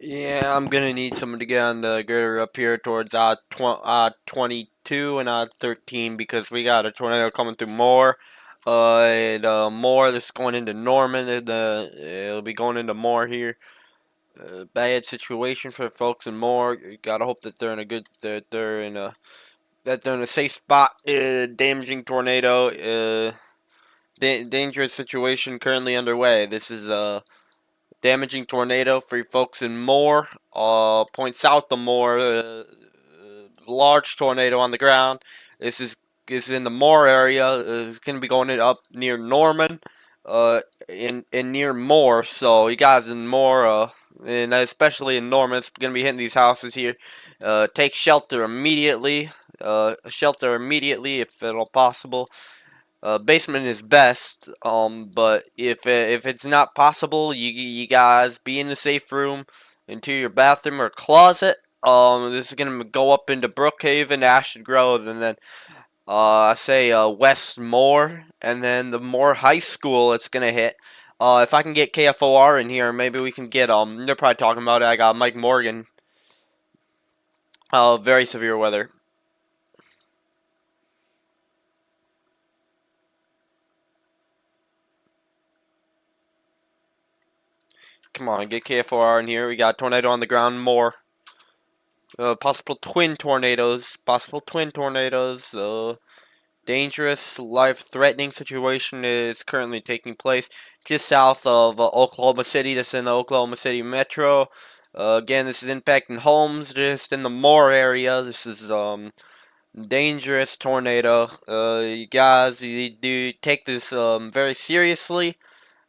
Yeah, I'm gonna need someone to get on the girder up here towards 22 and 13 because we got a tornado coming through Moore. Moore, this is going into Norman, and it'll be going into Moore here. Bad situation for folks in Moore. You gotta hope that they're in a good, that they're in a safe spot. Damaging tornado. Dangerous situation currently underway. This is damaging tornado for you folks in Moore. Point south of Moore. Large tornado on the ground. This is in the Moore area. It's gonna be going up near Norman. In near Moore. So you guys in Moore. And especially in Norman, it's gonna be hitting these houses here. Take shelter immediately. Shelter immediately if at all possible. Basement is best, but if it's not possible, you guys be in the safe room, into your bathroom or closet. This is gonna go up into Brookhaven, Ashton Grove, and then I say West Moore, and then the Moore High School. It's gonna hit. If I can get KFOR in here, maybe we can get They're probably talking about it. I got Mike Morgan. Very severe weather. Come on, get KFOR in here. We got tornado on the ground. More. Possible twin tornadoes. Possible twin tornadoes. Dangerous, life-threatening situation is currently taking place just south of Oklahoma City. This is in the Oklahoma City metro. Again, this is impacting homes just in the Moore area. This is dangerous tornado. You guys, you do take this very seriously.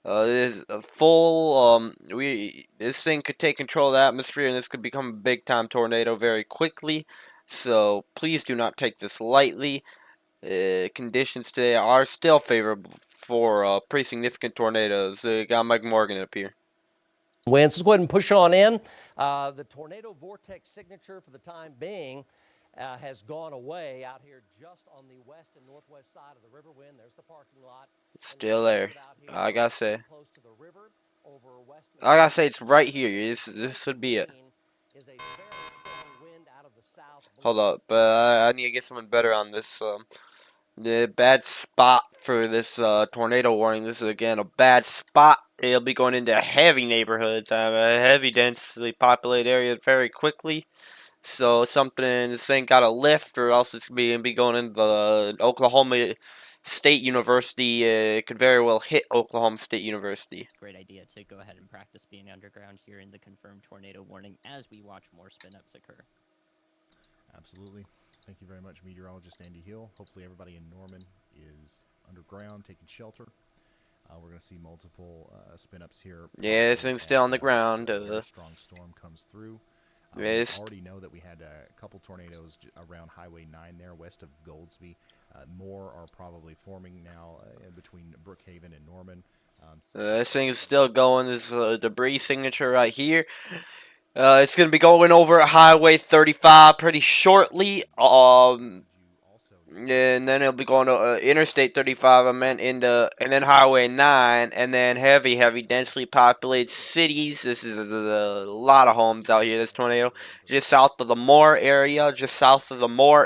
This full this thing could take control of the atmosphere, and this could become a big time tornado very quickly. So please do not take this lightly. Conditions today are still favorable for pretty significant tornadoes. Got Mike Morgan up here. Winds. Let's go ahead and push on in. The tornado vortex signature for the time being has gone away out here just on the west and northwest side of the river. Wind. There's the parking lot. It's still there. I gotta say. I gotta say it's right here. This would be it. Hold up, but I need to get someone better on this. The bad spot for this tornado warning. This is again a bad spot. It'll be going into heavy neighborhoods, a heavy densely populated area very quickly. So something, this thing got a lift, or else it's going to be going into the Oklahoma State University. It could very well hit Oklahoma State University. Great idea to go ahead and practice being underground here in the confirmed tornado warning as we watch more spin-ups occur. Absolutely. Thank you very much, meteorologist Andy Hill. Hopefully everybody in Norman is underground, taking shelter. We're going to see multiple spin-ups here. Yeah, this thing's still on the ground. A strong storm comes through. We already know that we had a couple tornadoes around Highway 9 there, west of Goldsby. More are probably forming now between Brookhaven and Norman. This thing is still going. This debris signature right here. It's going to be going over Highway 35 pretty shortly. And then it'll be going to Interstate 35, I meant, and then Highway 9, and then heavy, densely populated cities. This is a lot of homes out here, this tornado. Just south of the Moore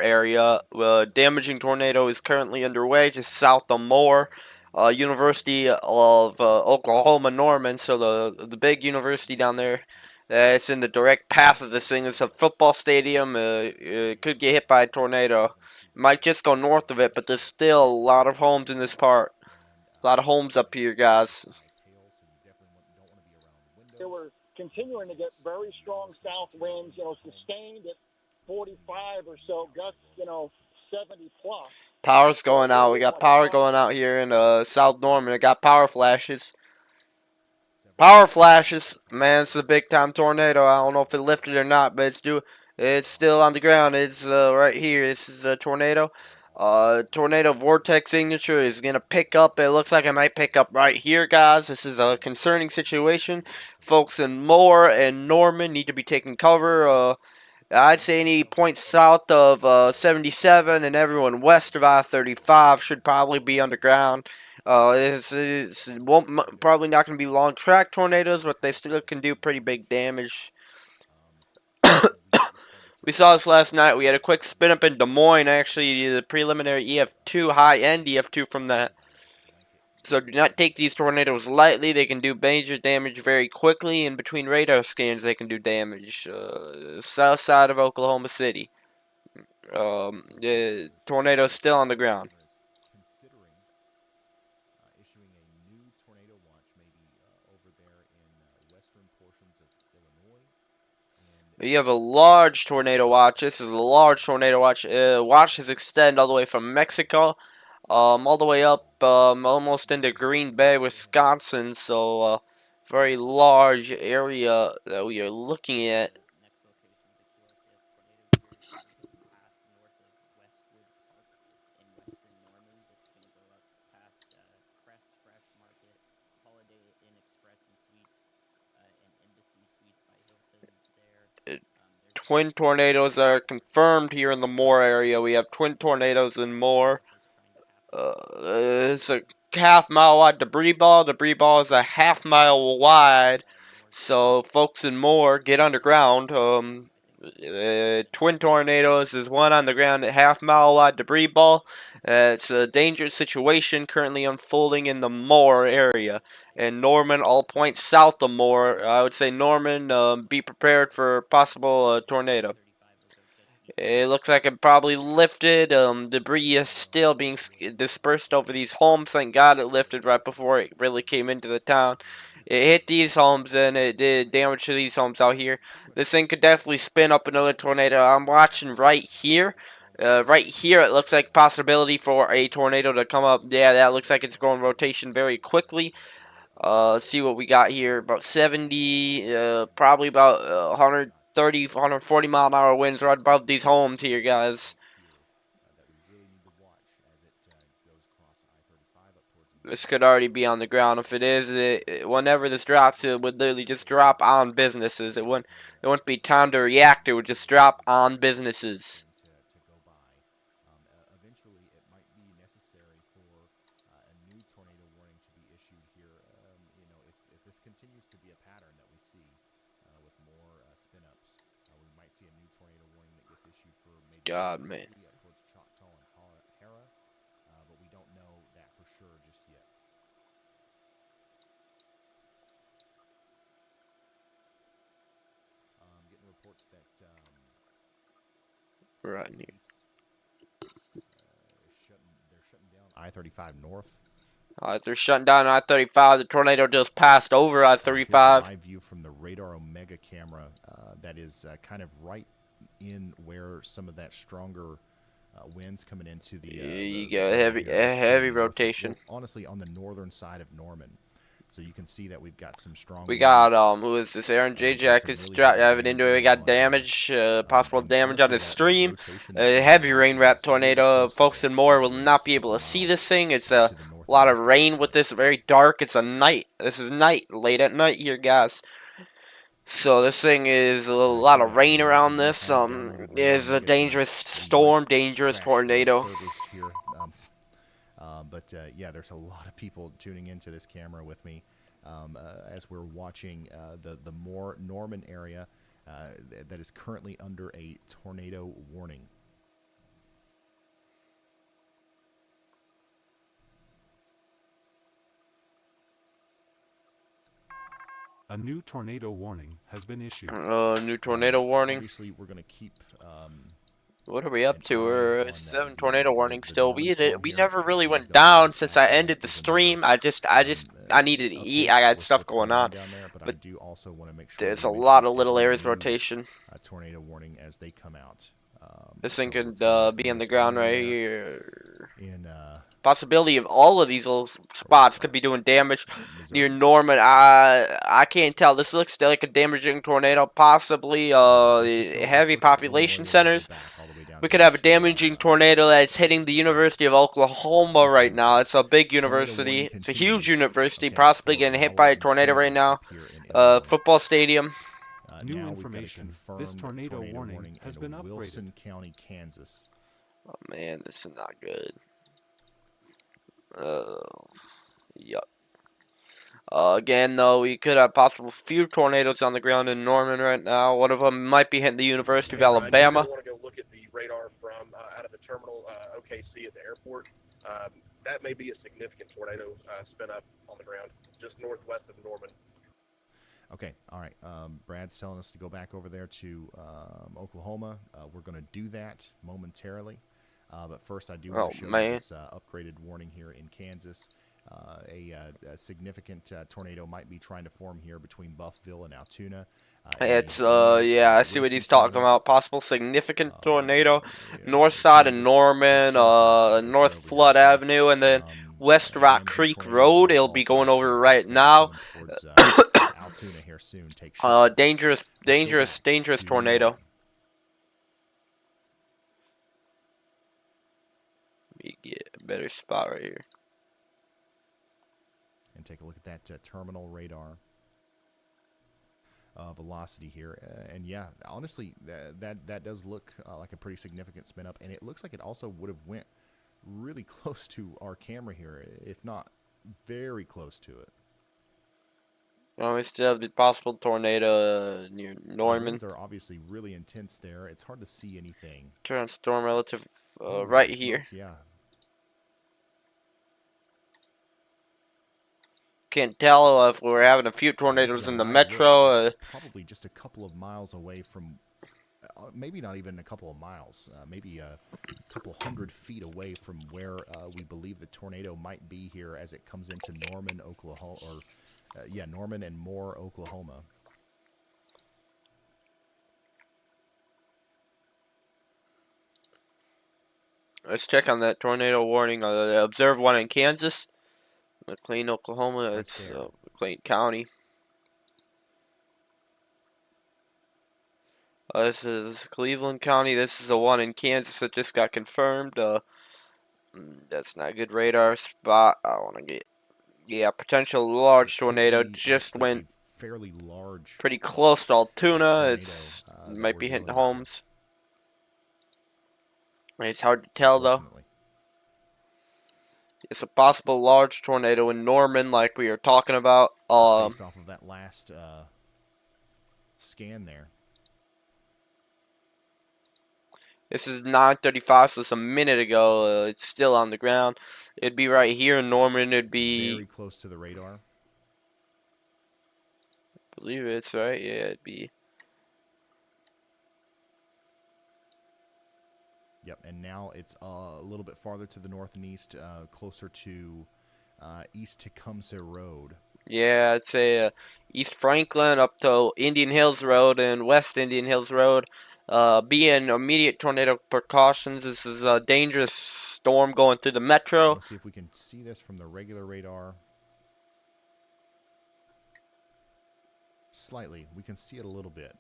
area, damaging tornado is currently underway, just south of Moore. University of Oklahoma, Norman, so the big university down there. It's in the direct path of this thing. It's a football stadium. It could get hit by a tornado. Might just go north of it, but there's still a lot of homes in this part. A lot of homes up here, guys. They were continuing to get very strong south winds, sustained at 45 or so, gusts, 70 plus. Power's going out. We got power going out here in South Norman. I got power flashes. Power flashes. Man, it's a big time tornado. I don't know if it lifted or not, but it's still on the ground. It's right here. This is a tornado. Tornado vortex signature is going to pick up. It looks like it might pick up right here, guys. This is a concerning situation. Folks in Moore and Norman need to be taking cover. I'd say any point south of 77 and everyone west of I-35 should probably be underground. It's probably not going to be long track tornadoes, but they still can do pretty big damage. We saw this last night. We had a quick spin up in Des Moines, actually, the preliminary EF2, high-end EF2 from that. So do not take these tornadoes lightly. They can do major damage very quickly, and between radar scans they can do damage. South side of Oklahoma City. The tornado's still on the ground. Considering issuing a new tornado watch, maybe over there in western portions of Illinois. You have a large tornado watch. This is a large tornado watch. Watches extend all the way from Mexico, all the way up, almost into Green Bay, Wisconsin. So, very large area that we are looking at. Next location of the QRCS tornado here just passed north of Westwood Park in western Norman. This is going to go up past Crest Fresh Market, Holiday Inn Express and Suites, and Embassy Suites by Hilton there. Twin tornadoes are confirmed here in the Moore area. We have twin tornadoes in Moore. It's a half-mile wide debris ball. Debris ball is a half-mile wide. So, folks in Moore, get underground. Twin tornadoes is one on the ground, a half-mile wide debris ball. It's a dangerous situation currently unfolding in the Moore area. And Norman, all points south of Moore. I would say Norman, be prepared for possible tornado. It looks like it probably lifted. Debris is still being dispersed over these homes. Thank God it lifted right before it really came into the town. It hit these homes and it did damage to these homes out here. This thing could definitely spin up another tornado. I'm watching right here. Right here, it looks like possibility for a tornado to come up. Yeah, that looks like it's going rotation very quickly. Let's see what we got here. About 70, probably about 130, 140 mile an hour winds right above these homes here, guys. This could already be on the ground. If it is, whenever this drops, it would literally just drop on businesses. It wouldn't be time to react. It would just drop on businesses. Eventually, it might be necessary for a new tornado warning to be issued here. If this continues to be a pattern that we see with more spin-ups, we might see a new tornado warning that gets issued for maybe God, man. towards Choctaw and Hara, but we don't know that for sure just yet. Getting reports that Right here. They're shutting down I-35 north. They're shutting down I-35. The tornado just passed over I-35. Live view from the Radar Omega camera that is kind of right in where some of that stronger winds coming into the. You got heavy rotation. Honestly, on the northern side of Norman. So you can see that we've got some strong. We got who is this? Aaron J. Jackets driving into it. We got damage, possible damage on his stream. Heavy rain wrap tornado. Folks in Moore will not be able to see this thing. It's a lot of rain with this. Very dark. It's a night. This is night, late at night here, guys. So this thing is a lot of rain around this. Is a dangerous storm, dangerous tornado. But yeah, there's a lot of people tuning into this camera with me as we're watching the Moore Norman area that is currently under a tornado warning. A new tornado warning has been issued. New tornado warning. Obviously, we're going to keep. What are we up to? We're at 7 tornado warnings still. We never really went down since I ended the stream. I needed to eat. I got stuff going on. But I do also want to make sure there's a lot of little areas rotation. Tornado warning as they come out. This thing could be on the ground right here. In possibility of all of these little spots could be doing damage near Norman. I can't tell. This looks like a damaging tornado. Possibly heavy population centers. We could have a damaging tornado that's hitting the University of Oklahoma right now. It's a big university. It's a huge university. Possibly getting hit by a tornado right now. Football stadium. New information. This tornado warning has been upgraded. Wilson County, Kansas. Oh man, this is not good. Yup. Again, though, we could have possible few tornadoes on the ground in Norman right now. One of them might be hitting the University of Alabama. You want to go look at the radar from out of the terminal OKC at the airport. That may be a significant tornado spin up on the ground just northwest of Norman. Okay, all right. Brad's telling us to go back over there to Oklahoma. We're going to do that momentarily. But first, I do want to show you this upgraded warning here in Kansas. A significant tornado might be trying to form here between Buffville and Altoona. It's yeah, I see what he's talking about. Possible significant tornado, north side of Norman, North Flood Avenue, and then West Rock Creek Road. It'll be going over right now. Altoona here soon. Dangerous tornado. Let me get a better spot right here. And take a look at that terminal radar velocity here. And yeah, honestly, that does look like a pretty significant spin up. And it looks like it also would have went really close to our camera here, if not very close to it. Well, we still have the possible tornado near Norman. The winds are obviously really intense there. It's hard to see anything. Turn storm relative right here. Yeah. Can't tell if we're having a few tornadoes in the metro. Probably just a couple of miles away from, maybe not even a couple of miles, maybe a couple 100 feet away from where we believe the tornado might be here as it comes into Norman, Oklahoma, or Norman and Moore, Oklahoma. Let's check on that tornado warning. Observe one in Kansas. McLean, Oklahoma. It's McLean County. This is Cleveland County. This is the one in Kansas that just got confirmed. That's not a good radar spot. I want to get. Yeah, potential large tornado just went fairly large. Pretty close to Altoona. It might be hitting homes. It's hard to tell though. It's a possible large tornado in Norman, like we were talking about. Based off of that last scan there. This is 9:35, so it's a minute ago. It's still on the ground. It'd be right here in Norman. It'd be very close to the radar. I believe it's right. Yeah, it'd be. Yep, and now it's a little bit farther to the north and east, closer to East Tecumseh Road. Yeah, I'd say East Franklin up to Indian Hills Road and West Indian Hills Road. Be in immediate tornado precautions. This is a dangerous storm going through the metro. Let's see if we can see this from the regular radar. Slightly. We can see it a little bit.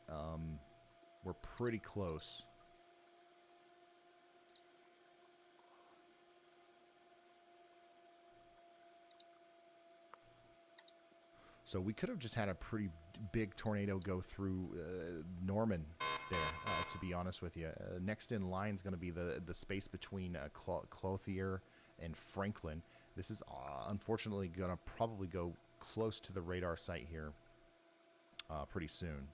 We're pretty close. So we could have just had a pretty big tornado go through Norman there, to be honest with you. Next in line is going to be the space between Clothier and Franklin. This is unfortunately going to probably go close to the radar site here pretty soon.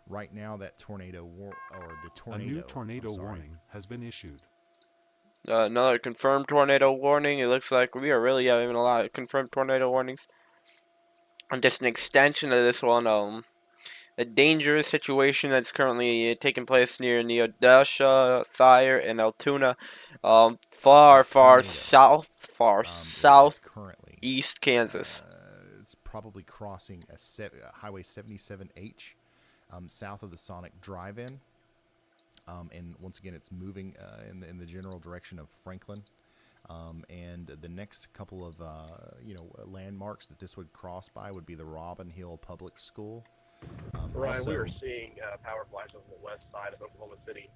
Right now, that tornado a new tornado warning has been issued. Another confirmed tornado warning. It looks like we are really having a lot of confirmed tornado warnings. And just an extension of this one, a dangerous situation that's currently taking place near Neodesha, Thayer, and Altoona. Far south, east Kansas. It's probably crossing Highway 77H, south of the Sonic Drive-In. And once again, it's moving in the general direction of Franklin. And the next couple of landmarks that this would cross by would be the Robin Hill Public School. Ryan, we are seeing power flashes on the west side of Oklahoma City.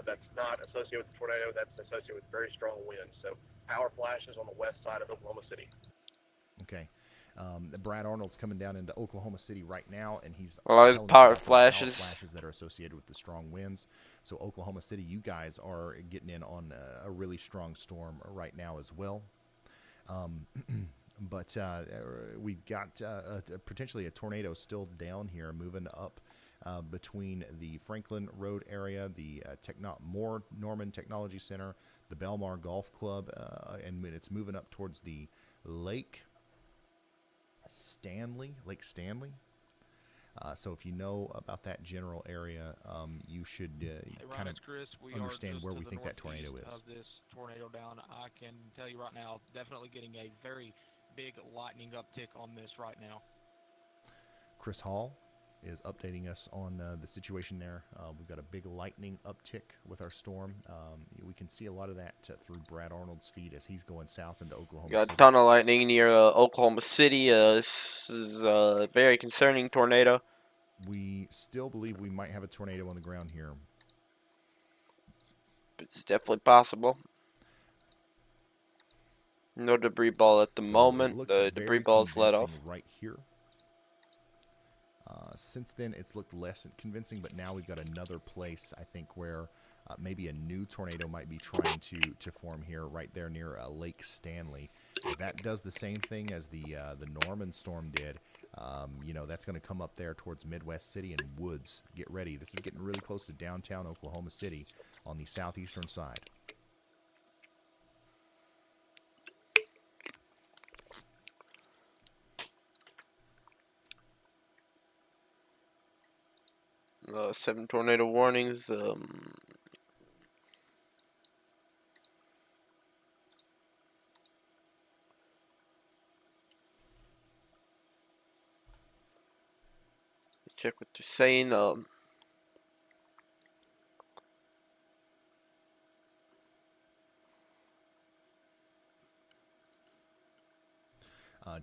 That's not associated with the tornado. That's associated with very strong winds. So power flashes on the west side of Oklahoma City. Okay. Brad Arnold's coming down into Oklahoma City right now, and he's There's telling us power about the power flashes. flashes that are associated with the strong winds. So Oklahoma City, you guys are getting in on a really strong storm right now as well. But we've got potentially a tornado still down here, moving up between the Franklin Road area, the Norman Technology Center, the Belmar Golf Club, and it's moving up towards the Lake Stanley. So if you know about that general area, you should kind of understand where we think that tornado is. Of this tornado down, I can tell you right now, definitely getting a very big lightning uptick on this right now. Chris Hall is updating us on the situation there. We've got a big lightning uptick with our storm. We can see a lot of that through Brad Arnold's feed as he's going south into Oklahoma City. Got a ton of lightning near Oklahoma City. This is a very concerning tornado. We still believe we might have a tornado on the ground here. It's definitely possible. No debris ball at the moment. The debris ball is let off. Right here. Since then, it's looked less convincing, but now we've got another place, I think, where maybe a new tornado might be trying to form here, right there near Lake Stanley. If that does the same thing as the Norman storm did, that's going to come up there towards Midwest City and Woods. Get ready. This is getting really close to downtown Oklahoma City on the southeastern side. Seven tornado warnings. Check what they're saying.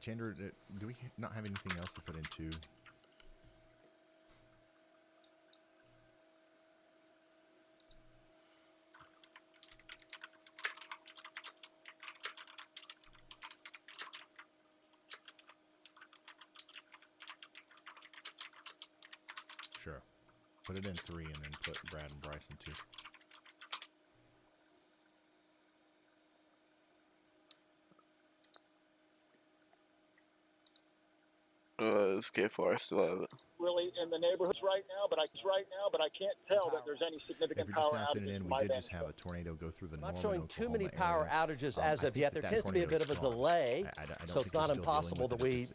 Chandra, do we not have anything else to put into? Sure. Put it in 3 and then put Brad and Bryce in 2. Let's get far. I still have it. Really in the neighborhoods right now, but I can't tell that there's any significant power outages. We did just have a tornado go through the Norman, not showing too many Oklahoma power area. outages as of yet. There tends to be a bit of a delay, so it's not impossible that we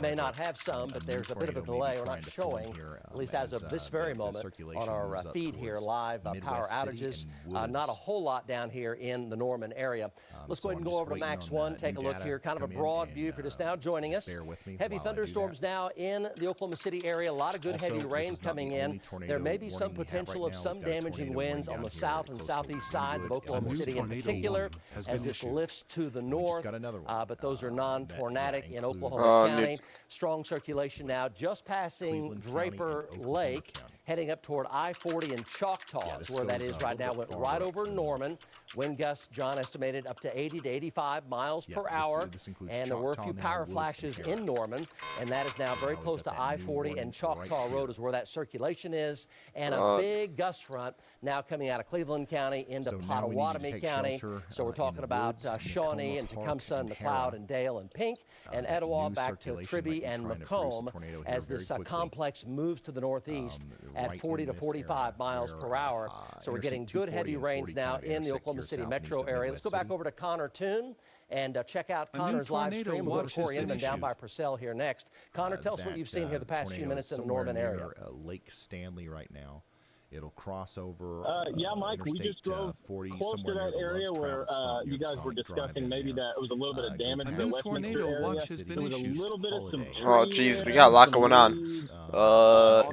may not have some, but there's a bit of a delay. We're not showing, at least as of this very moment, on our feed here live, power outages. Not a whole lot down here in the Norman area. Let's go ahead and go over to Max 1, take a look here, kind of a broad view for just now joining us. Heavy thunderstorms now in the Oklahoma City area. A lot of good heavy rain coming in. There may be some potential of some damaging winds on the south and southeast sides of Oklahoma City in particular as this lifts to the north. But those are non-tornadic in Oklahoma County. Strong circulation now just passing Draper Lake, heading up toward I-40 and Choctaw is where that is right now. Went right over Norman. Wind gusts, John, estimated up to 80 to 85 miles per hour. And there were a few power flashes in Norman, and that is now very close to I-40 and Choctaw Road is where that circulation is. And a big gust front now coming out of Cleveland County into Pottawatomie County. So we're talking about Shawnee and Tecumseh and McLeod and Dale and Pink and Etowah back to Tribby and Macomb as this complex moves to the northeast at 40 to 45 miles per hour. So we're getting good heavy rains now in the Oklahoma City metro area. Let's go back over to Connor Toon and check out Connor's live stream. We'll go to Corey Inman down by Purcell here next. Connor, tell us what you've seen here the past few minutes in the Norman area. Lake Stanley right now. It'll cross over. Yeah, Mike, we just drove close to that area where you guys were discussing maybe that it was a little bit of damage to the Westminster area. There was a little bit of some Oh, geez, we got a lot going on.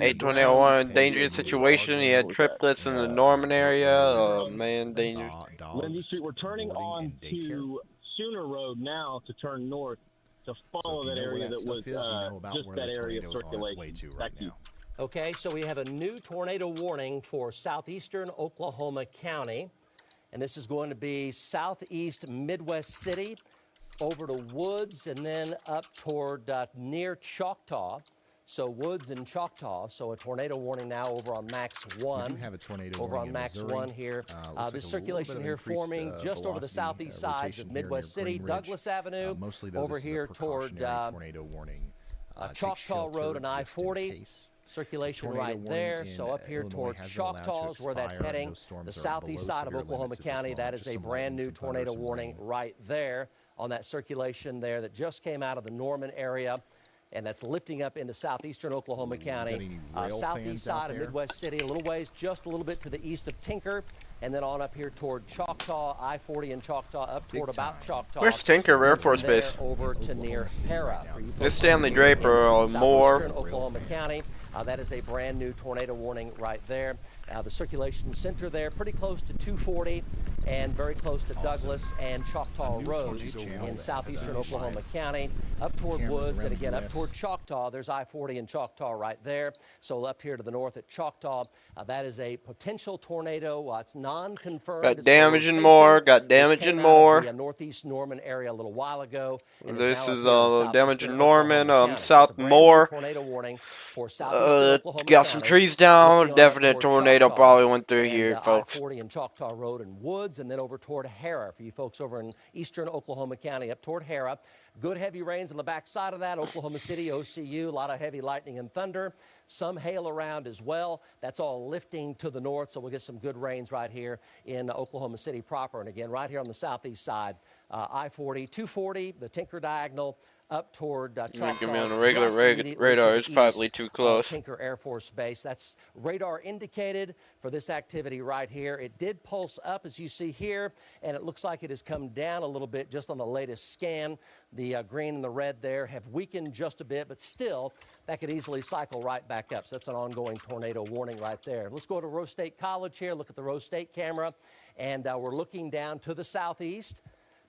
8 tornado warning, dangerous situation. He had triplets in the Norman area. Oh, man, danger. Lindy Street, we're turning on to Sooner Road now to turn north to follow that area that was just that area of circulation. Back to you. Okay, so we have a new tornado warning for southeastern Oklahoma County, and this is going to be southeast Midwest City, over to Woods, and then up toward near Choctaw. So Woods and Choctaw. So a tornado warning now over on Max 1. We do have a tornado over warning on Max in Missouri. 1 here. This circulation here forming just over the southeast sides of Midwest City, Douglas Avenue, mostly, though, over here toward tornado warning. Choctaw Road and I-40. Circulation right there. So up here toward Choctaw is where that's heading. The southeast side of Oklahoma County, that is a brand new tornado warning right there on that circulation there that just came out of the Norman area. And that's lifting up into southeastern Oklahoma County, southeast side of Midwest City, a little ways, just a little bit to the east of Tinker, and then on up here toward Choctaw, I-40 and Choctaw, up toward about Choctaw. Where's Tinker Air Force Base? Over to near Hera. This Stanley Draper, Moore. Oklahoma County. That is a brand new tornado warning right there. The circulation center there, pretty close to 240 and very close to Douglas and Choctaw Roads in southeastern Oklahoma County. Up toward Woods and again up toward Choctaw. There's I-40 and Choctaw right there. So up here to the north at Choctaw, that is a potential tornado. It's non-confirmed. Got damage and more. Got damage and more. The northeast Norman area a little while ago. This is damage in Norman. South Moore. Tornado warning for got some trees down. Definite tornado probably went through here, folks. I-40 and Choctaw Road and Woods, and then over toward Hera for you folks over in eastern Oklahoma County, up toward Hera. Good heavy rains on the backside of that. Oklahoma City, OCU, a lot of heavy lightning and thunder. Some hail around as well. That's all lifting to the north, so we'll get some good rains right here in Oklahoma City proper. And again, right here on the southeast side, I-40, 240, the Tinker Diagonal, up toward Choctaw. Give me on a regular radar. It's probably too close. Tinker Air Force Base. That's radar indicated for this activity right here. It did pulse up, as you see here, and it looks like it has come down a little bit just on the latest scan. The green and the red there have weakened just a bit, but still, that could easily cycle right back up. So that's an ongoing tornado warning right there. Let's go to Rose State College here. Look at the Rose State camera, and we're looking down to the southeast.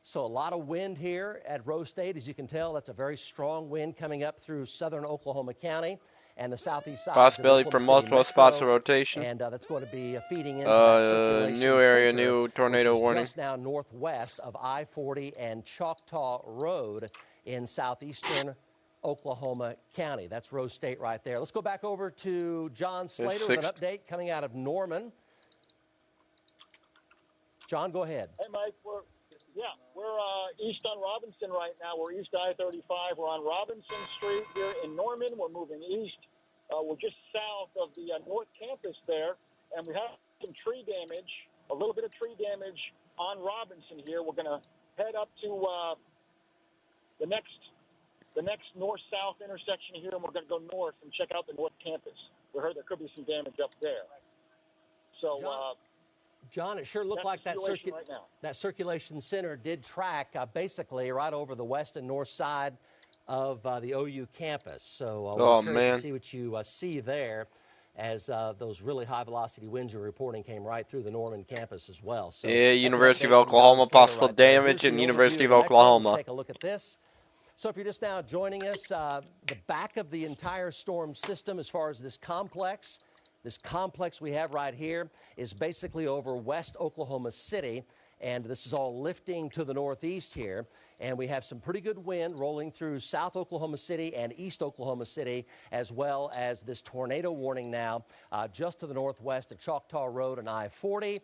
So a lot of wind here at Rose State. As you can tell, that's a very strong wind coming up through southern Oklahoma County and the southeast side. Possibility for multiple spots of rotation. And that's going to be feeding into that circulation new area, center, new tornado warning. Just now northwest of I-40 and Choctaw Road in southeastern Oklahoma County. That's Rose State right there. Let's go back over to John Slater with an update coming out of Norman. John, go ahead. Hey, Mike. We're east on Robinson right now. We're east I-35. We're on Robinson Street here in Norman. We're moving east. We're just south of the North Campus there, and we have some tree damage, a little bit of tree damage on Robinson here. We're going to head up to the next north-south intersection here, and we're going to go north and check out the North Campus. We heard there could be some damage up there. So. John, it sure looked like that circulation center did track basically right over the west and north side of the OU campus. So we're curious to see what you see there as those really high-velocity winds you're reporting came right through the Norman campus as well. So yeah, University of Oklahoma, possible damage in University of Oklahoma. Let's take a look at this. So if you're just now joining us, the back of the entire storm system as far as this complex we have right here is basically over west Oklahoma City, and this is all lifting to the northeast here. And we have some pretty good wind rolling through south Oklahoma City and east Oklahoma City, as well as this tornado warning now just to the northwest of Choctaw Road and I-40.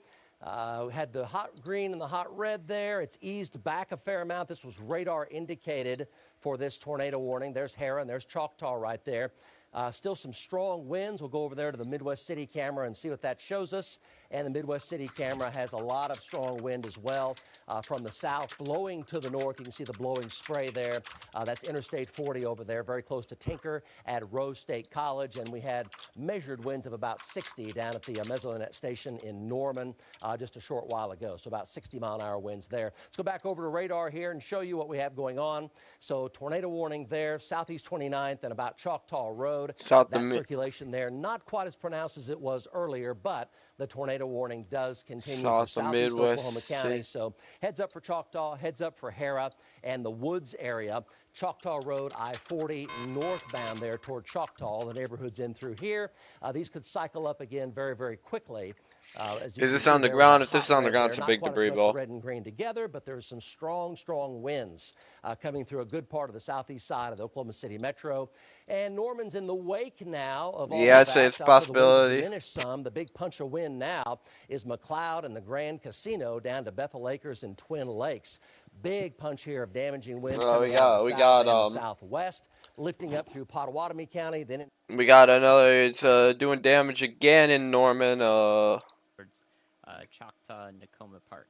We had the hot green and the hot red there. It's eased back a fair amount. This was radar indicated for this tornado warning. There's Hera and there's Choctaw right there. Still some strong winds. We'll go over there to the Midwest City camera and see what that shows us. And the Midwest City camera has a lot of strong wind as well from the south blowing to the north. You can see the blowing spray there. That's Interstate 40 over there, very close to Tinker at Rose State College. And we had measured winds of about 60 down at the Mesonet station in Norman just a short while ago. So about 60-mile-an-hour winds there. Let's go back over to radar here and show you what we have going on. So tornado warning there, southeast 29th and about Choctaw Road. That circulation there, not quite as pronounced as it was earlier, but the tornado warning does continue for southeast Oklahoma County. So heads up for Choctaw, heads up for Hera and the Woods area. Choctaw Road, I-40 northbound there toward Choctaw. The neighborhoods in through here. These could cycle up again very, very quickly Is this on the ground? If this is on the ground, it's a big debris ball. Red and green together, but there's some strong, strong winds coming through a good part of the southeast side of the Oklahoma City metro. And Norman's in the wake now of all yeah, of that. I'd say it's a possibility. Diminished some. The big punch of wind now is McLeod and the Grand Casino down to Bethel Acres and Twin Lakes. Big punch here of damaging winds coming out of the south and the southwest, lifting up through Pottawatomie County. Then we got another. It's doing damage again in Norman. Choctaw and Nakoma Park.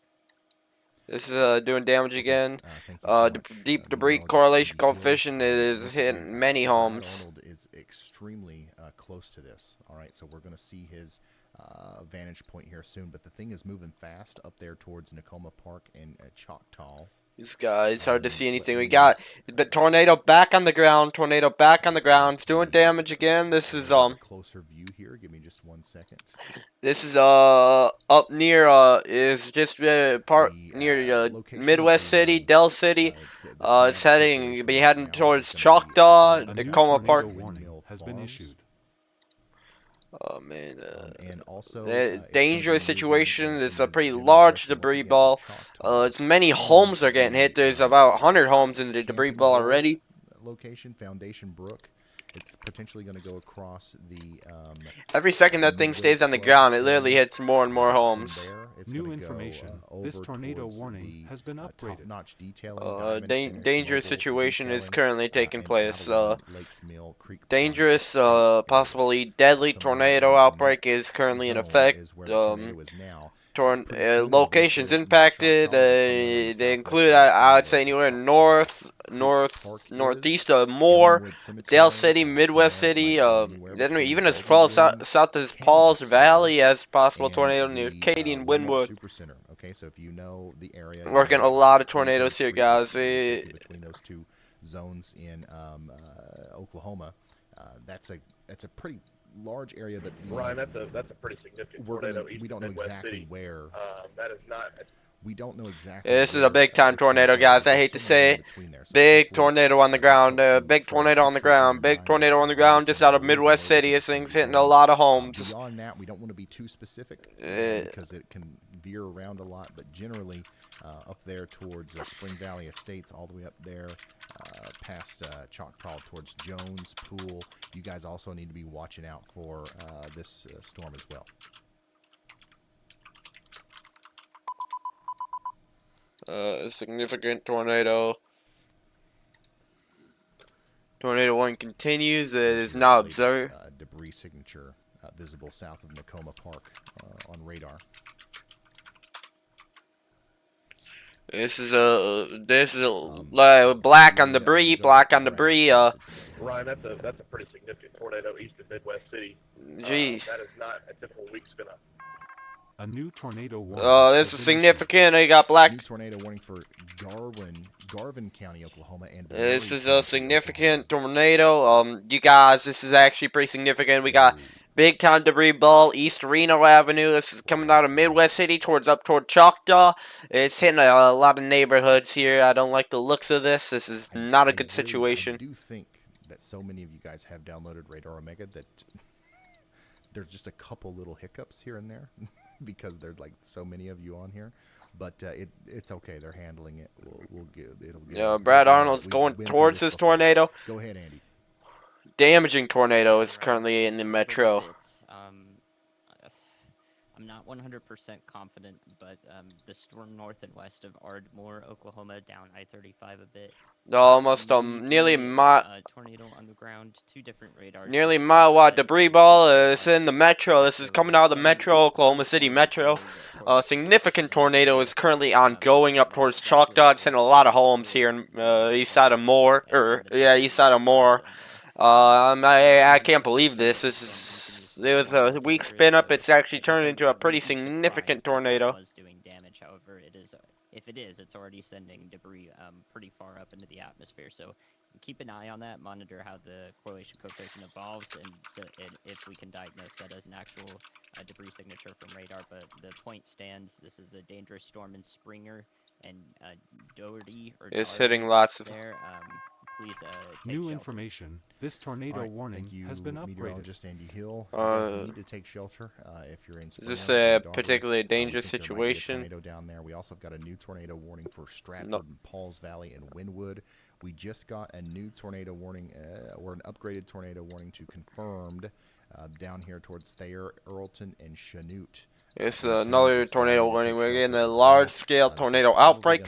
This is doing damage again. Deep debris correlation coefficient is hitting many homes. Arnold is extremely close to this. All right, so we're going to see his vantage point here soon. But the thing is moving fast up there towards Nakoma Park and Choctaw. These guys, hard to see anything. We got the tornado back on the ground. Tornado back on the ground. It's doing damage again. This is closer view here. Give me just 1 second. This is up near is just part near Midwest City, Del City. It's heading towards Choctaw, Tacoma Park. Has been issued. Oh man, and also dangerous situation. It's a pretty large debris ball. It's many homes are getting hit. There's about 100 homes in the debris ball already. Location Foundation Brook. It's potentially going to go across the. Every second that thing stays on the ground, it literally hits more and more homes. New information. This tornado warning has been upgraded. Top-notch detailing. Dangerous situation is currently taking place. Dangerous, possibly deadly tornado outbreak is currently in effect. Locations impacted. They include, I would say, anywhere northeast of Moore, Dale City, Midwest City, even as far south as Paul's Valley as possible tornado near Katy and Wynwood. Okay, so if you know the area, we're getting a lot of tornadoes here, guys. Between those two zones in Oklahoma, that's a pretty large area, but Ryan, that's a pretty significant tornado. We don't know exactly where. That is not. We don't know exactly. This is a big time tornado, guys. I hate to say it. Big tornado on the ground. Big tornado on the ground. Big tornado on the ground just out of Midwest City. This thing's hitting a lot of homes. Beyond that, we don't want to be too specific because it can veer around a lot. But generally, up there towards Spring Valley Estates, all the way up there past Choctaw towards Jones Pool. You guys also need to be watching out for this storm as well. A significant tornado. Tornado 1 continues. It is now observed. Debris signature visible south of Nakoma Park on radar. This is black on debris. Black on debris. Ryan, that's a pretty significant tornado east of Midwest City. Jeez. That is not a typical week spin up. A new tornado warning. This is significant. You got black. New tornado warning for Garvin County, Oklahoma, and this is a significant tornado. You guys, this is actually pretty significant. We got big time debris ball east Reno Avenue. This is coming out of Midwest City up toward Choctaw. It's hitting a lot of neighborhoods here. I don't like the looks of this. This is not a good situation. I do think that so many of you guys have downloaded Radar Omega that there's just a couple little hiccups here and there. Because there's like so many of you on here, but it's okay. They're handling it. We'll get it'll. Yeah, Brad Arnold's going towards this tornado. Go ahead, Andy. Damaging tornado is currently in the metro. I'm not 100% confident, but the storm north and west of Ardmore, Oklahoma, down I-35 a bit. Almost nearly mile. Tornado on the ground. 2 different radars. Nearly mile-wide debris ball is in the metro. This is coming out of the metro, Oklahoma City metro. A significant tornado is currently ongoing up towards Choctaw. It's in a lot of homes here in east side of Moore, east side of Moore. I can't believe this. It was a weak spin up. It's actually turned into a pretty significant tornado. Was doing damage, however, if it is, it's already sending debris pretty far up into the atmosphere. So keep an eye on that. Monitor how the correlation coefficient evolves, and if we can diagnose that as an actual debris signature from radar. But the point stands. This is a dangerous storm in Springer and Doherty. It's hitting lots of. There, please take New shelter. information. This tornado warning has been upgraded. Meteorologist Andy Hill. You guys need to take shelter if you're in Springer. Is this a Daugherty. particularly dangerous We think there might be a situation? tornado down there. We also got a new tornado warning for Stratford Nope. and Pauls Valley and Wynwood. We just got a new tornado warning, or an upgraded tornado warning to confirmed down here towards Thayer, Earlton, and Chanute. It's another tornado warning. We're getting a large-scale tornado outbreak.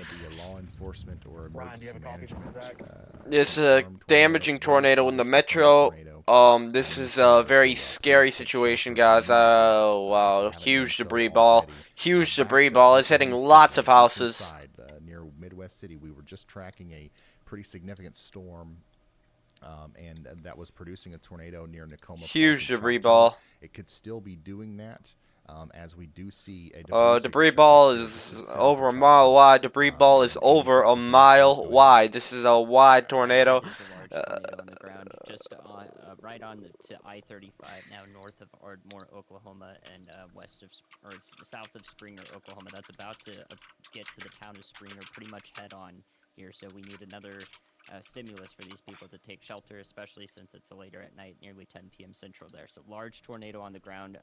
It's a damaging tornado in the metro. This is a very scary situation, guys. Wow, huge debris ball. Huge debris ball is hitting lots of houses. Near Midwest City, we were just tracking a pretty significant storm. And that was producing a tornado near Nakoma. Huge debris ball. It could still be doing that. As we do see a debris ball is over a mile wide. Debris ball is over a mile wide. This is a wide tornado. Tornado on the ground, just on, right on to I-35 now, north of Ardmore, Oklahoma, and south of Springer, Oklahoma. That's about to get to the town of Springer, pretty much head on here. So we need another stimulus for these people to take shelter, especially since it's later at night, nearly 10 p.m. Central there. So large tornado on the ground,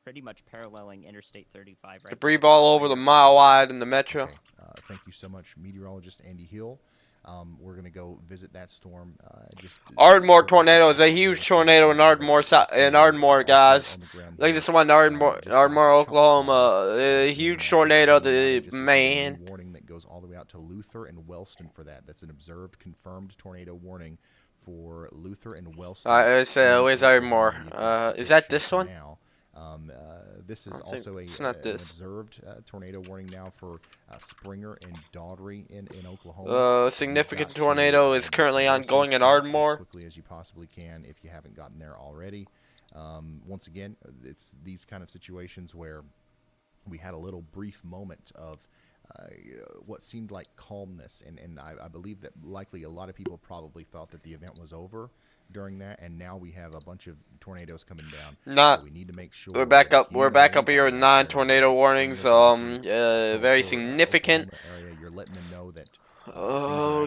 pretty much paralleling Interstate 35. Right, debris ball over the mile wide in the metro. Okay. Thank you so much, meteorologist Andy Hill. We're going to go visit that storm. Ardmore tornado is a huge tornado in Ardmore, guys. Look at this one, Ardmore, Oklahoma. A huge tornado. Man. Warning that goes all the way out to Luther and Wellston for that. That's an observed, confirmed tornado warning for Luther and Wellston. Where's Ardmore? Is that this one? Now. This is also an observed tornado warning now for Springer and Daugherty in Oklahoma. A significant tornado is currently ongoing in Ardmore. As quickly as you possibly can if you haven't gotten there already. Once again, it's these kind of situations where we had a little brief moment of what seemed like calmness, and I believe that likely a lot of people probably thought that the event was over during that, and now we have a bunch of tornadoes coming down. So we need to make sure we're back up. We're back up here with 9 tornado warnings. Very significant. You're letting them know that.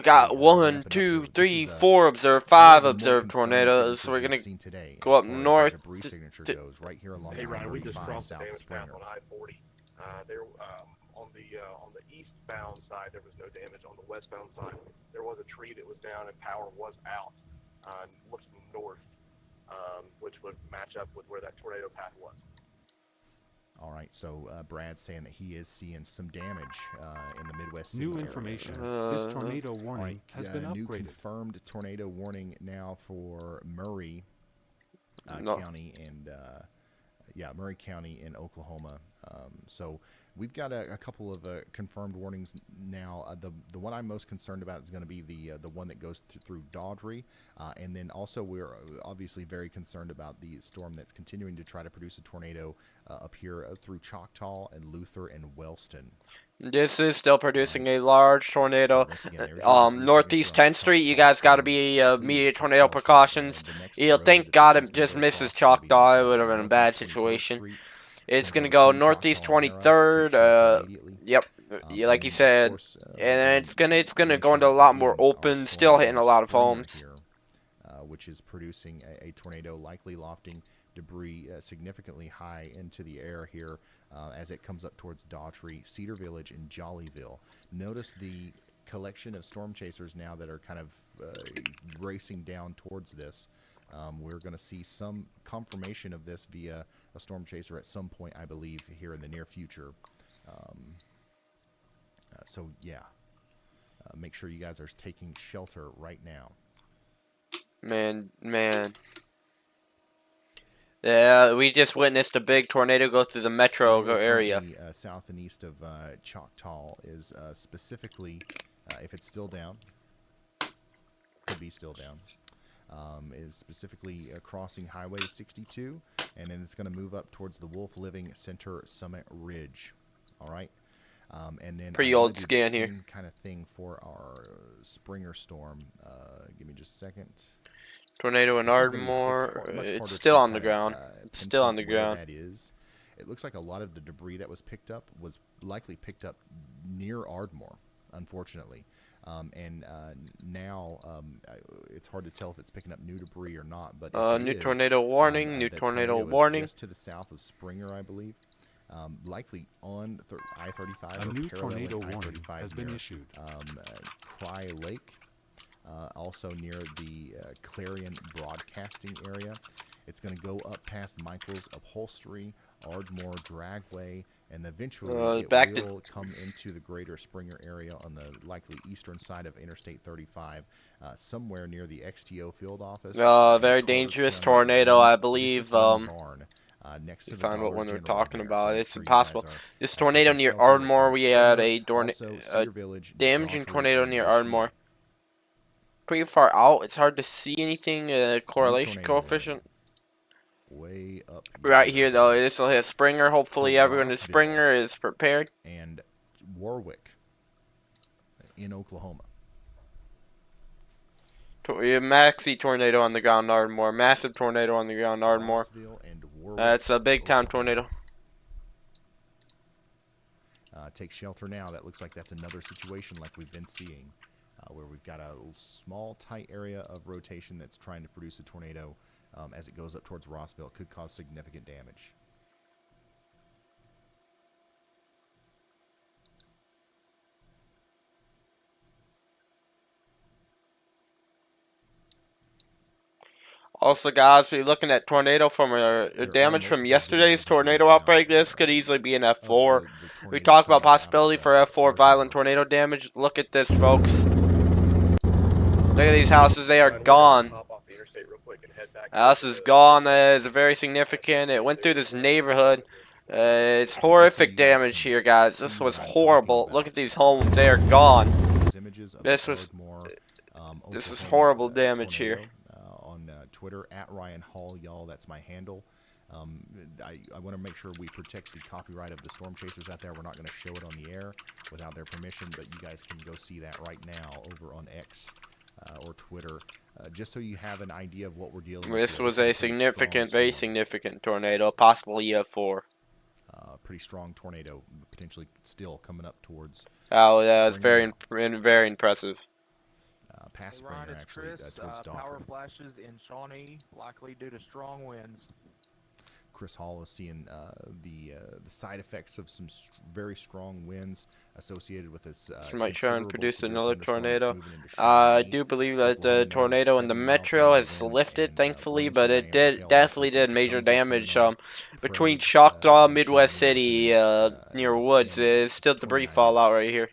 Got 1, 2, 3, 4 observed, 5 observed tornadoes. So we're gonna go up north. Right here along hey Ryan, we just crossed the damage map on I-40. There, on the eastbound side, there was no damage. On the westbound side, there was a tree that was down and power was out. Looks north, which would match up with where that tornado path was. All right, so Brad's saying that he is seeing some damage in the Midwest. New information. This tornado warning has been upgraded. New confirmed tornado warning now for Murray County and Murray County in Oklahoma. So we've got a couple of confirmed warnings now. The one I'm most concerned about is going to be the one that goes through Daugherty, and then also we're obviously very concerned about the storm that's continuing to try to produce a tornado up here through Choctaw and Luther and Wellston. This is still producing a large tornado. Northeast 10th Street, you guys got to be immediate tornado precautions. You'll thank God it just misses Choctaw. It would have been a bad situation. It's going to go northeast 23rd. Yep, like you said. And it's gonna go into a lot more open, still hitting a lot of homes. Which is producing a tornado, likely lofting debris significantly high into the air here as it comes up towards Daugherty, Cedar Village, and Jollyville. Notice the collection of storm chasers now that are kind of racing down towards this. We're going to see some confirmation of this via a storm chaser at some point, I believe, here in the near future. So, yeah. Make sure you guys are taking shelter right now. Man. Yeah, we just witnessed a big tornado go through the metro area. South and east of Choctaw is specifically, if it's still down, could be still down, is specifically crossing Highway 62, and then it's going to move up towards the Wolf Living Center Summit Ridge. All right. And then pretty old scan here. Same kind of thing for our Springer storm. Give me just a second. Tornado in Ardmore. It's still on the ground. It's still on the ground. That is. It looks like a lot of the debris that was picked up was likely picked up near Ardmore. unfortunately. Now it's hard to tell if it's picking up new debris or not. But new tornado warning. New tornado warning. Just to the south of Springer, I believe. Likely on I-35. A new tornado warning has been issued. Cry Lake, also near the Clarion Broadcasting area. It's going to go up past Michael's Upholstery, Ardmore Dragway, and eventually it will come into the greater Springer area on the likely eastern side of Interstate 35, somewhere near the XTO field office. Very dangerous tornado, I believe. Next to you the find what one we're talking there. about. So it's impossible. This tornado near shelter, Ardmore, we had a Village, damaging Daughtry, tornado near Ardmore. Pretty far out. It's hard to see anything. Correlation coefficient. Way up Right here, though. This will hit Springer. Hopefully, everyone in Springer is prepared. And Warwick in Oklahoma. Maxi tornado on the ground, Ardmore. Massive tornado on the ground, Ardmore. It's a big time tornado. Take shelter now. That looks like that's another situation like we've been seeing, where we've got a small, tight area of rotation that's trying to produce a tornado as it goes up towards Rossville. It could cause significant damage. Also, guys, we're looking at tornado from damage from yesterday's tornado outbreak. This could easily be an F4. We talked about possibility for F4 violent tornado damage. Look at this, folks. Look at these houses. They are gone. House is gone. It's very significant. It went through this neighborhood. It's horrific damage here, guys. This was horrible. Look at these homes. They are gone. This is horrible damage here. On Twitter, @Ryan Hall, y'all. That's my handle. I want to make sure we protect the copyright of the storm chasers out there. We're not going to show it on the air without their permission, but you guys can go see that right now over on X or Twitter, just so you have an idea of what we're dealing with. This was a significant, very significant tornado, possible EF4. Pretty strong tornado, potentially still coming up towards. Oh, yeah, it's very impressive. Past Springer, actually, towards Daughtry. Power flashes in Shawnee, likely due to strong winds. Chris Hall is seeing the side effects of some very strong winds associated with this. Might try and produce another tornado. I do believe that the tornado in the metro has lifted, thankfully, but it definitely did major damage. Between Choctaw, Midwest City, near Woods, there's still debris fallout right here.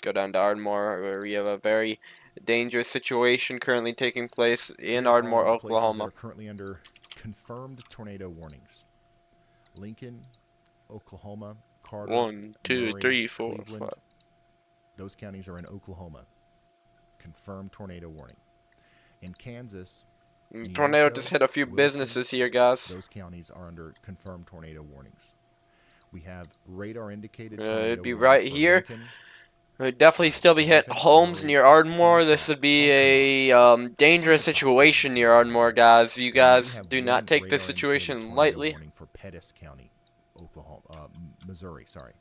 Go down to Ardmore, where we have a very dangerous situation currently taking place in Ardmore, Oklahoma. Are currently under confirmed tornado warnings. Lincoln, Oklahoma, Carter, 1, 2, Murray, 3, 4, Cleveland. 5. Those counties are in Oklahoma. Confirmed tornado warning. In Kansas, tornado just hit a few businesses here, guys. Those counties are under confirmed tornado warnings. We have radar indicated. It'd be right here. It would definitely still be hit homes near Ardmore. This would be a dangerous situation near Ardmore, guys. You guys do not take this situation lightly. For Pettis County, Oklahoma, Missouri. Sorry.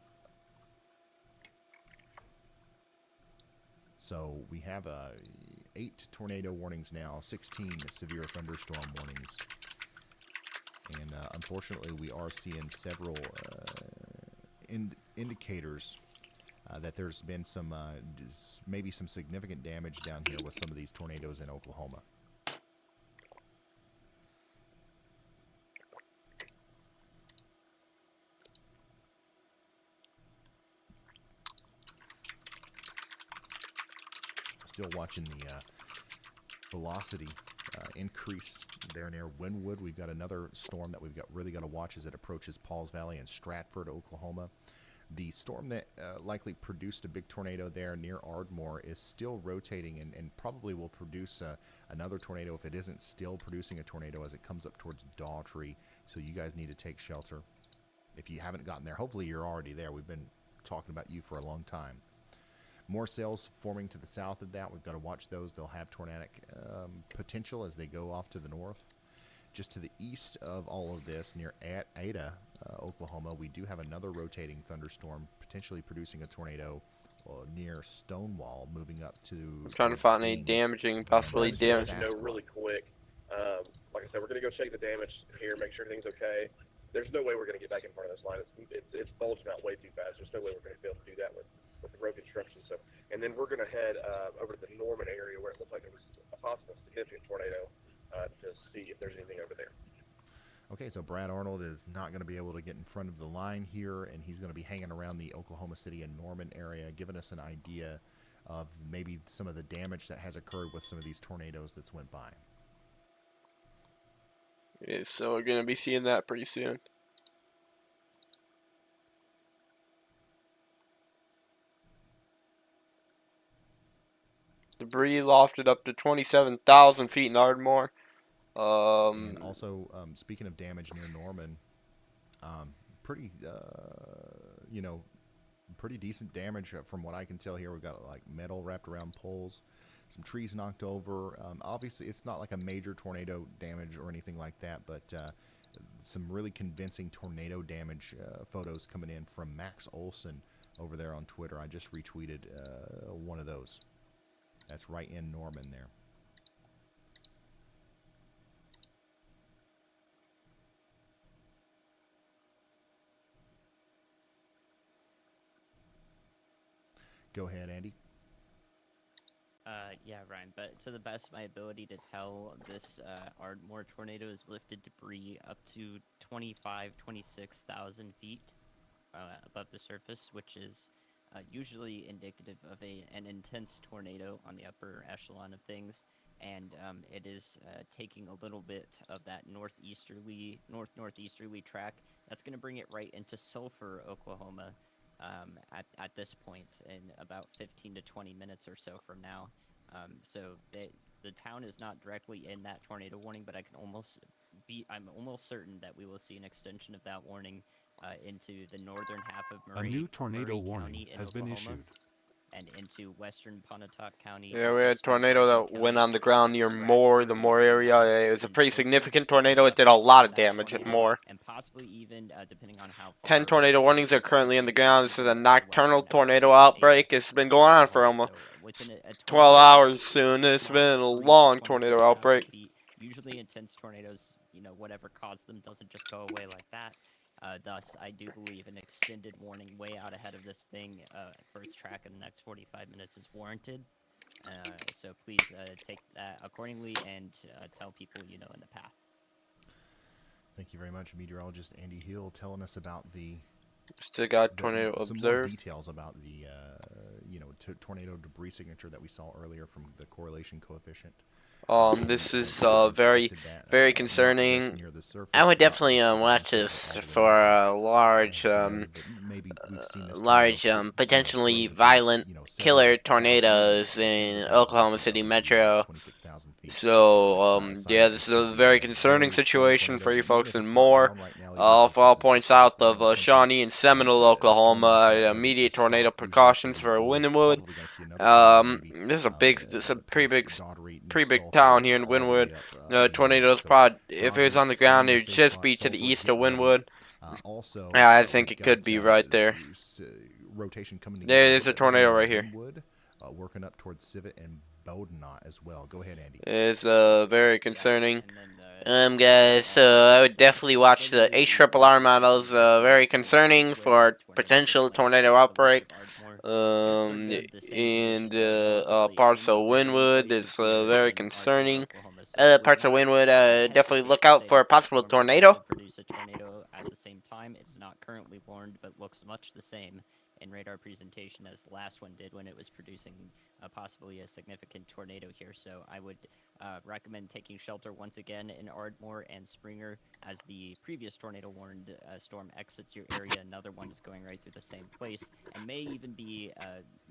So we have 8 tornado warnings now, 16 severe thunderstorm warnings, and unfortunately, we are seeing several indicators. That there's been some, maybe some significant damage down here with some of these tornadoes in Oklahoma. Still watching the velocity increase there near Wynwood. We've got another storm that we've really got to watch as it approaches Pauls Valley and Stratford, Oklahoma. The storm that likely produced a big tornado there near Ardmore is still rotating and probably will produce another tornado if it isn't still producing a tornado as it comes up towards Daughtry. So you guys need to take shelter. If you haven't gotten there, hopefully you're already there. We've been talking about you for a long time. More cells forming to the south of that. We've got to watch those. They'll have tornadic potential as they go off to the north. Just to the east of all of this, near Ada, Oklahoma. We do have another rotating thunderstorm potentially producing a tornado near Stonewall, moving up to. I'm trying to find any damaging, possibly damaging. Really quick. Like I said, we're going to go check the damage here, make sure everything's okay. There's no way we're going to get back in front of this line. It's bulging out way too fast. There's no way we're going to be able to do that with the road construction. So, and then we're going to head over to the Norman area where it looks like there was a possible significant tornado to see if there's anything over there. Okay, so Brad Arnold is not going to be able to get in front of the line here, and he's going to be hanging around the Oklahoma City and Norman area, giving us an idea of maybe some of the damage that has occurred with some of these tornadoes that's went by. Yeah, so we're going to be seeing that pretty soon. Debris lofted up to 27,000 feet in Ardmore. And also, speaking of damage near Norman, pretty, pretty decent damage from what I can tell here. We've got like metal wrapped around poles, some trees knocked over. Obviously, it's not like a major tornado damage or anything like that, but some really convincing tornado damage photos coming in from Max Olson over there on Twitter. I just retweeted one of those. That's right in Norman there. Go ahead, Andy. Yeah, Ryan, but to the best of my ability to tell, this Ardmore tornado has lifted debris up to 26,000 feet above the surface, which is usually indicative of an intense tornado on the upper echelon of things, and it is taking a little bit of that northeasterly track. That's going to bring it right into Sulphur, Oklahoma, at this point in about 15 to 20 minutes or so from now. So the town is not directly in that tornado warning, but I'm almost certain that we will see an extension of that warning into the northern half of Murray. A new tornado Murray warning County in has Oklahoma, been issued. and into western Pontotoc County. Yeah, we had a tornado that went on the ground near Moore, the Moore area. It was a pretty significant tornado. It did a lot of damage at Moore. And possibly even, depending on how far 10 tornado warnings are currently on the ground. This is a nocturnal tornado outbreak. It's been going on for almost 12 hours soon. It's been a long tornado outbreak. Usually intense tornadoes, whatever caused them doesn't just go away like that. Thus, I do believe an extended warning way out ahead of this thing for its track in the next 45 minutes is warranted. So please take that accordingly and tell people you know in the path. Thank you very much, meteorologist Andy Hill, telling us about the Still got tornado some observed. more details about the tornado debris signature that we saw earlier from the correlation coefficient. This is very, very concerning. I would definitely watch this for large, potentially violent killer tornadoes in Oklahoma City Metro. So, yeah, this is a very concerning situation for you folks in Moore. For all points south of Shawnee and Seminole, Oklahoma, immediate tornado precautions for Wynwood. This is a pretty big town here in Wynwood. Tornadoes probably, if it was on the ground, it would just be to the east of Wynwood. I think it could be right there. Rotation coming There's a tornado right here. Working up towards Civet and Bowdenot as well. Go ahead, Andy. It's very concerning. Guys, so I would definitely watch the HRRR models. Very concerning for potential tornado outbreak. And parts of Wynwood is very concerning. Parts of Wynwood, definitely look out for a possible tornado. Produce a tornado at the same time. It is not currently warned, but looks much the same in radar presentation as the last one did when it was producing possibly a significant tornado here. So I would recommend taking shelter once again in Ardmore and Springer as the previous tornado warned storm exits your area. Another one is going right through the same place and may even be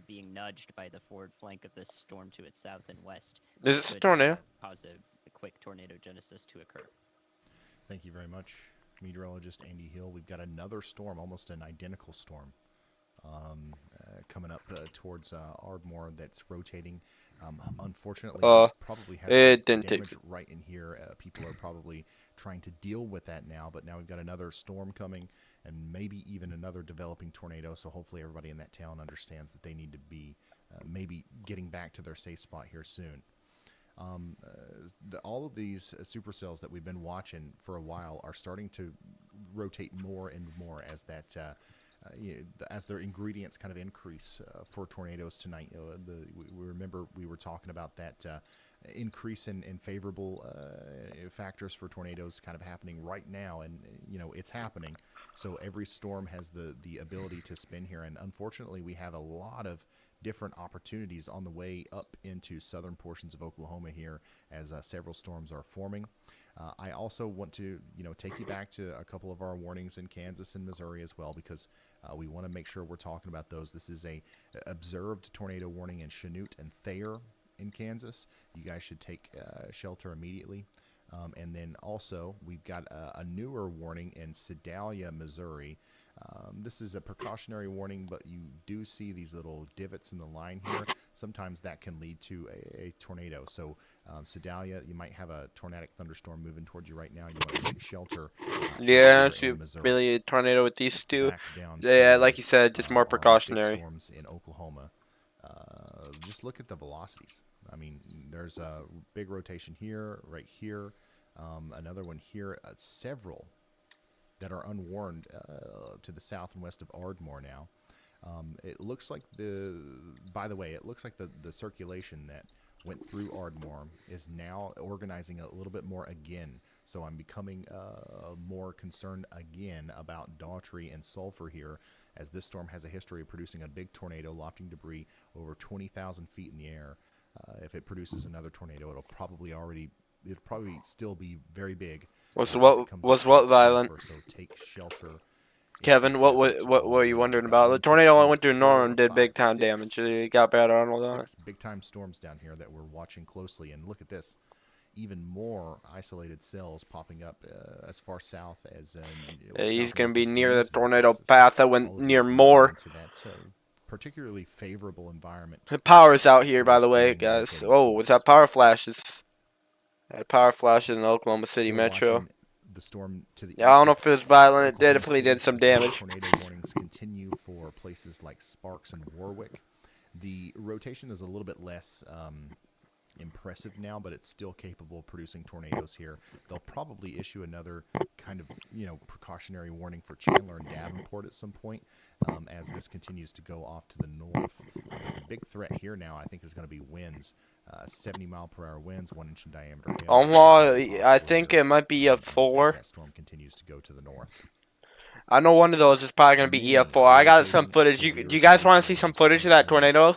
being nudged by the forward flank of this storm to its south and west. Is this a tornado? Cause a quick tornado genesis to occur. Thank you very much, meteorologist Andy Hill. We've got another storm, almost an identical storm, coming up towards Ardmore that's rotating. Unfortunately, Uh, it probably has it some didn't take. damage right in here. People are probably trying to deal with that now, but now we've got another storm coming and maybe even another developing tornado. So hopefully everybody in that town understands that they need to be maybe getting back to their safe spot here soon. All of these supercells that we've been watching for a while are starting to rotate more and more as that as their ingredients kind of increase for tornadoes tonight. We remember we were talking about that increase in favorable factors for tornadoes kind of happening right now, and it's happening. So every storm has the ability to spin here, and unfortunately we have a lot of different opportunities on the way up into southern portions of Oklahoma here as several storms are forming. I also want to take you back to a couple of our warnings in Kansas and Missouri as well, because we want to make sure we're talking about those. This is a observed tornado warning in Chanute and Thayer in Kansas. You guys should take shelter immediately. And then also we've got a newer warning in Sedalia, Missouri. This is a precautionary warning, but you do see these little divots in the line here. Sometimes that can lead to a tornado. So Sedalia, you might have a tornadic thunderstorm moving towards you right now. You want to take shelter. Yeah, it's really a tornado with these two. Yeah, like you said, just more precautionary. Storms in Oklahoma. Just look at the velocities. I mean, there's a big rotation here, right here, another one here, several that are unwarned to the south and west of Ardmore now. It looks like by the way, it looks like the circulation that went through Ardmore is now organizing a little bit more again. So I'm becoming more concerned again about Daughtry and Sulphur here, as this storm has a history of producing a big tornado, lofting debris over 20,000 feet in the air. If it produces another tornado, it'll probably still be very big. Was what violent? So take shelter. Kevin, what were you wondering about? The tornado I went through Norman did big time damage. It got bad on it. Big time storms down here that we're watching closely, and look at this. Even more isolated cells popping up as far south as he's going to be near the tornado path that went near Moore. Particularly favorable environment. The power's out here, by the way, guys. Oh, was that power flashes? Power flashes in the Oklahoma City Metro. The storm to the I don't know if it was violent. It definitely did some damage. Tornado warnings continue for places like Sparks and Warwick. The rotation is a little bit less impressive now, but it's still capable of producing tornadoes here. They'll probably issue another kind of precautionary warning for Chandler and Davenport at some point as this continues to go off to the north. The big threat here now, I think, is going to be winds. 70-mile-per-hour winds, 1-inch in diameter. I think it might be EF4. That storm continues to go to the north. I know one of those is probably going to be EF4. I got some footage. Do you guys want to see some footage of that tornado?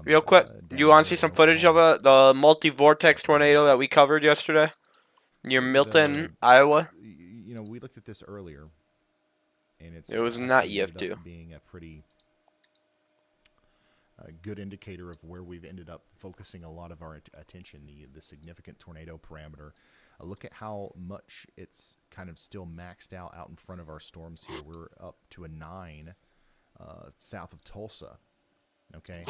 Real quick, do you want to see some footage of it? The multi-vortex tornado that we covered yesterday near Milton, Iowa? We looked at this earlier, and it was not EF2. Being a pretty good indicator of where we've ended up focusing a lot of our attention, the significant tornado parameter. Look at how much it's kind of still maxed out in front of our storms here. We're up to a 9 south of Tulsa. Okay.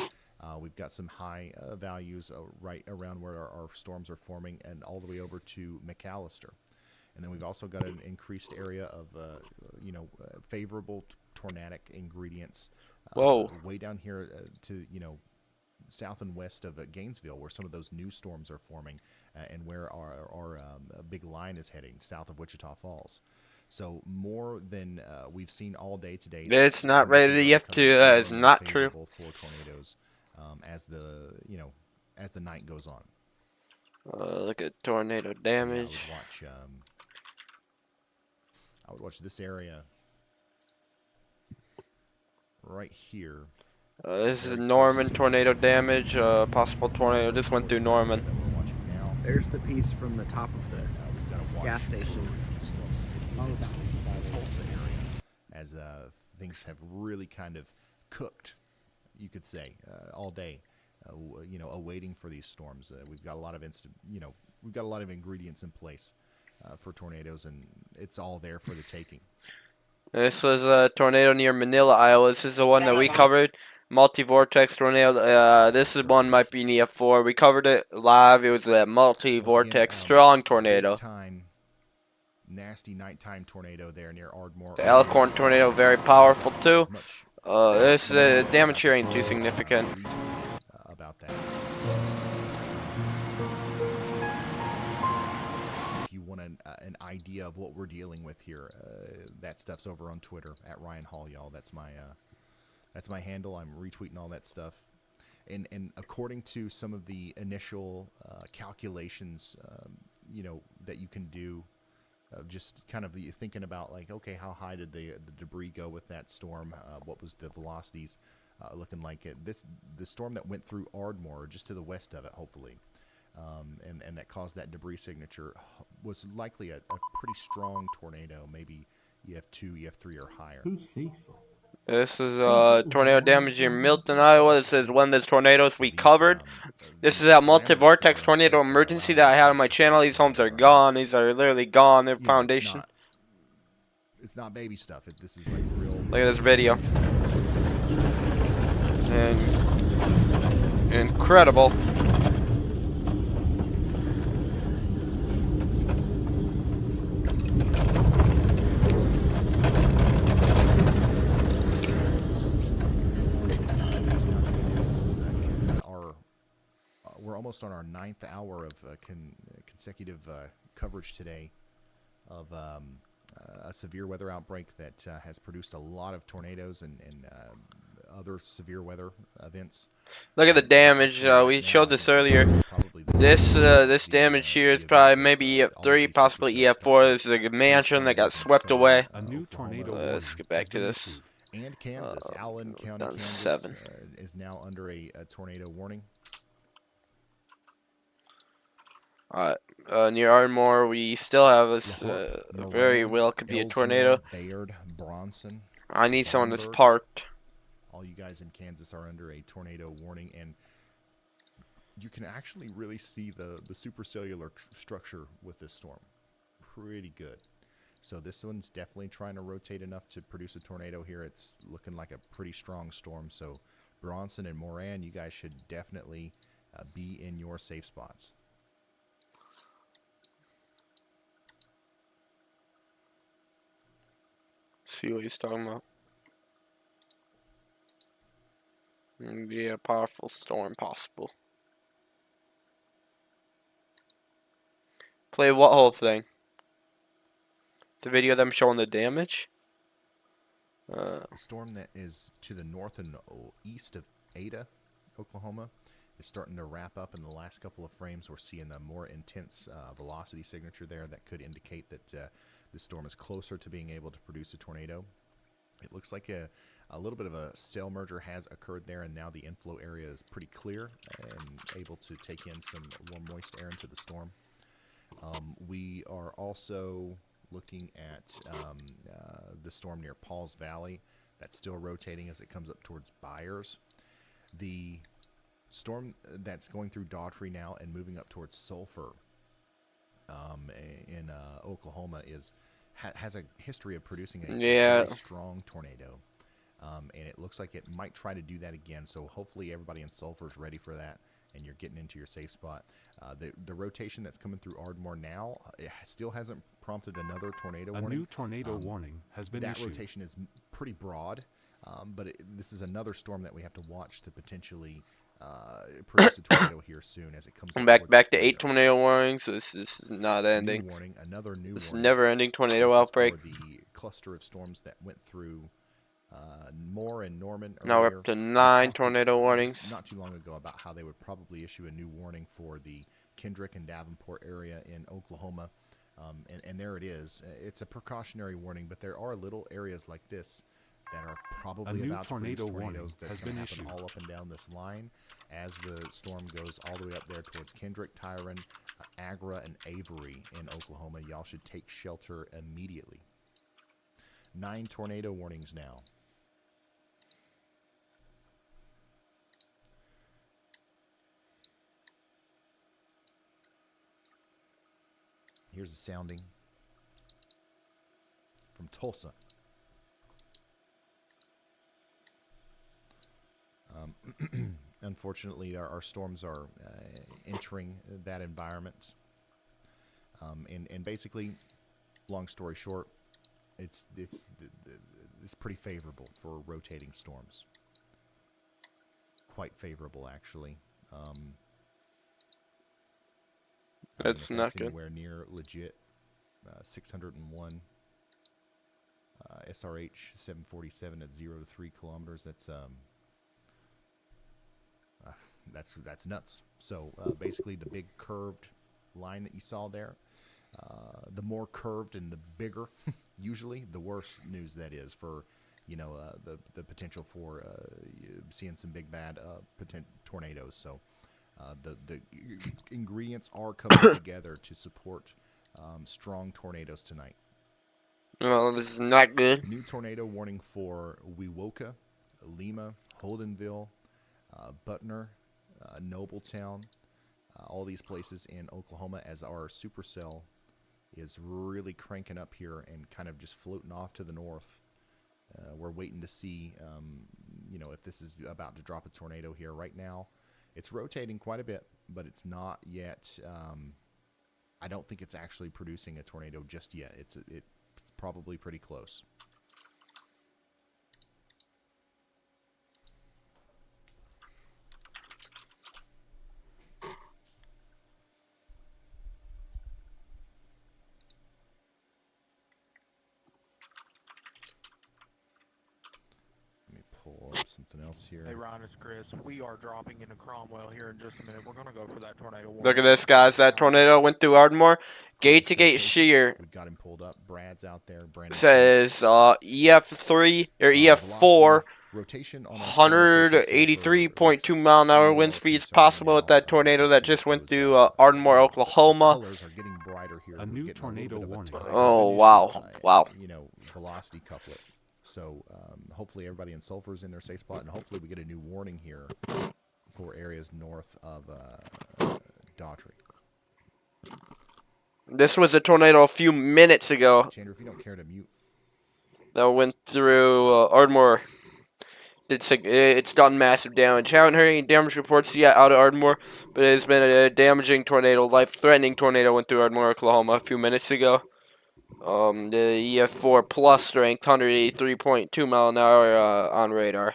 We've got some high values right around where our storms are forming, and all the way over to McAllister. And then we've also got an increased area of, favorable tornadic ingredients. Way down here to, south and west of Gainesville, where some of those new storms are forming, and where our big line is heading, south of Wichita Falls. So more than we've seen all day today. It's not rated EF2. That is not true. For tornadoes, as the night goes on. Look at tornado damage. So I would watch this area right here. This is Norman tornado damage. Possible tornado just went through Norman. There's the piece from the top of the gas station. As things have really kind of cooked, you could say, all day, awaiting for these storms. We've got a lot of we've got a lot of ingredients in place for tornadoes, and it's all there for the taking. This was a tornado near Manila, Iowa. This is the one that we covered. Multi-vortex tornado. This is one might be in EF4. We covered it live. It was a multi-vortex strong tornado. Nasty nighttime tornado there near Ardmore. The Elkhorn tornado, very powerful too. This damage here ain't too significant. About that. If you want an idea of what we're dealing with here, that stuff's over on Twitter at Ryan Hall, y'all. That's my handle. I'm retweeting all that stuff. And according to some of the initial calculations, that you can do. Just kind of thinking about like, okay, how high did the debris go with that storm? What was the velocities looking like? The storm that went through Ardmore, just to the west of it, hopefully, and that caused that debris signature, was likely a pretty strong tornado, maybe EF2, EF3 or higher. This is tornado damage in Milton, Iowa. This is one of those tornadoes we covered. This is that multi-vortex tornado emergency that I had on my channel. These homes are gone. These are literally gone. Their foundation. It's not baby stuff. This is like real. Look at this video. And incredible. We're almost on our 9th hour of consecutive coverage today of a severe weather outbreak that has produced a lot of tornadoes and other severe weather events. Look at the damage. We showed this earlier. This damage here is probably maybe EF3, possibly EF4. This is a mansion that got swept away. A new tornado Let's get back to this. And Kansas, Allen County, Kansas, 7. Is now under a tornado warning. Near Ardmore, we still have this very well could be a tornado. Bayard, Bronson, I need someone that's parked. All you guys in Kansas are under a tornado warning, and you can actually really see the supercellular structure with this storm. Pretty good. So this one's definitely trying to rotate enough to produce a tornado here. It's looking like a pretty strong storm. So Bronson and Moran, you guys should definitely be in your safe spots. See what he's talking about. Maybe a powerful storm possible. Play what whole thing? The video of them showing the damage? The storm that is to the north and east of Ada, Oklahoma, is starting to wrap up in the last couple of frames. We're seeing a more intense velocity signature there that could indicate that this storm is closer to being able to produce a tornado. It looks like a little bit of a cell merger has occurred there, and now the inflow area is pretty clear and able to take in some warm, moist air into the storm. We are also looking at the storm near Pauls Valley. That's still rotating as it comes up towards Byers. The storm that's going through Daughtry now and moving up towards Sulphur in Oklahoma has a history of producing a very strong tornado. And it looks like it might try to do that again. So hopefully everybody in Sulphur is ready for that, and you're getting into your safe spot. The rotation that's coming through Ardmore now, it still hasn't prompted another tornado warning. A new tornado warning has been issued. That rotation is pretty broad, but this is another storm that we have to watch to potentially produce a tornado here soon as it comes back to 8 tornado warnings. So this is not ending. New warning, another new this warning. Never-ending tornado outbreak. For the cluster of storms that went through Moore and Norman. Now we're up to 9 tornado warnings. Not too long ago about how they would probably issue a new warning for the Kendrick and Davenport area in Oklahoma. And there it is. It's a precautionary warning, but there are little areas like this that are probably about to produce tornadoes that's going to happen all up and down this line as the storm goes all the way up there towards Kendrick, Tyrone, Agra, and Avery in Oklahoma. Y'all should take shelter immediately. 9 tornado warnings now. Here's the sounding from Tulsa. Unfortunately, our storms are entering that environment. And basically, long story short, it's pretty favorable for rotating storms. Quite favorable, actually. That's not good. Anywhere near legit. 601 SRH 747 at 0 to 3 kilometers. That's nuts. So basically, the big curved line that you saw there, the more curved and the bigger, usually, the worse news that is for, the potential for seeing some big bad tornadoes. So the ingredients are coming together to support strong tornadoes tonight. Well, this is not good. New tornado warning for Wewoka, Lima, Holdenville, Butner, Nobletown, all these places in Oklahoma, as our supercell is really cranking up here and kind of just floating off to the north. We're waiting to see, if this is about to drop a tornado here. Right now, it's rotating quite a bit, but it's not yet. I don't think it's actually producing a tornado just yet. It's probably pretty close. Something else here. Hey Ron, it's Chris. We are dropping into Cromwell here in just a minute. We're going to go for that tornado warning. Look at this, guys. That tornado went through Ardmore. Gate to gate shear. We got him pulled up. Brad's out there. Brandon says EF3 or EF4. Rotation on 183.2 mile an hour wind speeds possible with that tornado that just went through Ardmore, Oklahoma. A new tornado warning. Oh, wow. Wow. Velocity couplet. So hopefully everybody in Sulphur is in their safe spot, and hopefully we get a new warning here for areas north of Daughtry. This was a tornado a few minutes ago. Chandra, if you don't care to mute. That went through Ardmore. It's done massive damage. Haven't heard any damage reports yet out of Ardmore, but it has been a damaging tornado, life-threatening tornado went through Ardmore, Oklahoma a few minutes ago. The EF4 plus strength, 183.2 mile an hour on radar.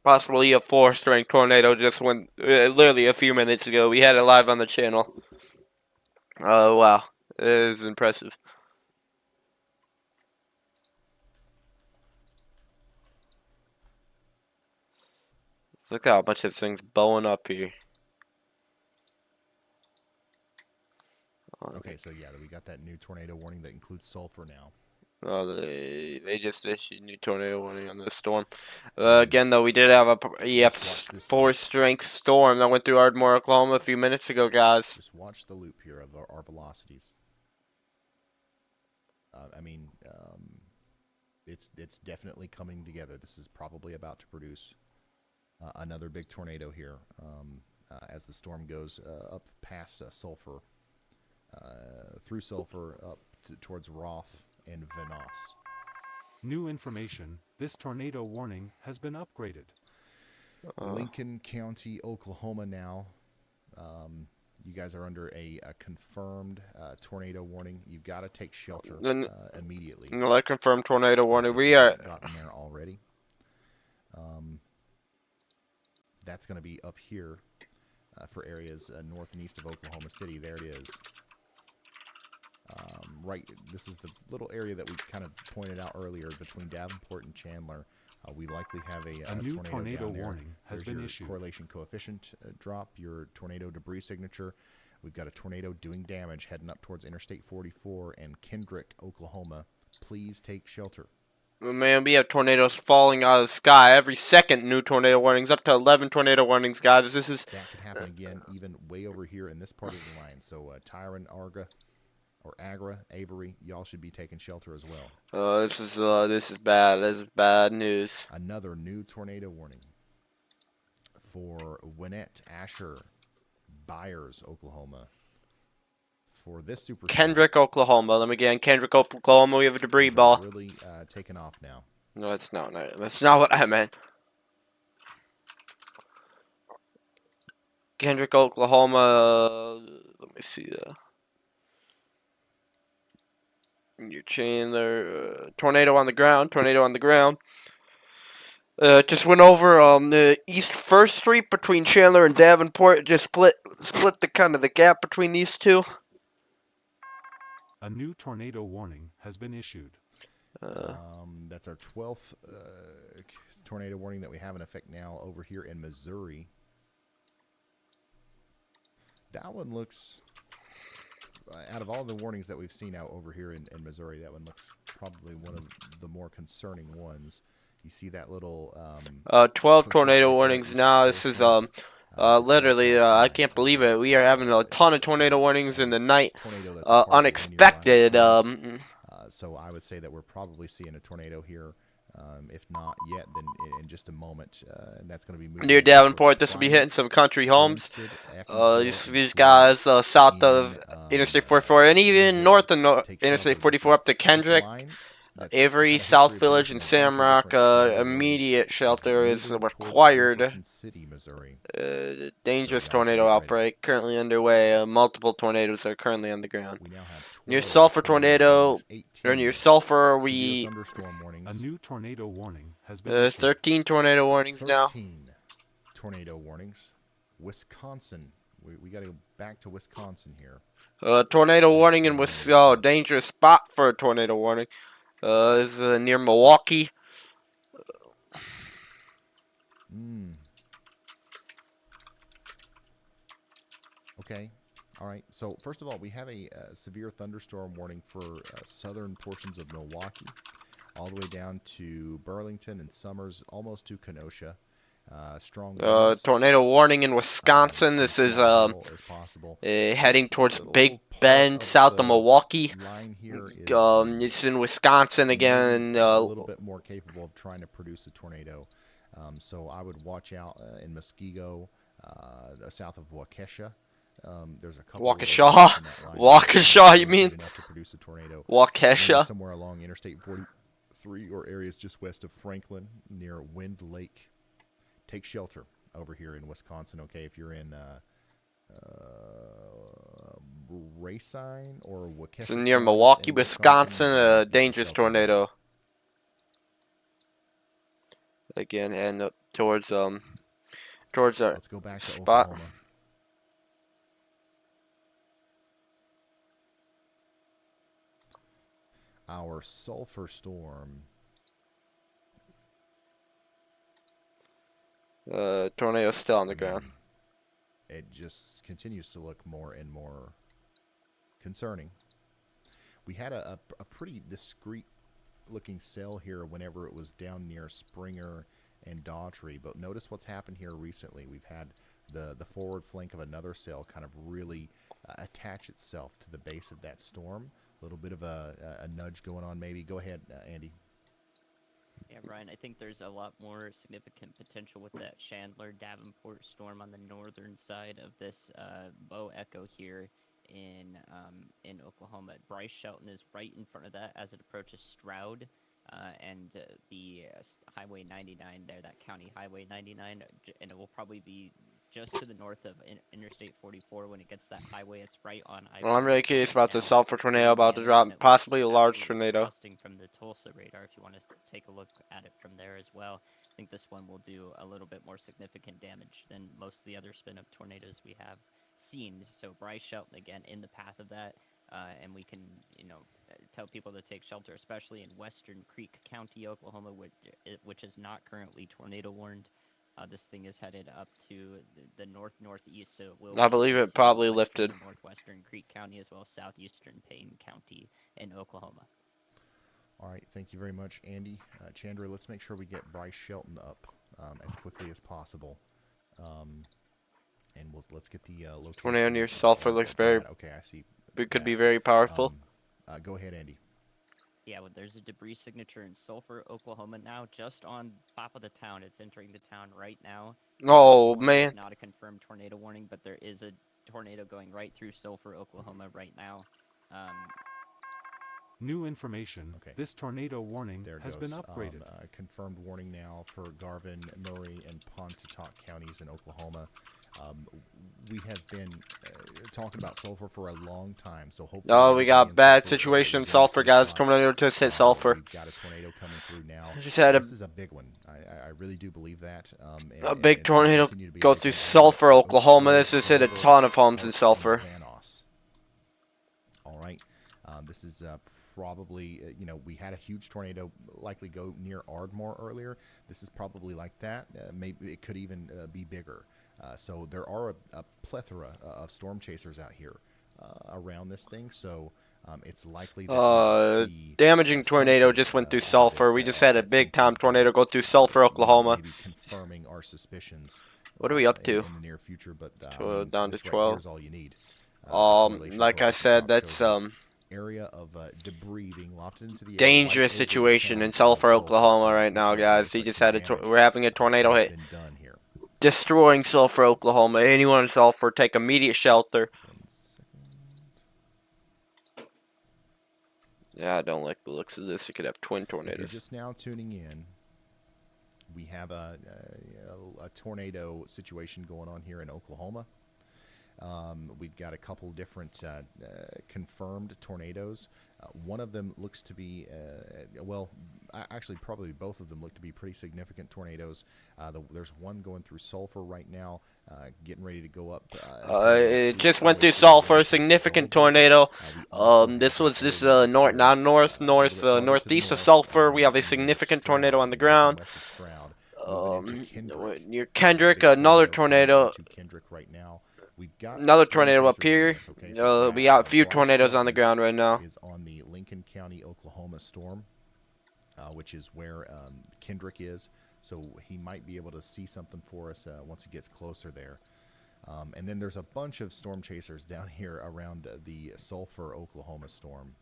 Possible EF4 strength tornado just went literally a few minutes ago. We had it live on the channel. Oh, wow. It is impressive. Look how much this thing's bowing up here. Okay, so yeah, we got that new tornado warning that includes Sulphur now. Oh, they just issued new tornado warning on this storm. Again, though, we did have a EF4 strength storm that went through Ardmore, Oklahoma a few minutes ago, guys. Just watch the loop here of our velocities. It's definitely coming together. This is probably about to produce another big tornado here as the storm goes up past Sulphur. Through Sulphur up towards Roth and Vanoss. New information. This tornado warning has been upgraded. Lincoln County, Oklahoma now. You guys are under a confirmed tornado warning. You've got to take shelter immediately. No, that confirmed tornado warning. We are gotten there already. That's going to be up here for areas north and east of Oklahoma City. There it is. Right, this is the little area that we kind of pointed out earlier between Davenport and Chandler. We likely have a new tornado down there. warning has been issued. Correlation coefficient drop, your tornado debris signature. We've got a tornado doing damage heading up towards Interstate 44 and Kendrick, Oklahoma. Please take shelter. Man, we have tornadoes falling out of the sky every second. New tornado warnings, up to 11 tornado warnings, guys. This is that could happen again, even way over here in this part of the line. So Tyron, Agra, Avery, y'all should be taking shelter as well. This is bad. This is bad news. Another new tornado warning for Gwinnett, Asher, Byers, Oklahoma. For this super Kendrick, Oklahoma. Let me get in Kendrick, Oklahoma. We have a debris ball. Really taking off now. No, that's not. That's not what I meant. Kendrick, Oklahoma. Let me see. Your Chandler. Tornado on the ground. Tornado on the ground. Just went over the East First Street between Chandler and Davenport. Just split the kind of the gap between these two. A new tornado warning has been issued. That's our 12th tornado warning that we have in effect now over here in Missouri. That one looks, out of all the warnings that we've seen out over here in Missouri, that one looks probably one of the more concerning ones. You see that little 12 tornado warnings now. This is literally I can't believe it. We are having a ton of tornado warnings in the night. Unexpected. So I would say that we're probably seeing a tornado here. If not yet, then in just a moment, and that's going to be moving near Davenport. This will be hitting some country homes. These guys south of Interstate 44 and even north of Interstate 44 up to Kendrick, Avery, South Village, and Samrock. Immediate shelter is required. Dangerous tornado outbreak currently underway. Multiple tornadoes are currently on the ground. Near Sulphur tornado, or near Sulphur, we a new tornado warning has been issued. 13 tornado warnings now. 13 tornado warnings. Wisconsin. We got to go back to Wisconsin here. Tornado warning in Wisconsin. Dangerous spot for a tornado warning. This is near Milwaukee. Okay. All right. So first of all, we have a severe thunderstorm warning for southern portions of Milwaukee, all the way down to Burlington and Summers, almost to Kenosha. Strong winds. Tornado warning in Wisconsin. This is heading towards Big Bend, south of Milwaukee. It's in Wisconsin again. A little bit more capable of trying to produce a tornado. So I would watch out in Muskego, south of Waukesha. There's a couple Waukesha, you mean? Enough to produce a tornado. Waukesha. Somewhere along Interstate 43 or areas just west of Franklin near Wind Lake. Take shelter over here in Wisconsin, okay? If you're in Racine or Waukesha. So near Milwaukee, Wisconsin, a dangerous tornado. Again, and up towards our Let's go back to spot. Oklahoma. Our sulfur storm. Tornado still on the ground. It just continues to look more and more concerning. We had a pretty discreet looking cell here whenever it was down near Springer and Daughtry, but notice what's happened here recently. We've had the forward flank of another cell kind of really attach itself to the base of that storm. A little bit of a nudge going on maybe. Go ahead, Andy. Yeah, Brian, I think there's a lot more significant potential with that Chandler-Davenport storm on the northern side of this Bow Echo here in Oklahoma. Bryce Shelton is right in front of that as it approaches Stroud and the Highway 99 there, that County Highway 99, and it will probably be just to the north of Interstate 44 when it gets that highway. It's right on I-44. Well, I'm really curious about the sulfur tornado about to drop, possibly a large tornado. Disgusting from the Tulsa radar, if you want to take a look at it from there as well. I think this one will do a little bit more significant damage than most of the other spin-up tornadoes we have seen. So Bryce Shelton, again, in the path of that, and we can, tell people to take shelter, especially in Western Creek County, Oklahoma, which is not currently tornado warned. This thing is headed up to the northeast, so it will. I believe it probably lifted. Northwestern Creek County as well as southeastern Payne County in Oklahoma. All right, thank you very much, Andy. Chandra, let's make sure we get Bryce Shelton up as quickly as possible. And let's get the location. Tornado near Sulphur looks very. Okay, I see. It could be very powerful. Go ahead, Andy. Yeah, well, there's a debris signature in Sulphur, Oklahoma now, just on top of the town. It's entering the town right now. Oh, man. It's not a confirmed tornado warning, but there is a tornado going right through Sulphur, Oklahoma right now. New information. Okay. This tornado warning There has goes. been upgraded. Confirmed warning now for Garvin, Murray, and Pontotoc counties in Oklahoma. We have been talking about sulfur for a long time, so hopefully. Oh, we got bad situation in sulfur, guys. Tornado just hit sulfur. We've got a tornado coming through now. Just had this is a big one. I really do believe that. A big tornado go through Sulphur, Oklahoma. This has hit a ton of homes in Sulphur. All right. This is probably, we had a huge tornado likely go near Ardmore earlier. This is probably like that. Maybe it could even be bigger. So there are a plethora of storm chasers out here around this thing. So it's likely that damaging tornado just went through Sulphur. We just had a big time tornado go through Sulphur, Oklahoma. Maybe confirming our suspicions. What are we up to? In the near future, but down to 12. Right here's all you need. Like I said, that's area of debris being lofted into the dangerous situation in Sulphur, Oklahoma right now, guys. He just had we're having a tornado hit, destroying Sulphur, Oklahoma. Anyone in Sulphur, take immediate shelter. Yeah, I don't like the looks of this. It could have twin tornadoes. If you're just now tuning in, we have a tornado situation going on here in Oklahoma. We've got a couple different confirmed tornadoes. One of them looks to be, actually probably both of them look to be pretty significant tornadoes. There's one going through Sulphur right now, getting ready to go up. It just went through Sulphur, significant tornado. This northeast of Sulphur. We have a significant tornado on the ground. Near Kendrick, another tornado. Right now. Got another tornado up here. So we got a few tornadoes on the ground right now. Is on the Lincoln County, Oklahoma storm, which is where Kendrick is. So he might be able to see something for us once he gets closer there. And then there's a bunch of storm chasers down here around the Sulphur, Oklahoma storm,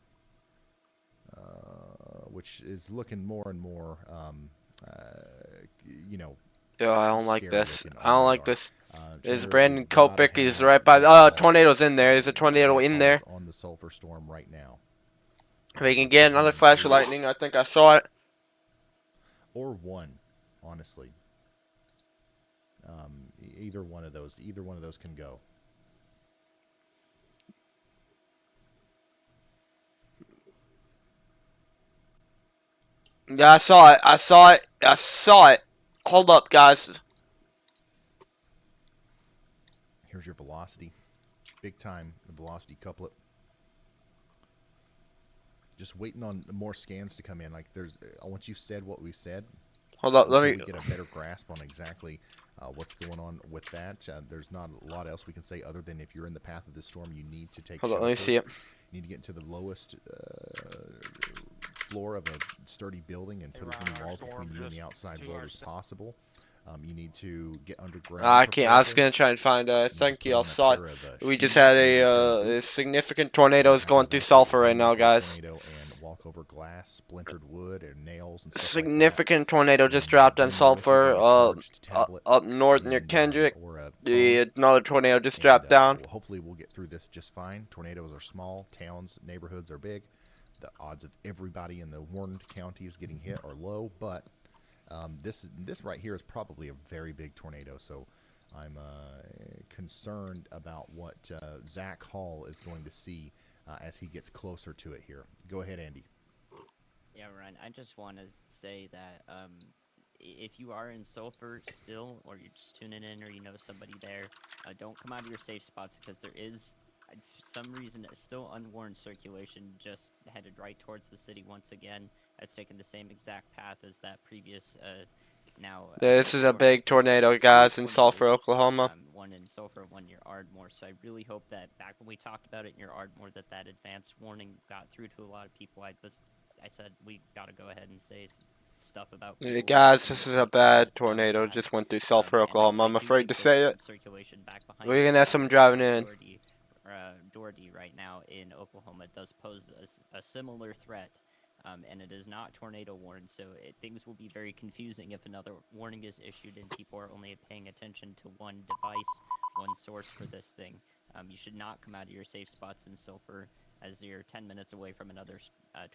which is looking more and more, Yeah, I don't like this. I don't like this. There's Brandon Kopic. He's right by. Tornado's in there. There's a tornado in there. On the Sulphur storm right now. We can get another flash of lightning. I think I saw it. Or one, honestly. Either one of those can go. Yeah, I saw it. I saw it. I saw it. Hold up, guys. Here's your velocity. Big time velocity couplet. Just waiting on more scans to come in. Like once you said what we said. Hold up, let me get a better grasp on exactly what's going on with that. There's not a lot else we can say other than if you're in the path of the storm, you need to take Hold on, let me see it. You need to get to the lowest floor of a sturdy building and put as many walls between you and the outside world as possible. You need to get underground. I can't. I was gonna try and find. I think y'all saw it. We just had a significant tornadoes going through Sulphur right now, guys. And walk over glass, splintered wood, and nails. And significant tornado just dropped on Sulphur. Up north near Kendrick. Another tornado just dropped down. Hopefully, we'll get through this just fine. Tornadoes are small. Towns, neighborhoods are big. The odds of everybody in the warned counties getting hit are low, but. This right here is probably a very big tornado, so I'm concerned about what Zach Hall is going to see as he gets closer to it here. Go ahead, Andy. Yeah, Ryan, I just want to say that if you are in Sulphur still, or you're just tuning in, or you know somebody there, don't come out of your safe spots, because there is, for some reason, still unwarned circulation just headed right towards the city once again. It's taken the same exact path as that previous, this is a big tornado, guys, in Sulphur, Oklahoma. One in Sulphur, one near Ardmore. So I really hope that back when we talked about it near Ardmore, that advanced warning got through to a lot of people. I said we got to go ahead and say stuff about. Guys, this is a bad tornado. Just went through Sulphur, Oklahoma. I'm afraid to say it. We're gonna have some driving in. Doherty right now in Oklahoma does pose a similar threat. And it is not tornado warned, so things will be very confusing if another warning is issued and people are only paying attention to one device, one source for this thing. You should not come out of your safe spots in Sulphur, as you're 10 minutes away from another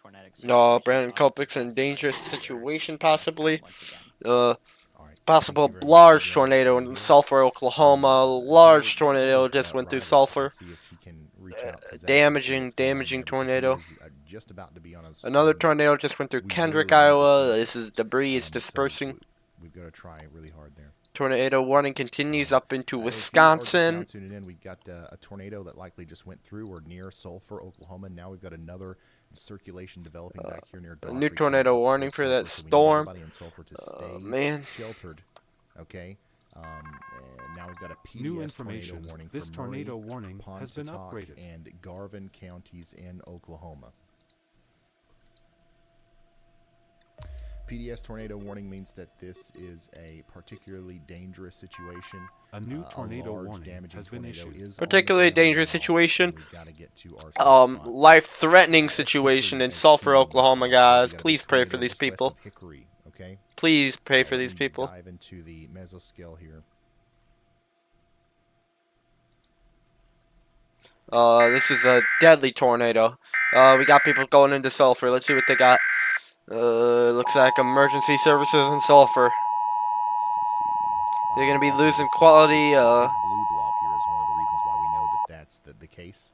tornadic No, circulation Brandon on Culpic's in just dangerous under situation, town possibly. once again. All right. Possible Thank you very much, large Adrian. tornado Over in here. Sulphur, Oklahoma. Large Go tornado with just went through Ryder. Sulphur. See if she can reach out to Zach and see Damaging what's going on damaging there, because he tornado. is, just about to be on his Another own. tornado just went through We Kendrick, really need to Iowa. see it. This is debris is So dispersing. we've got to try really hard there. Tornado warning continues up into If you are just Wisconsin. now tuning in, we've got a tornado that likely just went through or near Sulphur, Oklahoma. Now we've got another circulation developing back here near A Daughtry, new tornado County, warning for that Sulphur. So we need storm. everybody in Sulphur to stay Man. sheltered. Okay. And now we've got a PDS New information. tornado warning This for tornado Murray, warning has been Pontotoc, upgraded. and Garvin counties in Oklahoma. PDS tornado warning means that this is a particularly dangerous situation. A new tornado large warning damaging has been tornado issued. is Particularly on the ground dangerous now, situation. and we've got to get to our safe spots. Life-threatening As situation Hickory in is Sulphur, pinging Oklahoma, across. guys. We got a big Please pray for tornado these just west people. of Hickory, okay? Please pray for Let these me people. dive into the mesoscale here. This is a deadly tornado. We got people going into Sulphur. Let's see what they got. Looks like emergency services in Sulphur. They're gonna be Also, losing this, quality. big blue blob here is one of the reasons why we know that that's the case.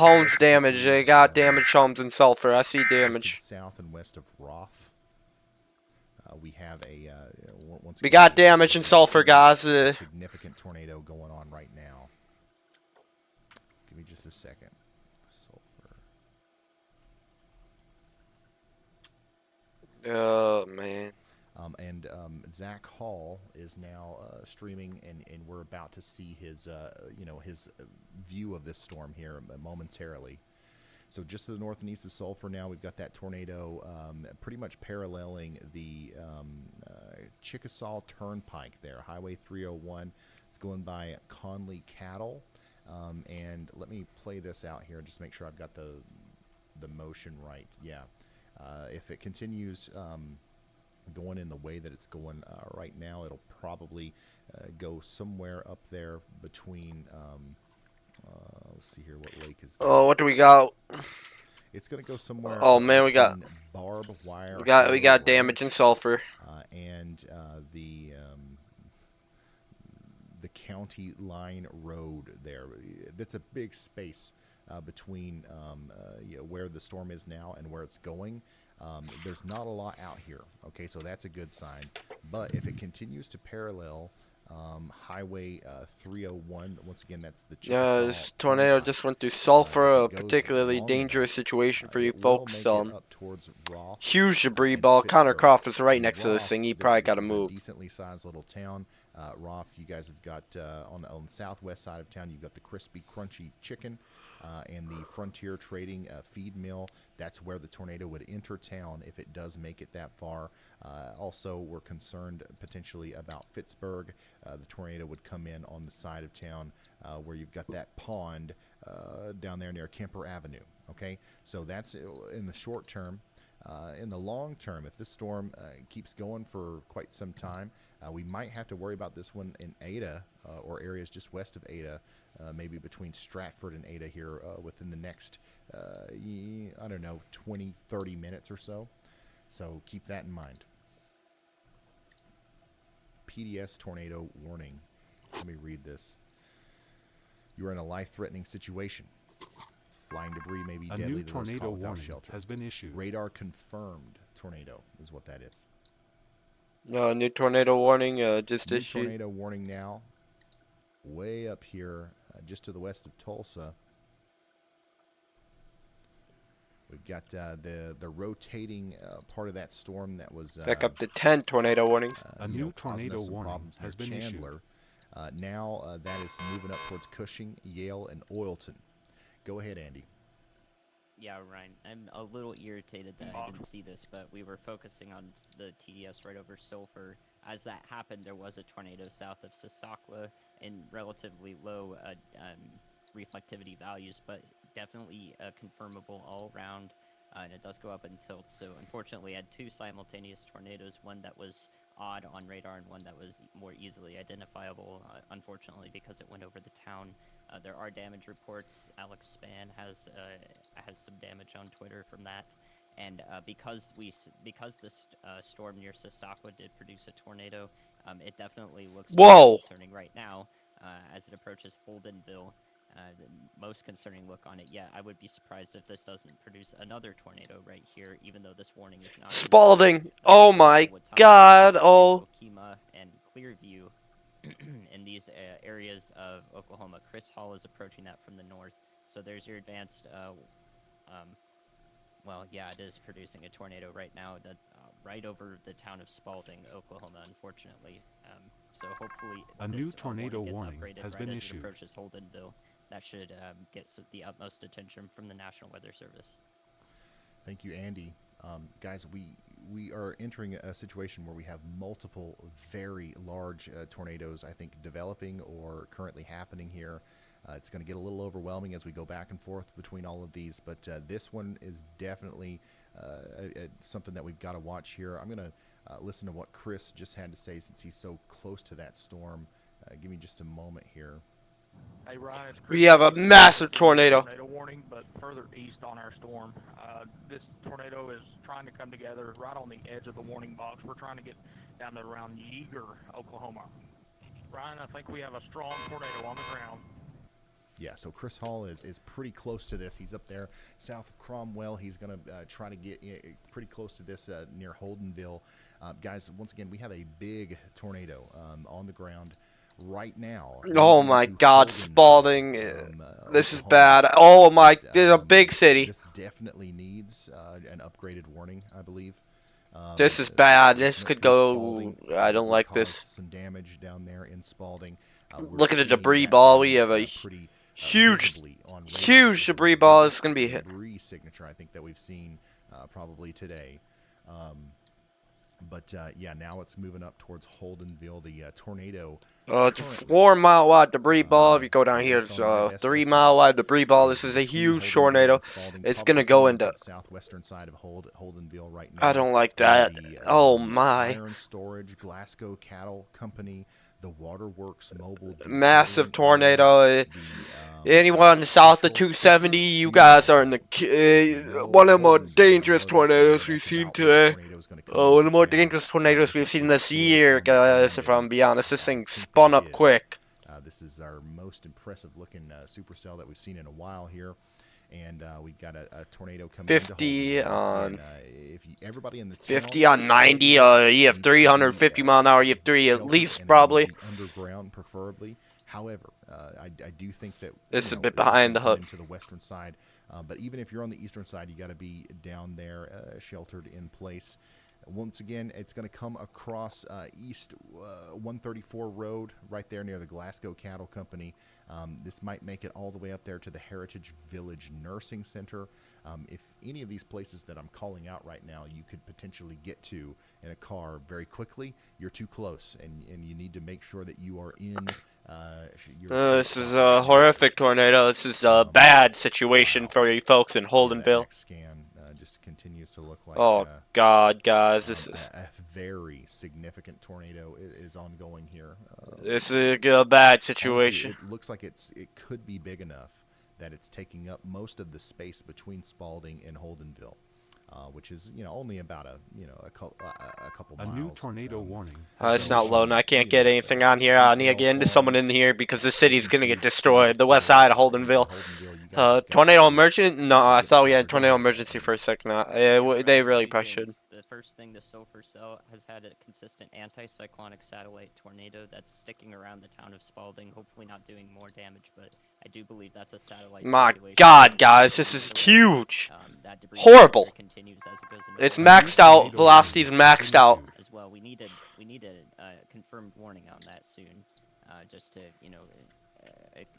Homes damaged. They got damaged homes in Sulphur. I see damage. South and west of Roth. We have a once We again, got damage in Sulphur, guys. significant tornado going on right now. Give me just a second. Sulphur. Oh man. Zach Hall is now streaming, and we're about to see his his view of this storm here momentarily. So just to the north and east of Sulphur now, we've got that tornado pretty much paralleling the Chickasaw Turnpike there, Highway 301. It's going by Conley Cattle. And let me play this out here and just make sure I've got the motion right. Yeah. If it continues going in the way that it's going right now, it'll probably go somewhere up there between let's see here, what lake is there? Oh, what do we got? It's going to go somewhere. Oh man, we got barbed wire. We got damage in Sulphur. And the county line road there. That's a big space between where the storm is now and where it's going. There's not a lot out here. Okay, so that's a good sign. But if it continues to parallel Highway 301, once again, that's the Chickasaw this tornado just went through Sulphur, a particularly dangerous situation for you folks. Huge debris ball. Connor Croft is right next to this thing. He probably got to move. A decently sized little town. Roth, you guys have got on the southwest side of town, you've got the crispy, crunchy chicken and the Frontier Trading feed mill. That's where the tornado would enter town if it does make it that far. Also, we're concerned potentially about Pittsburgh. The tornado would come in on the side of town where you've got that pond down there near Kemper Avenue. Okay, so that's in the short term. In the long term, if this storm keeps going for quite some time, we might have to worry about this one in Ada or areas just west of Ada, maybe between Stratford and Ada here within the next, 20, 30 minutes or so. So keep that in mind. PDS tornado warning. Let me read this. You are in a life-threatening situation. Flying debris may be deadly. A new to those tornado caught without warning shelter. has been issued. Radar confirmed tornado is what that is. No, new tornado warning just new issued. Tornado warning now. Way up here, just to the west of Tulsa. We've got the rotating part of that storm that was back up to 10 tornado warnings. A new tornado warning has been Chandler. Now that is moving up towards Cushing, Yale, and Oilton. Go ahead, Andy. Yeah, Ryan, I'm a little irritated that I didn't see this, but we were focusing on the TDS right over Sulphur. As that happened, there was a tornado south of Sassacua in relatively low reflectivity values, but definitely confirmable all around, and it does go up in tilt. So unfortunately, I had two simultaneous tornadoes, one that was odd on radar and one that was more easily identifiable, unfortunately, because it went over the town. There are damage reports. Alex Span has some damage on Twitter from that, and because this storm near Sasakwa did produce a tornado, it definitely looks Whoa! concerning right now as it approaches Holdenville. The most concerning look on it. Yeah, I would be surprised if this doesn't produce another tornado right here, even though this warning is not. Spalding! Oh my God! Oh. Okima and Clearview. In these areas of Oklahoma. Chris Hall is approaching that from the north. So there's your advanced, well, yeah, it is producing a tornado right now that right over the town of Spalding, Oklahoma, unfortunately. So hopefully a new tornado warning has been issued. As it approaches Holdenville. That should get the utmost attention from the National Weather Service. Thank you, Andy. Guys, we are entering a situation where we have multiple very large tornadoes, I think, developing or currently happening here. It's going to get a little overwhelming as we go back and forth between all of these, but this one is definitely something that we've got to watch here. I'm going to listen to what Chris just had to say since he's so close to that storm. Give me just a moment here. Hey Ryan, we have a massive tornado. Tornado warning, but further east on our storm. This tornado is trying to come together right on the edge of the warning box. We're trying to get down to around Yeager, Oklahoma. Ryan, I think we have a strong tornado on the ground. Yeah, so Chris Hall is pretty close to this. He's up there south of Cromwell. He's going to try to get pretty close to this near Holdenville. Guys, once again, we have a big tornado on the ground right now. Oh my God, Spalding. This is bad. Oh my, there's a big city. This definitely needs an upgraded warning, I believe. This is bad. This could go. I don't like this. Some damage down there in Spalding. Look at the debris ball. We have a huge debris ball. It's going to be hit. Debris signature, I think, that we've seen probably today. But yeah, now it's moving up towards Holdenville. The tornado. It's a 4 mile wide debris ball. If you go down here, it's a 3 mile wide debris ball. This is a huge tornado. It's going to go into southwestern side of Holdenville right now. I don't like that. Oh my. Iron Storage, Glasgow Cattle Company, the Waterworks Mobile. Massive tornado. Anyone south of 270, you guys are in the one of the more dangerous tornadoes we've seen today. Oh, one of the more dangerous tornadoes we've seen this year, guys, if I'm being honest. This thing spun up quick. This is our most impressive looking supercell that we've seen in a while here. And we've got a tornado coming 50 on everybody in the 50 on 90. You have 350 mile an hour. You have 3 at least, probably. Underground, preferably. However, I do think that this is a bit behind the hook to the western side. But even if you're on the eastern side, you got to be down there, sheltered in place. Once again, it's going to come across East 134 Road, right there near the Glasgow Cattle Company. This might make it all the way up there to the Heritage Village Nursing Center. If any of these places that I'm calling out right now, you could potentially get to in a car very quickly, you're too close, and you need to make sure that you are in. This is a horrific tornado. This is a bad situation for you folks in Holdenville. Scan just continues to look like. Oh God, guys, this is a very significant tornado is ongoing here. This is a bad situation. Honestly, it looks like it could be big enough that it's taking up most of the space between Spalding and Holdenville. Which is, only about a couple miles. A new tornado warning. It's not loading. I can't get anything on here. I need to get into someone in here because the city's gonna get destroyed. The west side of Holdenville. Tornado emergency? No, I thought we had tornado emergency for a second. They really probably should. The first thing, the SOFR cell has had a consistent anticyclonic satellite tornado that's sticking around the town of Spalding. Hopefully not doing more damage, but I do believe that's a satellite. My God, guys, this is huge. Horrible. It's maxed out. Velocity's maxed out. As well, we need a confirmed warning on that soon, just to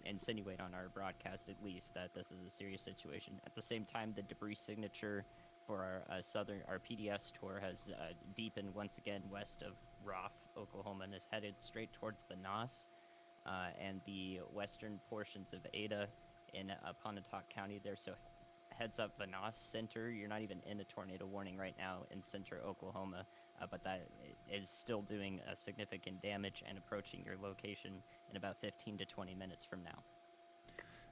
insinuate on our broadcast at least that this is a serious situation. At the same time, the debris signature for our PDS tour has deepened once again west of Roth, Oklahoma, and is headed straight towards Vanasse and the western portions of Ada in Pontotoc County there. So heads up Vanasse Center. You're not even in a tornado warning right now in center Oklahoma, but that is still doing significant damage and approaching your location in about 15 to 20 minutes from now.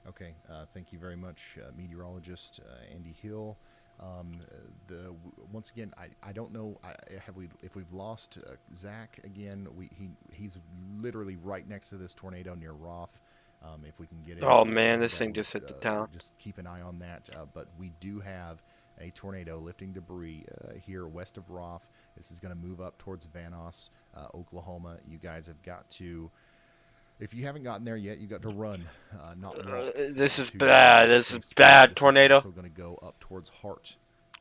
Okay, thank you very much, meteorologist Andy Hill. Once again, I don't know if we've lost Zach again. He's literally right next to this tornado near Roth. If we can get him, oh man, this thing just hit the town. Just keep an eye on that. But we do have a tornado lifting debris here west of Roth. This is going to move up towards Vanos, Oklahoma. You guys have got to. If you haven't gotten there yet, you got to run, not walk. This is bad. This is bad tornado. This is also going to go up towards Hart.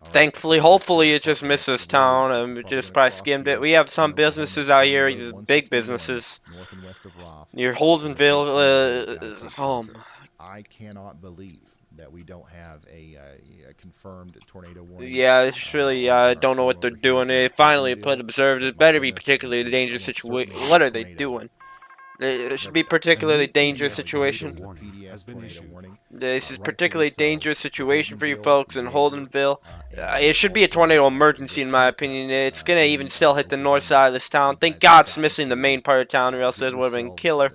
Thankfully, hopefully it just missed this town. Just probably skimmed it. We have some businesses out here, big businesses. North and west of Roth. Near Holdenville. Oh my. I cannot believe that we don't have a confirmed tornado warning. Yeah, it's really, I don't know what they're doing. They finally put observed. It better be particularly dangerous situation. What are they doing? It should be particularly dangerous situation. This is particularly dangerous situation for you folks in Holdenville. It should be a tornado emergency in my opinion. It's gonna even still hit the north side of this town. Thank God it's missing the main part of town, or else it would have been killer.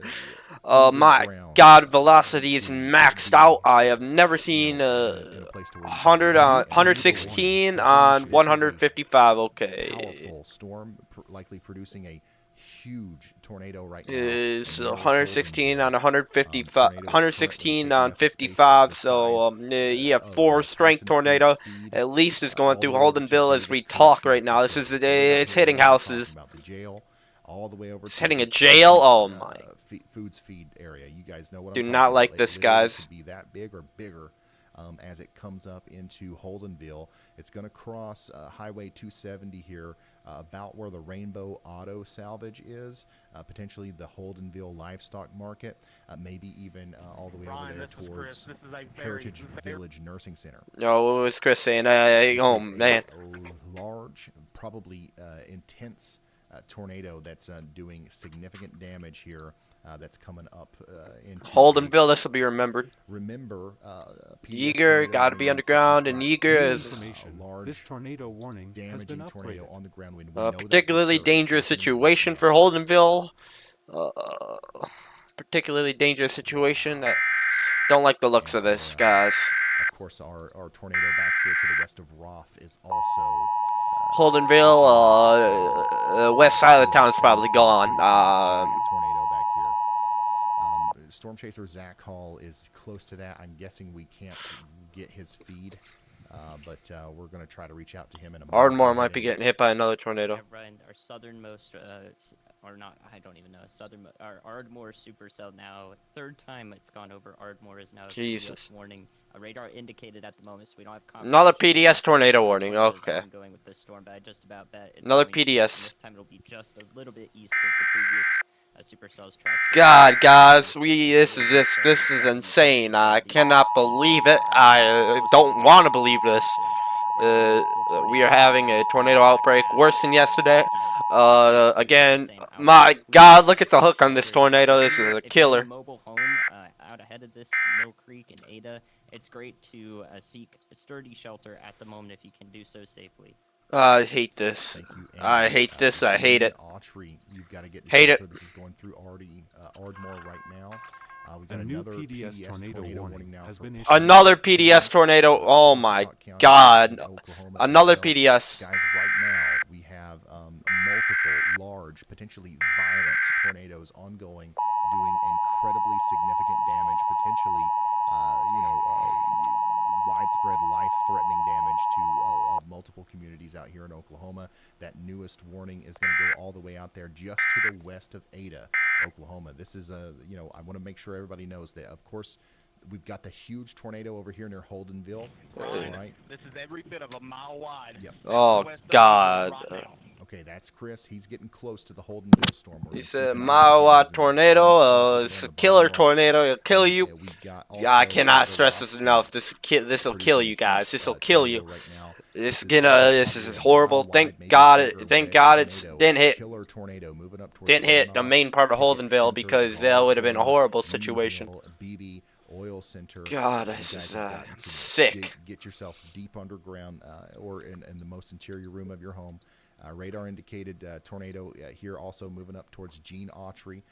My God, velocity is maxed out. I have never seen 116 on 155. Okay. Powerful storm, likely producing a huge tornado right now. Is 116 on 155, 116 on 55. So yeah, 4 strength tornado. At least is going through Holdenville as we talk right now. This is it's hitting houses. All the way over. It's hitting a jail. Oh my. Foods feed area. You guys know what do I'm not like about. this, guys. Could be that big or bigger. As it comes up into Holdenville, it's going to cross Highway 270 here, about where the Rainbow Auto Salvage is, potentially the Holdenville Livestock Market, maybe even all the way over there towards Heritage Village Nursing Center. No, what was Chris saying? Oh man, a large, probably intense tornado that's doing significant damage here. That's coming up into Holdenville. This will be remembered. Remember, Yeager got to be underground, and Yeager is this tornado warning has been upgraded. On the ground wind. Particularly dangerous situation for Holdenville. Particularly dangerous situation. Don't like the looks of this, guys. Of course, our tornado back here to the west of Roth is also. Holdenville, the west side of the town is probably gone. Tornado back here. Storm Chaser Zach Hall is close to that. I'm guessing we can't get his feed, but we're going to try to reach out to him in a moment. Ardmore might be getting hit by another tornado. Yeah, Ryan, our southernmost, or not, I don't even know, our Ardmore supercell now, 3rd time it's gone over. Ardmore is now a PDS warning. A radar indicated at the moment, so we don't have confirmation. Another PDS tornado warning, okay. Going with this storm, but I just about bet it's another PDS. This time it'll be just a little bit east of the previous supercells tracks. God, guys, this is insane. I cannot believe it. I don't want to believe this. We are having a tornado outbreak worse than yesterday. Again, my God, look at the hook on this tornado. This is a killer. Mobile home out ahead of this Mill Creek and Ada. It's great to seek a sturdy shelter at the moment if you can do so safely. I hate this. I hate this. I hate it. Autry, you've got to get hate it. This is going through Ardmore right now. We got another PDS tornado warning now has been issued. Another PDS tornado. Oh my God. Another PDS. Guys, right now we have multiple large, potentially violent tornadoes ongoing, doing incredibly significant damage, potentially, widespread life-threatening damage to multiple communities out here in Oklahoma. That newest warning is going to go all the way out there just to the west of Ada, Oklahoma. This is I want to make sure everybody knows that, of course, we've got the huge tornado over here near Holdenville. Right. This is every bit of a mile wide. Yep. Oh, God. Okay, that's Chris. He's getting close to the Holdenville storm. He said, mile-wide tornado. It's a killer tornado. It'll kill you. Yeah, I cannot stress this enough. This will kill you guys. This will kill you. This is horrible. Thank God it didn't hit. Didn't hit the main part of Holdenville because that would have been a horrible situation. Oil center. God, this is sick. Get yourself deep underground or in the most interior room of your home. Radar indicated tornado here also moving up towards Gene Autry,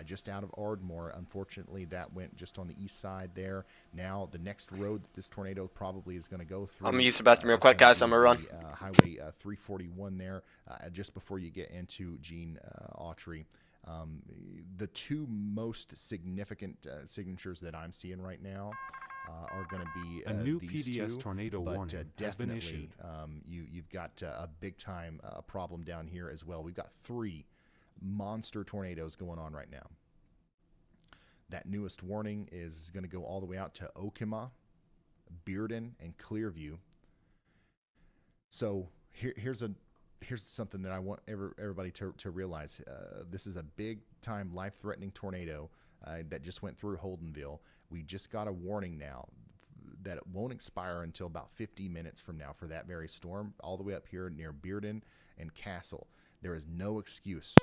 just out of Ardmore. Unfortunately, that went just on the east side there. Now, the next road that this tornado probably is going to go through. I'm going to use the bathroom real quick, guys. I'm going to run. Highway 341 there, just before you get into Gene Autry. The two most significant signatures that I'm seeing right now are going to be a new these PDS two, tornado but warning has been issued. You've got a big time problem down here as well. We've got 3 monster tornadoes going on right now. That newest warning is going to go all the way out to Okima, Bearden, and Clearview. So here's something that I want everybody to realize. This is a big time life-threatening tornado that just went through Holdenville. We just got a warning now that it won't expire until about 50 minutes from now for that very storm, all the way up here near Bearden and Castle. There is no excuse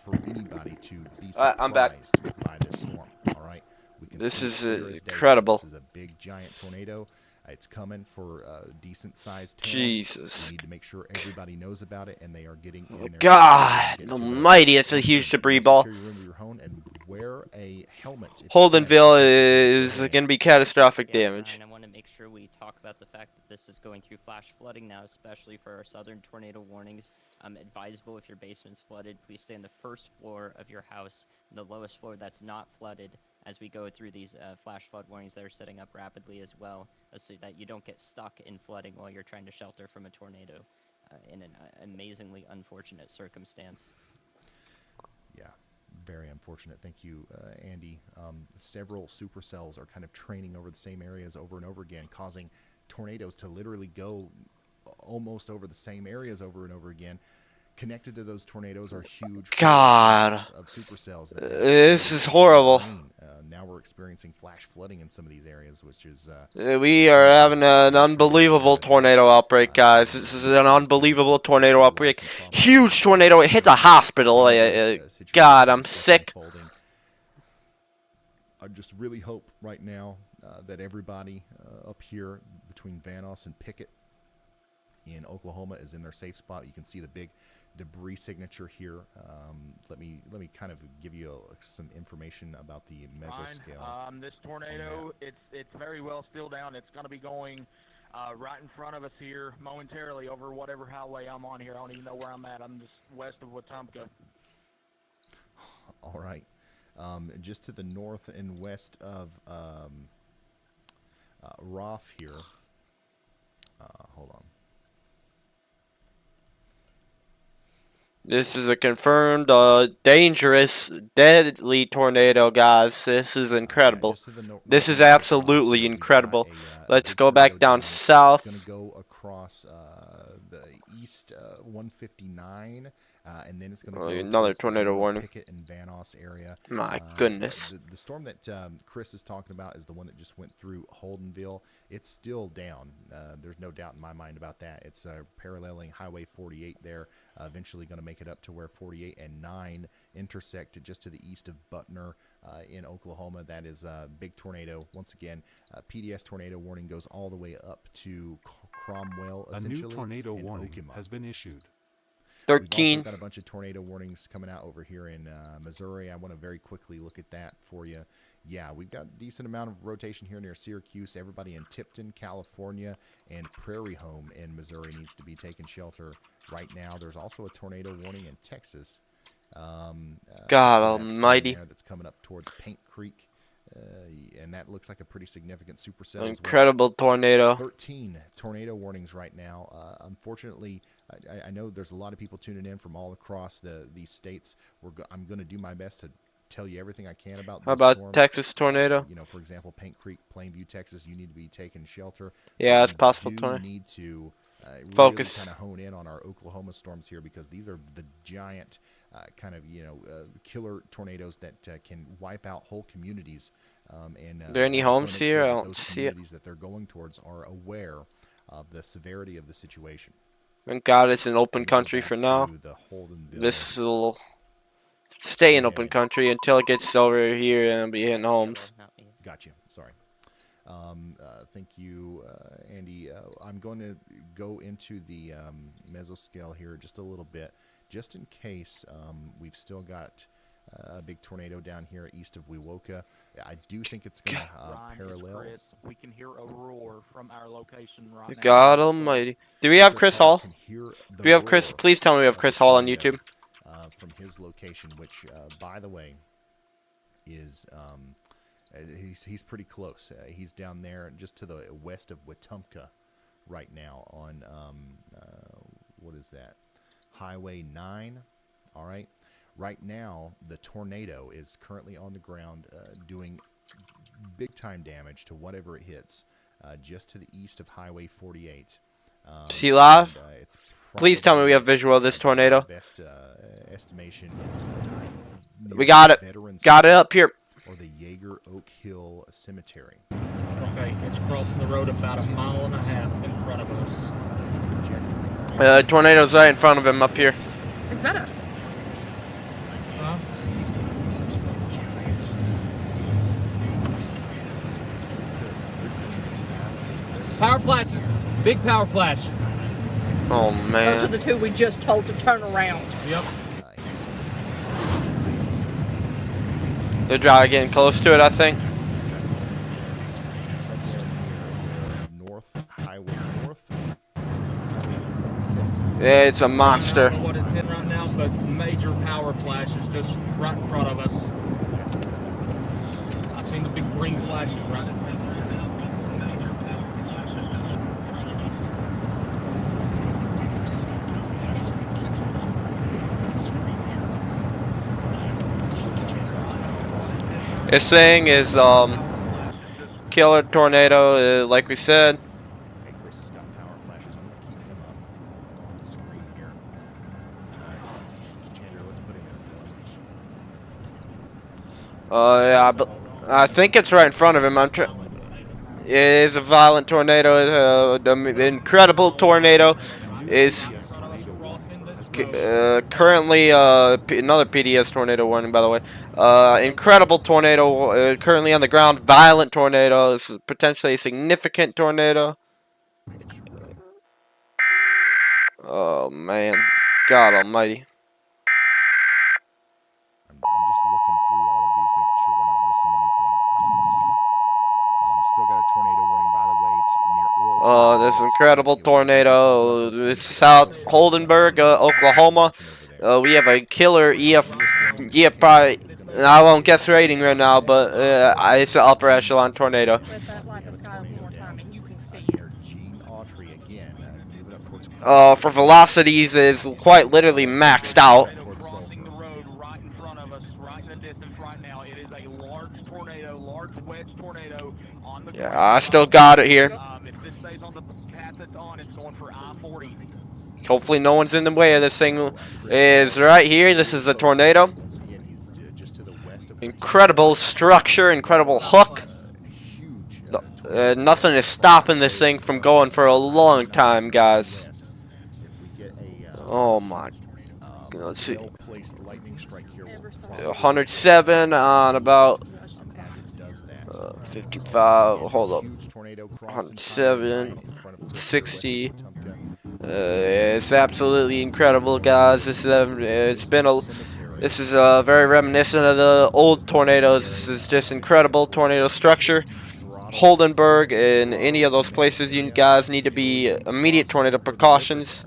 for anybody to be surprised I'm back. by this storm. All right, this is incredible. This is a big giant tornado. It's coming for decent-sized towns. Jesus. We need to make sure everybody knows about it, and they are getting in there. God almighty, it's a huge debris ball. And wear a helmet. Holdenville is going to be catastrophic damage. And I want to make sure we talk about the fact that this is going through flash flooding now, especially for our southern tornado warnings. Advisable if your basement's flooded, please stay on the first floor of your house, the lowest floor that's not flooded, as we go through these flash flood warnings that are setting up rapidly as well, so that you don't get stuck in flooding while you're trying to shelter from a tornado in an amazingly unfortunate circumstance. Yeah, very unfortunate. Thank you, Andy. Several supercells are kind of training over the same areas over and over again, causing tornadoes to literally go almost over the same areas over and over again. Connected to those tornadoes are huge of supercells. This is horrible. Now we're experiencing flash flooding in some of these areas, which is... we are having an unbelievable tornado outbreak, guys. This is an unbelievable tornado outbreak. Huge tornado. It hits a hospital. God, I'm sick. I just really hope right now that everybody up here between Vanos and Pickett in Oklahoma is in their safe spot. You can see the big debris signature here. Let me kind of give you some information about the mesoscale. This tornado, it's very well still down. It's going to be going right in front of us here momentarily over whatever highway I'm on here. I don't even know where I'm at. I'm just west of Wetumpka. All right. Just to the north and west of Roth here. Hold on. This is a confirmed dangerous, deadly tornado, guys. This is incredible. This is absolutely incredible. Let's go back down south. It's going to go across the east 159, and then it's going to go another tornado warning. Pickett and Vanos area. My goodness. The storm that Chris is talking about is the one that just went through Holdenville. It's still down. There's no doubt in my mind about that. It's paralleling Highway 48 there. Eventually going to make it up to where 48 and 9 intersect just to the east of Butner in Oklahoma. That is a big tornado. Once again, PDS tornado warning goes all the way up to Cromwell. A new tornado warning has been issued. 13. We've also got a bunch of tornado warnings coming out over here in Missouri. I want to very quickly look at that for you. Yeah, we've got a decent amount of rotation here near Syracuse. Everybody in Tipton, California, and Prairie Home in Missouri needs to be taking shelter right now. There's also a tornado warning in Texas. God almighty. That's coming up towards Paint Creek. And that looks like a pretty significant supercell. Incredible tornado. 13 tornado warnings right now. Unfortunately, I know there's a lot of people tuning in from all across these states. I'm going to do my best to tell you everything I can about. How about Texas tornado? You know, for example, Paint Creek, Plainview, Texas. You need to be taking shelter. Yeah, it's possible. You need to focus. Really kind of hone in on our Oklahoma storms here, because these are the giant kind of killer tornadoes that can wipe out whole communities. Are there any homes here? I don't see it. That they're going towards are aware of the severity of the situation. Thank God it's an open country for now. This will stay in open country until it gets over here and be hitting homes. Got you. Sorry. Thank you, Andy. I'm going to go into the mesoscale here just a little bit, just in case we've still got a big tornado down here east of Wewoka. I do think it's going to parallel. We can hear a roar from our location right now. God almighty. Do we have Chris Hall? Do we have Chris? Please tell me we have Chris Hall on YouTube. From his location, which, by the way, is he's pretty close. He's down there just to the west of Wetumpka right now on what is that? Highway 9. All right. Right now, the tornado is currently on the ground doing big-time damage to whatever it hits just to the east of Highway 48. See live? And, please tell me we have visual of this tornado. Best estimation. We got it. Got it up here. Or the Jaeger Oak Hill Cemetery. Okay, it's crossing the road about 1.5 miles in front of us. Tornado's right in front of him up here. Is that a... Huh? Power flashes. Big power flash. Oh, man. Those are the two we just told to turn around. Yep. They're getting close to it, I think. North Highway North. Yeah, it's a monster. I don't know what it's in right now, but major power flash is just right in front of us. I've seen the big green flashes right now. This thing is killer tornado, like we said. Hey, Chris has got power flashes. I'm gonna keep him up on the screen here. Chandler, let's put him in. Yeah, but I think it's right in front of him. It is a violent tornado. The incredible tornado is currently another PDS tornado warning, by the way. Incredible tornado currently on the ground. Violent tornado. This is potentially a significant tornado. Oh man, God Almighty. I'm just looking through all of these, making sure we're not missing anything. Still got a tornado warning, by the way, near Oil. Oh, this incredible tornado. It's South Holdenburg, Oklahoma. We have a killer probably, I won't guess rating right now, but it's an upper echelon tornado. For velocities is quite literally maxed out. Crossing the road right in front of us, right in the distance right now. It is a large tornado, large wedge tornado on the ground. Yeah, I still got it here. If this stays on the path it's on, it's going for I-40. Hopefully no one's in the way of this thing. Is right here. This is a tornado. Incredible structure, incredible hook. Nothing is stopping this thing from going for a long time, guys. Oh my. Let's see. 107 on about 55. Hold up. 107, 60. It's absolutely incredible, guys. This is this is very reminiscent of the old tornadoes. This is just incredible tornado structure. Holdenburg and any of those places, you guys need to be immediate tornado precautions.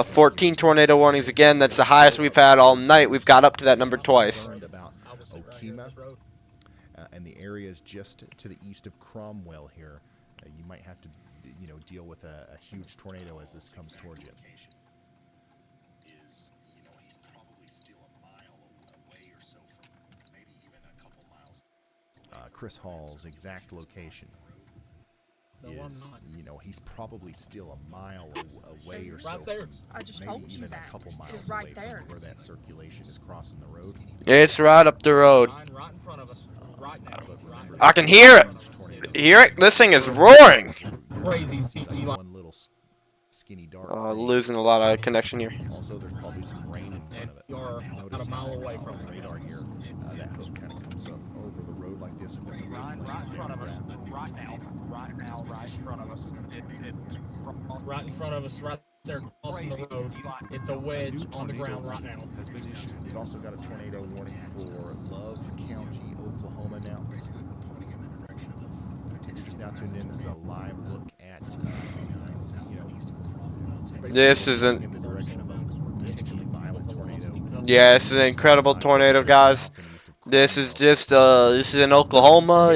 14 tornado warnings again. That's the highest we've had all night. We've got up to that number twice. And the areas just to the east of Cromwell here, you might have to, deal with a huge tornado as this comes towards you. Chris Hall's exact location is, he's probably still a mile away or so. Right there. I just told you even that. a couple miles It's right away there. from where that circulation is crossing the road. It's right up the road. Right in front of us. Right now. I can hear it. Hear it? This thing is roaring. Crazy CG. One little skinny dark losing a lot of connection here. Also, there's probably some rain in front of it. You're about a mile away from the radar here. That hook kind of comes up over the road like this. We've got the Right in front of us. Right now, right in front of us. Right in front of us, right there crossing the road. It's a wedge on the ground right now. We've also got a tornado warning for Love County, Oklahoma now. You're just now tuned in. This is a live look at, This is an in the direction of a potentially violent tornado. Yeah, this is an incredible tornado, guys. This is just this is in Oklahoma.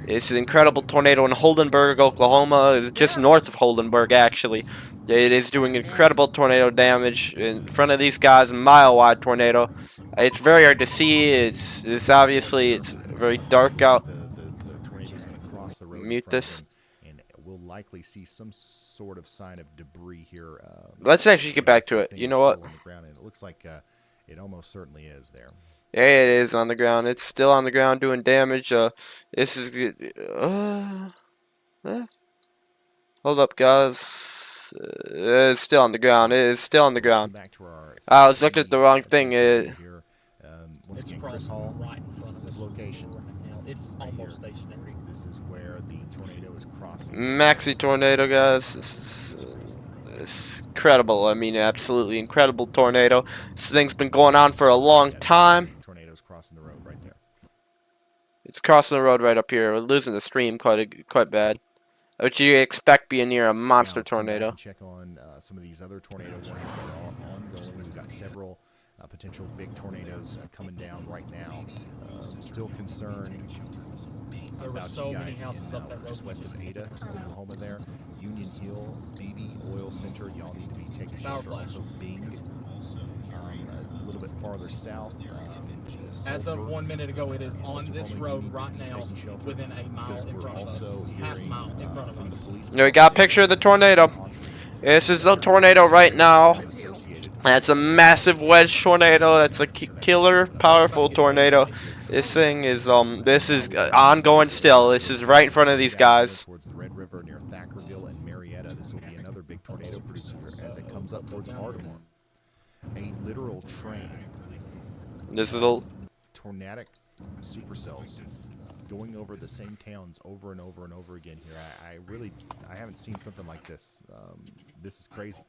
It's an incredible tornado in Holdenburg, Oklahoma, just north of Holdenburg, actually. It is doing incredible tornado damage in front of these guys, a mile-wide tornado. It's very hard to see. It's obviously it's very dark out. The tornado's going to cross the road. Mute this. And we'll likely see some sort of sign of debris here. Let's actually get back to it. You know what? On the ground, and it looks like it almost certainly is there. Yeah, it is on the ground. It's still on the ground doing damage. This is good. Hold up, guys. It's still on the ground. It is still on the ground. I was looking at the wrong thing. Once again, Chris Hall. This is his location. It's almost stationary. This is where the tornado is crossing. Maxi tornado, guys. It's incredible. I mean, absolutely incredible tornado. This thing's been going on for a long time. Tornado's crossing the road right there. It's crossing the road right up here. We're losing the stream quite bad. Which you expect being near a monster tornado. Check on some of these other tornado warnings that are ongoing. We've got several potential big tornadoes coming down right now. Still concerned there were about so you many guys houses in, up that road. just west of Ada, Oklahoma there. Union Hill, BB Oil Center. Y'all need to be taking shelter. Also Bing, a little bit farther south. As of 1 minute ago, it is on this road right now, within a mile in front of us. Half mile in front of us. There we got a picture of the tornado. This is the tornado right now. That's a massive wedge tornado. That's a killer, powerful tornado. This thing is this is ongoing still. This is right in front of these guys. Towards the Red River near Thackerville and Marietta. This will be another big tornado producer as it comes up towards Ardmore. A literal train. This is a tornadic supercells going over the same towns over and over and over again here. I haven't seen something like this. This is crazy.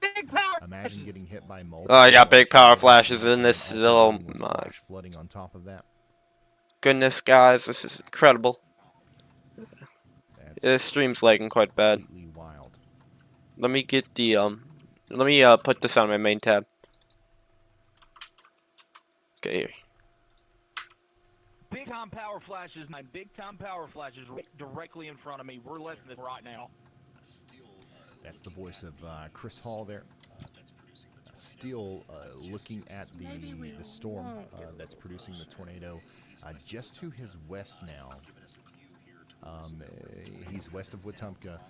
Big power. Imagine getting hit by multiple. Oh, I got big power flashes in this. Oh my flooding on top of that. Goodness, guys, this is incredible. This stream's lagging quite bad. Wild. Let me get the let me put this on my main tab. Okay, here. Big time power flashes, man. Big time power flashes directly in front of me. We're listening right now. That's the voice of Chris Hall there. Still looking at the storm that's producing the tornado just to his west now. He's west of Wetumpka,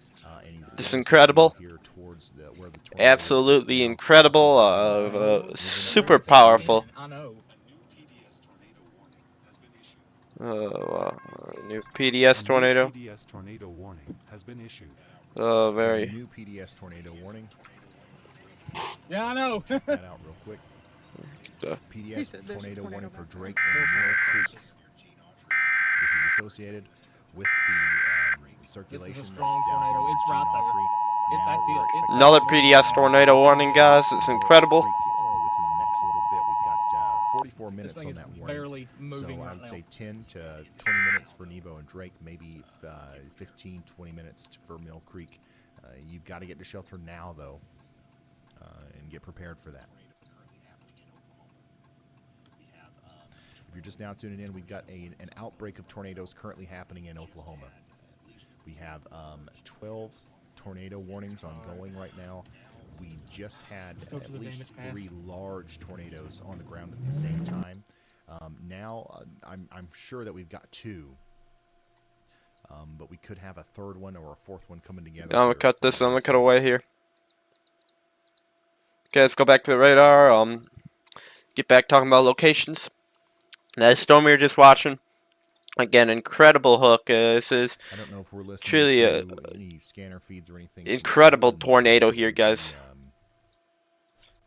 and he's just incredible. Here towards where the absolutely incredible. Super powerful. I know. New PDS tornado. PDS tornado warning has been issued. Oh, very. New PDS tornado warning. Yeah, I know. Check that out real quick. PDS tornado warning for Drake and Mill Creek. This is associated with the circulation. This is a strong tornado. It's right there. That's it. It's another PDS tornado warning, guys. It's incredible. Within the next little bit, we've got 44 minutes on that warning. Barely moving so I right would now. say 10 to 20 minutes for Nebo and Drake, maybe 15, 20 minutes for Mill Creek. You've got to get to shelter now, though, and get prepared for that. If you're just now tuning in, we've got an outbreak of tornadoes currently happening in Oklahoma. We have 12 tornado warnings ongoing right now. We just had at least 3 large tornadoes on the ground at the same time. Now, I'm sure that we've got 2, but we could have a third one or a fourth one coming together. I'm gonna cut this. I'm gonna cut away here. Okay, let's go back to the radar. Get back talking about locations. That storm we were just watching Again, incredible hook. This is I don't know if we're listening truly to any scanner feeds or anything. Incredible tornado here, guys.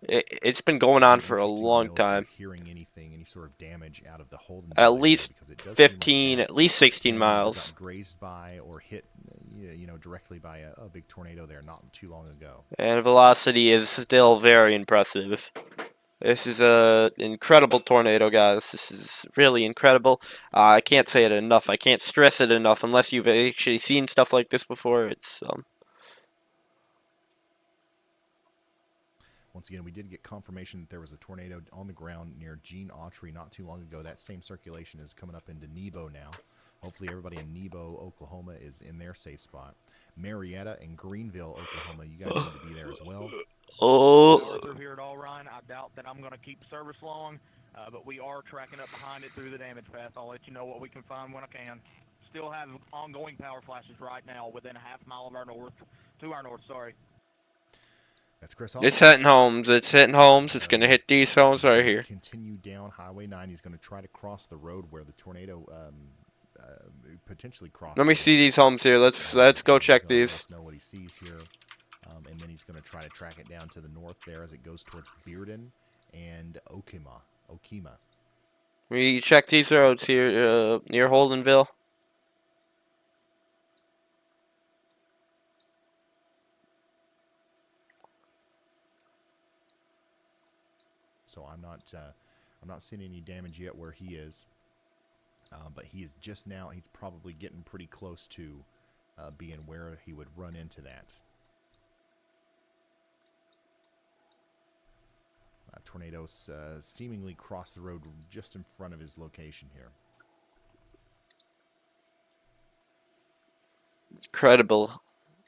It's been going on for a long time. Hearing anything, any sort of damage out of the Holden At least 15, at least 16 miles. Got grazed by or hit, directly by a big tornado there not too long ago. And velocity is still very impressive. This is a incredible tornado, guys. This is really incredible. I can't say it enough. I can't stress it enough. Unless you've actually seen stuff like this before, it's Once again, we did get confirmation that there was a tornado on the ground near Gene Autry not too long ago. That same circulation is coming up into Nebo now. Hopefully everybody in Nebo, Oklahoma is in their safe spot. Marietta and Greenville, Oklahoma, you guys need to be there as well. Through here at all, Ryan. I doubt that I'm going to keep service long, but we are tracking up behind it through the damage path. I'll let you know what we can find when I can. Still have ongoing power flashes right now within a half mile of our north, to our north, sorry. That's Chris. It's hitting homes. It's hitting homes. It's going to hit these homes right here. Continue down Highway 9. He's going to try to cross the road where the tornado potentially crossed. Let me see these homes here. Let's go check these. Let us know what he sees here, and then he's going to try to track it down to the north there as it goes towards Bearden and Okima. We check these roads here near Holdenville. So I'm not seeing any damage yet where he is, but he is just now. He's probably getting pretty close to being where he would run into that tornado. Seemingly crossed the road just in front of his location here. Incredible.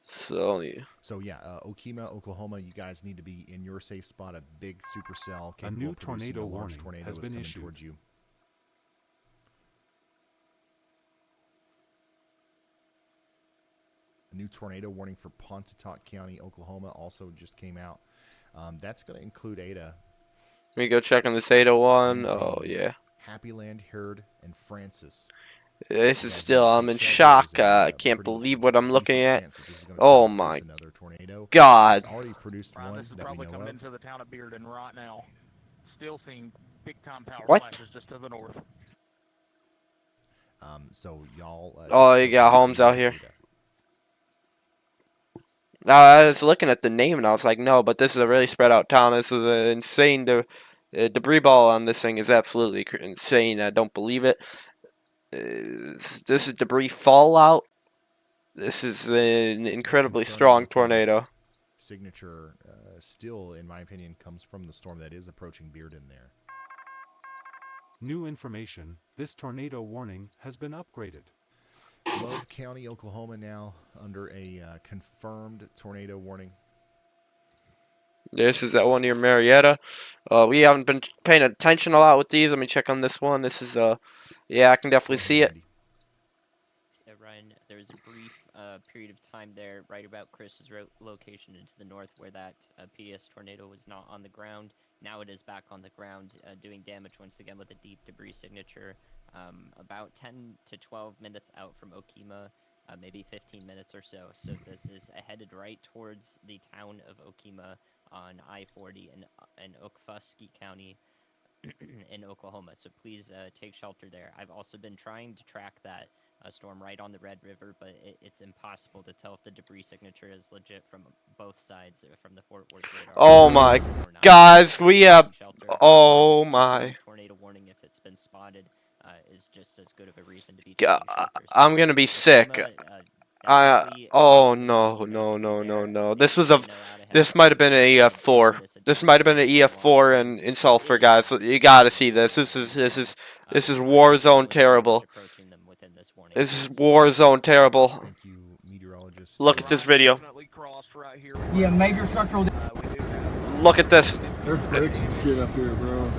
So yeah, Okima, Oklahoma, you guys need to be in your safe spot. A big supercell. A new tornado warning has been issued towards you. A new tornado warning for Pontotoc County, Oklahoma, also just came out. That's going to include Ada. Let me go check on this Ada one. Oh yeah. Happy Land, Hurd, and Francis. This is still, I'm in shock. I can't believe what I'm looking at. Oh my God. Ryan, this is probably coming into the town of Bearden right now. Still seeing big time power flashes just to the north. So y'all. Oh, you got homes out here. I was looking at the name and I was like, no, but this is a really spread out town. This is an insane. Debris ball on this thing is absolutely insane. I don't believe it. This is debris fallout. This is an incredibly strong tornado. Signature still, in my opinion, comes from the storm that is approaching Bearden there. New information. This tornado warning has been upgraded. Love County, Oklahoma now under a confirmed tornado warning. This is that one near Marietta. We haven't been paying attention a lot with these. Let me check on this one. This is yeah, I can definitely see it. Yeah, Ryan, there was a brief period of time there right about Chris's location into the north where that PS tornado was not on the ground. Now it is back on the ground, doing damage once again with a deep debris signature. About 10 to 12 minutes out from Okima, maybe 15 minutes or so. So this is headed right towards the town of Okima on I-40 in Okfuskee County in Oklahoma. So please take shelter there. I've also been trying to track that storm right on the Red River, but it's impossible to tell if the debris signature is legit from both sides, from the Fort Worth radar. Oh my, guys, we have. Oh my. Tornado warning, if it's been spotted, is just as good of a reason to be. I'm gonna be sick. Oh no. This might have been an EF4. This might have been an EF4 in Sulphur, guys. You gotta see this. This is war zone terrible. This is war zone terrible. Look at this video. Yeah, major structural. Look at this. There's bricks and shit up here, bro.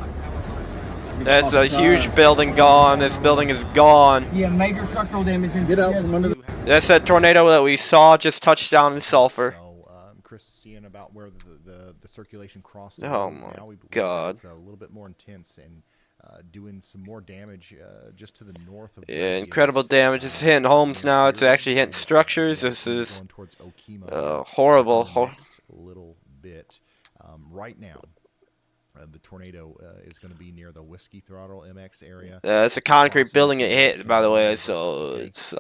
That's a huge building gone. This building is gone. Yeah, major structural damage. Get out from under the... That's that tornado that we saw just touched down in Sulphur. So, Chris is seeing about where the circulation crossed. Oh my God. It's a little bit more intense, and doing some more damage just to the north of yeah, incredible damage. It's hitting homes now. It's actually hitting structures. This is going towards Okima, horrible. Next little bit. Right now, the tornado is going to be near the Whiskey Throttle MX area. It's a concrete building it hit, by the way, so it's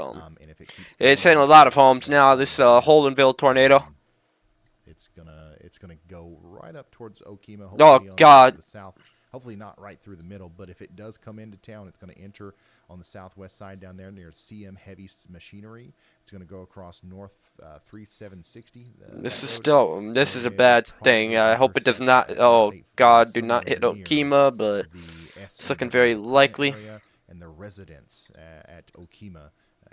hitting a lot of homes now. This Holdenville tornado. It's gonna go right up towards Okima. Oh God! The south. Hopefully not right through the middle, but if it does come into town, it's going to enter on the southwest side down there near CM Heavy Machinery. It's going to go across north 3760. This is a bad thing. I hope it does not. Oh God, do not hit Okima, but it's looking very likely. And the residents at Okima.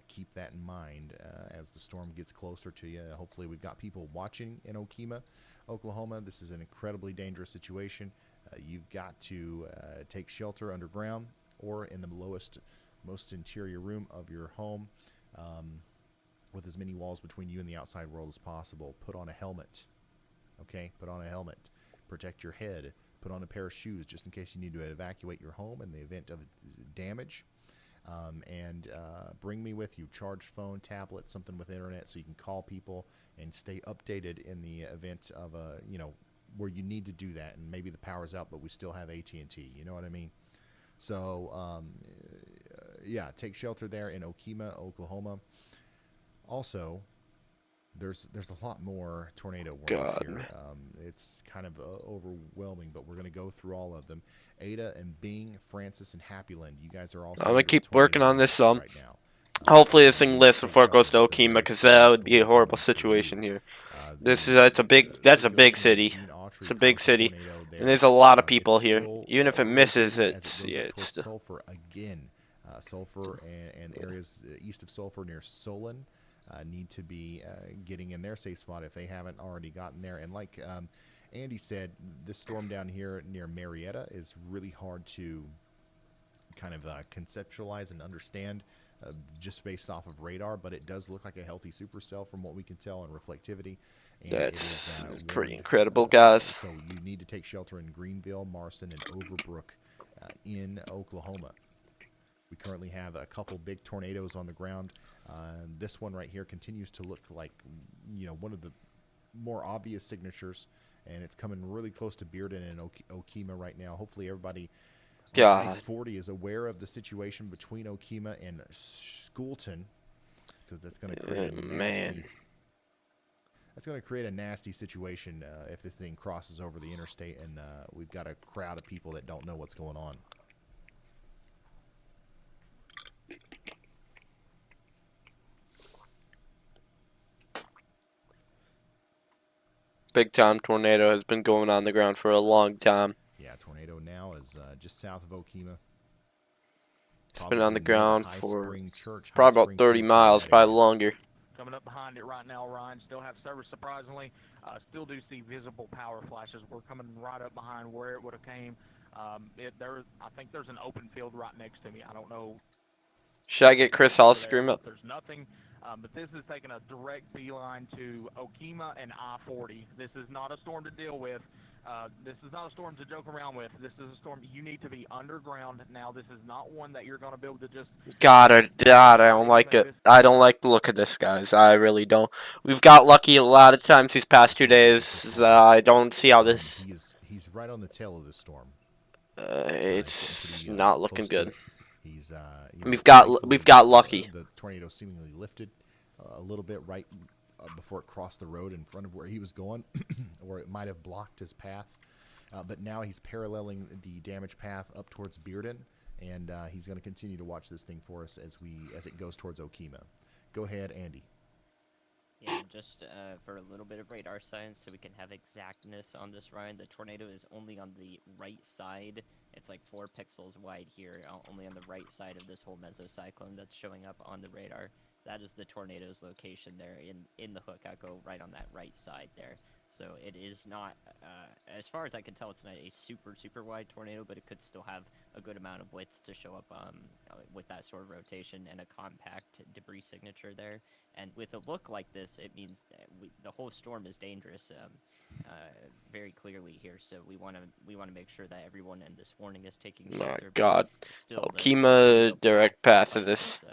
Keep that in mind as the storm gets closer to you. Hopefully we've got people watching in Okima, Oklahoma. This is an incredibly dangerous situation. You've got to take shelter underground or in the most interior room of your home with as many walls between you and the outside world as possible. Put on a helmet. Okay? Put on a helmet. Protect your head. Put on a pair of shoes just in case you need to evacuate your home in the event of damage. And bring me with you charged phone, tablet, something with internet so you can call people and stay updated in the event of a, where you need to do that, and maybe the power's out but we still have AT&T, you know what I mean? So yeah, take shelter there in Okima, Oklahoma. Also, there's a lot more tornado warnings here. It's kind of overwhelming, but we're going to go through all of them. Ada and Bing, Francis and Happyland, you guys are also. I'm gonna keep working on this. Right now. Hopefully this thing lifts before it goes to Okima, because that would be a horrible situation here. That's a big city. It's a big city, and there's a lot of people here. Even if it misses, it's Sulphur again. Sulphur and areas east of Sulphur near Solon need to be getting in their safe spot if they haven't already gotten there. And like Andy said, this storm down here near Marietta is really hard to kind of conceptualize and understand just based off of radar, but it does look like a healthy supercell from what we can tell in reflectivity. And that's pretty incredible, guys. So you need to take shelter in Greenville, Marson, and Overbrook in Oklahoma. We currently have a couple big tornadoes on the ground. This one right here continues to look like, one of the more obvious signatures, and it's coming really close to Bearden and Okima right now. Hopefully everybody on I-40 is aware of the situation between Okima and Schoolton, because that's going to create that's going to create a nasty situation if this thing crosses over the interstate and we've got a crowd of people that don't know what's going on. Big time tornado has been going on the ground for a long time. Yeah, tornado now is just south of Okima. It's been on the ground for probably about 30 miles, probably longer. Coming up behind it right now, Ryan. Still have service, surprisingly. Still do see visible power flashes. We're coming right up behind where it would have came. I think there's an open field right next to me. I don't know. Should I get Chris Hall scream up? There's nothing. But this is taking a direct beeline to Okima and I-40. This is not a storm to deal with. This is not a storm to joke around with. This is a storm you need to be underground. Now, this is not one that you're going to be able to just... God, I don't like it. I don't like the look of this, guys. I really don't. We've got lucky a lot of times these past 2 days. I don't see how this... He's right on the tail of this storm. It's not looking good. He's we've got lucky. The tornado seemingly lifted a little bit right before it crossed the road in front of where he was going, or it might have blocked his path. But now he's paralleling the damage path up towards Bearden, and he's going to continue to watch this thing for us as it goes towards Okima. Go ahead, Andy. Yeah, just for a little bit of radar science so we can have exactness on this, Ryan. The tornado is only on the right side. It's like 4 pixels wide here, only on the right side of this whole mesocyclone that's showing up on the radar. That is the tornado's location there in the hook echo right on that right side there. So it is not, as far as I can tell, it's not a super wide tornado, but it could still have a good amount of width to show up with that sort of rotation and a compact debris signature there. And with a look like this, it means that the whole storm is dangerous, very clearly here. So we want to make sure that everyone in this warning is taking shelter. My God, still Okima direct path of this.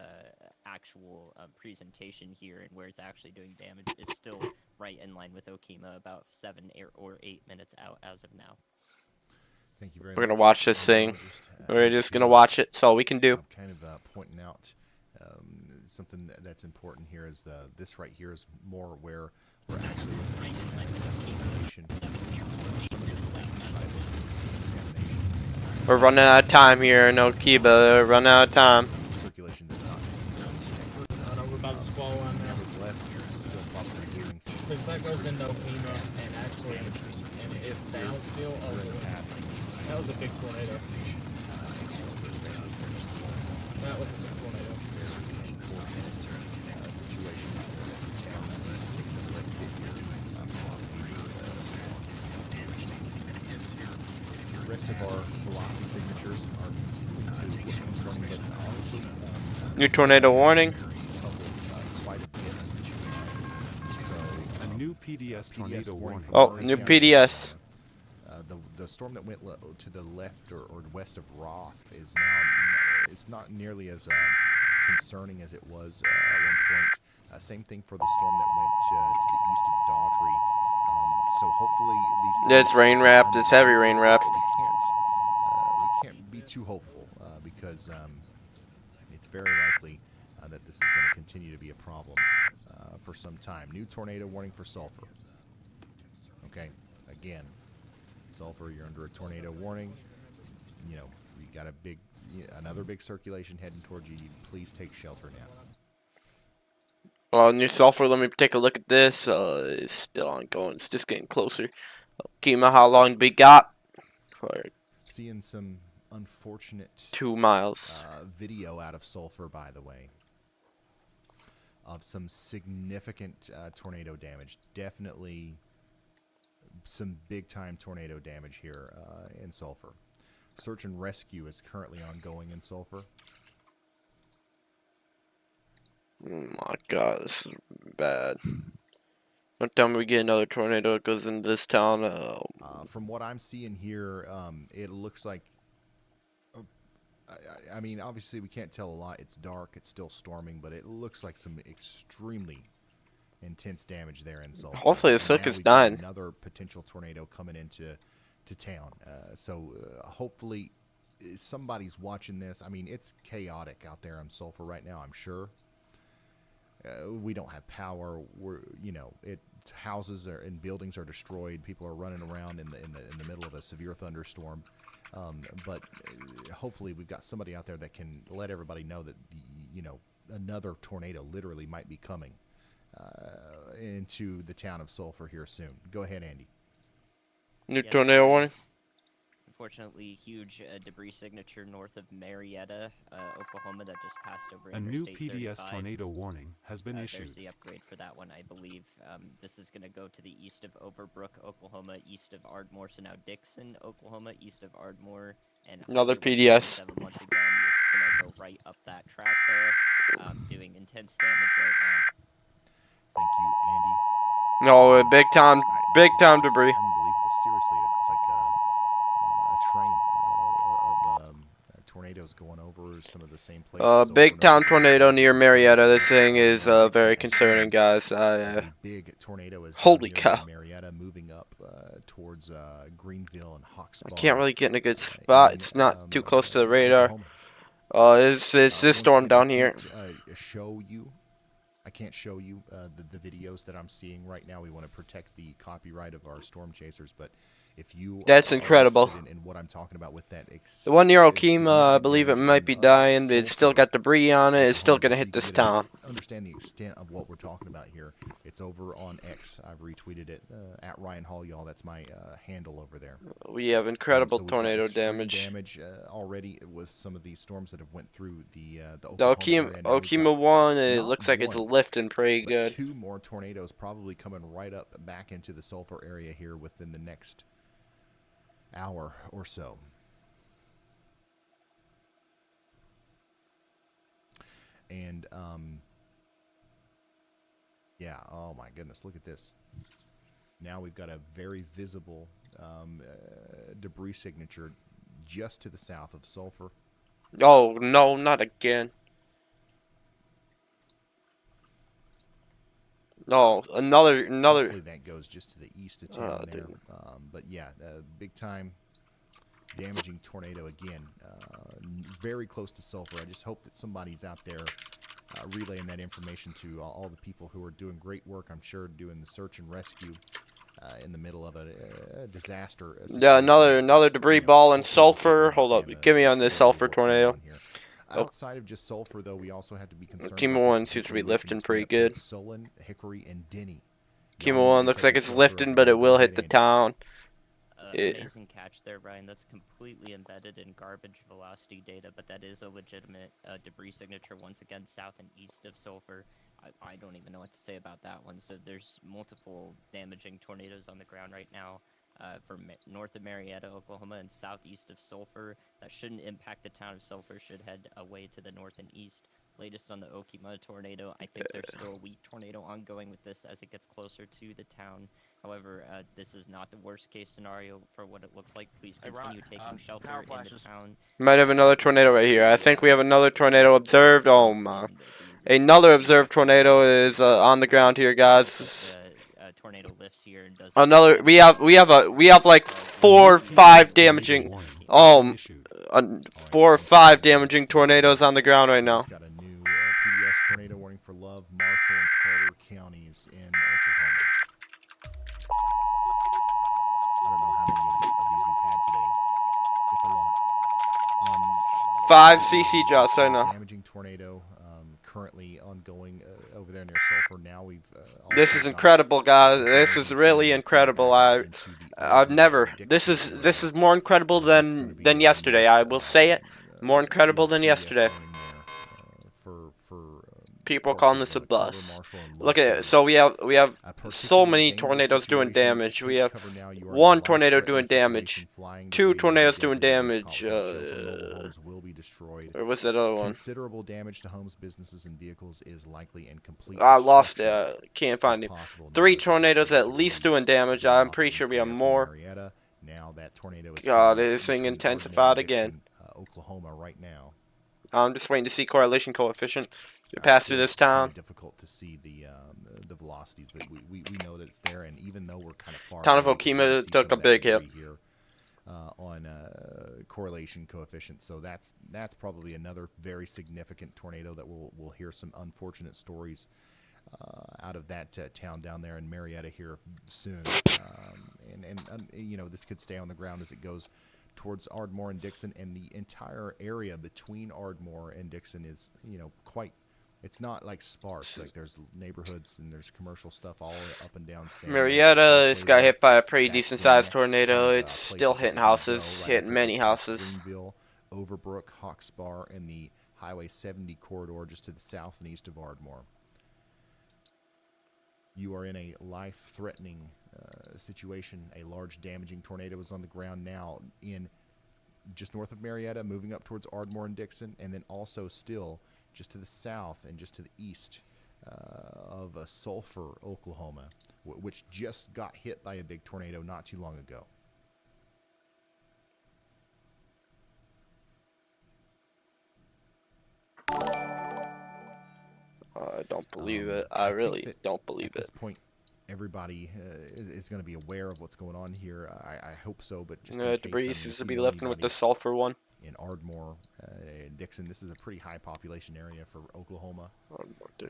Actual presentation here and where it's actually doing damage is still right in line with Okima, about 7 or 8 minutes out as of now. Thank you very We're much. going to watch this thing. We're just going to watch it. That's all we can do. Kind of pointing out something that's important here is this right here is more where we're actually We're running out of time here in Okima. We're running out of time. Circulation does not we're about to swallow on now. Because that goes into Okima and actually, and it's down still. Oh, that was a big tornado. That was a big tornado. The rest of our velocity signatures are continuing to look concerning, but honestly, new tornado warning. A new PDS tornado warning. Oh, new PDS. The storm that went to the left or west of Roth is now it's not nearly as concerning as it was at one point. Same thing for the storm that went to the east of Daughtry. So hopefully these. It's rain wrapped. It's heavy rain wrapped. We can't be too hopeful because it's very likely that this is going to continue to be a problem for some time. New tornado warning for Sulphur. Okay, again, Sulphur, you're under a tornado warning. You know, you got another big circulation heading towards you. Please take shelter now. Well, New Sulphur, let me take a look at this. It's still ongoing. It's just getting closer. Okima, how long do we got? Seeing some unfortunate 2 miles. Video out of Sulphur, by the way, of some significant tornado damage. Definitely some big-time tornado damage here in Sulphur. Search and rescue is currently ongoing in Sulphur. Oh my God, this is bad. Don't tell me we get another tornado that goes into this town. From what I'm seeing here, it looks like. I mean, obviously we can't tell a lot. It's dark. It's still storming, but it looks like some extremely intense damage there in Sulphur. Hopefully the silk is done. Another potential tornado coming into town. So hopefully somebody's watching this. I mean, it's chaotic out there in Sulphur right now, I'm sure. We don't have power. Houses and buildings are destroyed. People are running around in the middle of a severe thunderstorm. But hopefully we've got somebody out there that can let everybody know that another tornado literally might be coming into the town of Sulphur here soon. Go ahead, Andy. New tornado warning. Unfortunately, huge debris signature north of Marietta, Oklahoma, that just passed over. A new Interstate PDS 35. tornado warning has been issued. There's the upgrade for that one, I believe. This is going to go to the east of Overbrook, Oklahoma, east of Ardmore, so now Dixon, Oklahoma, east of Ardmore, and another Highway PDS. 177 once again. This is going to go right up that track there, doing intense damage right now. Thank you, Andy. No, big time debris. Unbelievable. Seriously, it's like a train of tornadoes going over some of the same places. Big time tornado near Marietta. This thing is very concerning, guys. Big tornado is holy cow. Marietta, moving up towards Greenville and Hawks. I can't really get in a good spot. It's not too close to the radar. It's this storm down here. I can't show you the videos that I'm seeing right now. We want to protect the copyright of our storm chasers, but if you that's incredible. In what I'm talking about with that, the one near Okima, I believe it might be dying. It's still got debris on it. It's still gonna hit this town. Understand the extent of what we're talking about here. It's over on X. I've retweeted it at Ryan Hall, y'all. That's my handle over there. We have incredible tornado damage. Already with some of these storms that have went through the Okima one. It looks like it's lit lifting pretty but good. 2 more tornadoes probably coming right up back into the Sulphur area here within the next hour or so. And yeah, oh my goodness, look at this. Now we've got a very visible debris signature just to the south of Sulphur. Oh no, not again. No, another. Hopefully that goes just to the east of town there. But yeah, big time damaging tornado again. Very close to Sulphur. I just hope that somebody's out there relaying that information to all the people who are doing great work, I'm sure, doing the search and rescue in the middle of a disaster. Yeah, another debris ball in Sulphur. Hold up, give me on this Sulphur tornado. Outside of just Sulphur, though, we also have to be concerned. Kima 1 seems to be lifting pretty good. Sullen, Hickory, and Denny. Kima 1 looks like it's lifting, but it will hit the town. Amazing catch there, Ryan. That's completely embedded in garbage velocity data, but that is a legitimate debris signature once again south and east of Sulphur. I don't even know what to say about that one. So there's multiple damaging tornadoes on the ground right now for north of Marietta, Oklahoma, and southeast of Sulphur. That shouldn't impact the town of Sulphur. Should head away to the north and east. Latest on the Okima tornado. I think there's still a weak tornado ongoing with this as it gets closer to the town. However, this is not the worst case scenario for what it looks like. Please continue taking shelter in the town. Might have another tornado right here. I think we have another tornado observed. Oh my. Another observed tornado is on the ground here, guys. Tornado lifts here and does another. We have like 4 or 5 damaging. 4 or 5 damaging tornadoes on the ground right now. Got a new PBS tornado warning for Love, Marshall, and Carter counties in Oklahoma. I don't know how many of these we've had today. It's a lot. 5 CC drops right now. Damaging tornado currently ongoing over there near Sulphur. Now we've. This is incredible, guys. This is really incredible. I've never. This is more incredible than yesterday. I will say it. More incredible than yesterday. People calling this a bus. Look at it. So we have so many tornadoes doing damage. We have 1 tornado doing damage, 2 tornadoes doing damage. Or what's that other one? Considerable damage to homes, businesses, and vehicles is likely and complete. I lost it. Can't find it. 3 tornadoes at least doing damage. I'm pretty sure we have more. Now that tornado is God, this thing intensified again. Oklahoma right now. I'm just waiting to see correlation coefficient to pass through this town. Difficult to see the velocities, but we know that it's there, and even though we're kind of far. Town of Okima took a big hit here on correlation coefficient, so that's probably another very significant tornado that we'll hear some unfortunate stories out of that town down there in Marietta here soon, and you know, this could stay on the ground as it goes towards Ardmore and Dixon, and the entire area between Ardmore and Dixon is, you know, quite. It's not like sparse. Like there's neighborhoods and there's commercial stuff all up and down. Marietta just got hit by a pretty decent sized tornado. It's still hitting houses, hitting many houses. Greenville, Overbrook, Hawksbar, and the Highway 70 corridor just to the south and east of Ardmore. You are in a life-threatening situation. A large damaging tornado is on the ground now in just north of Marietta, moving up towards Ardmore and Dixon, and then also still just to the south and just to the east of Sulphur, Oklahoma, which just got hit by a big tornado not too long ago. I don't believe it. I really don't believe it. At this point, everybody is going to be aware of what's going on here. I hope so, but just debris seems to be lifting with the Sulphur one. In Ardmore, Dixon, this is a pretty high population area for Oklahoma.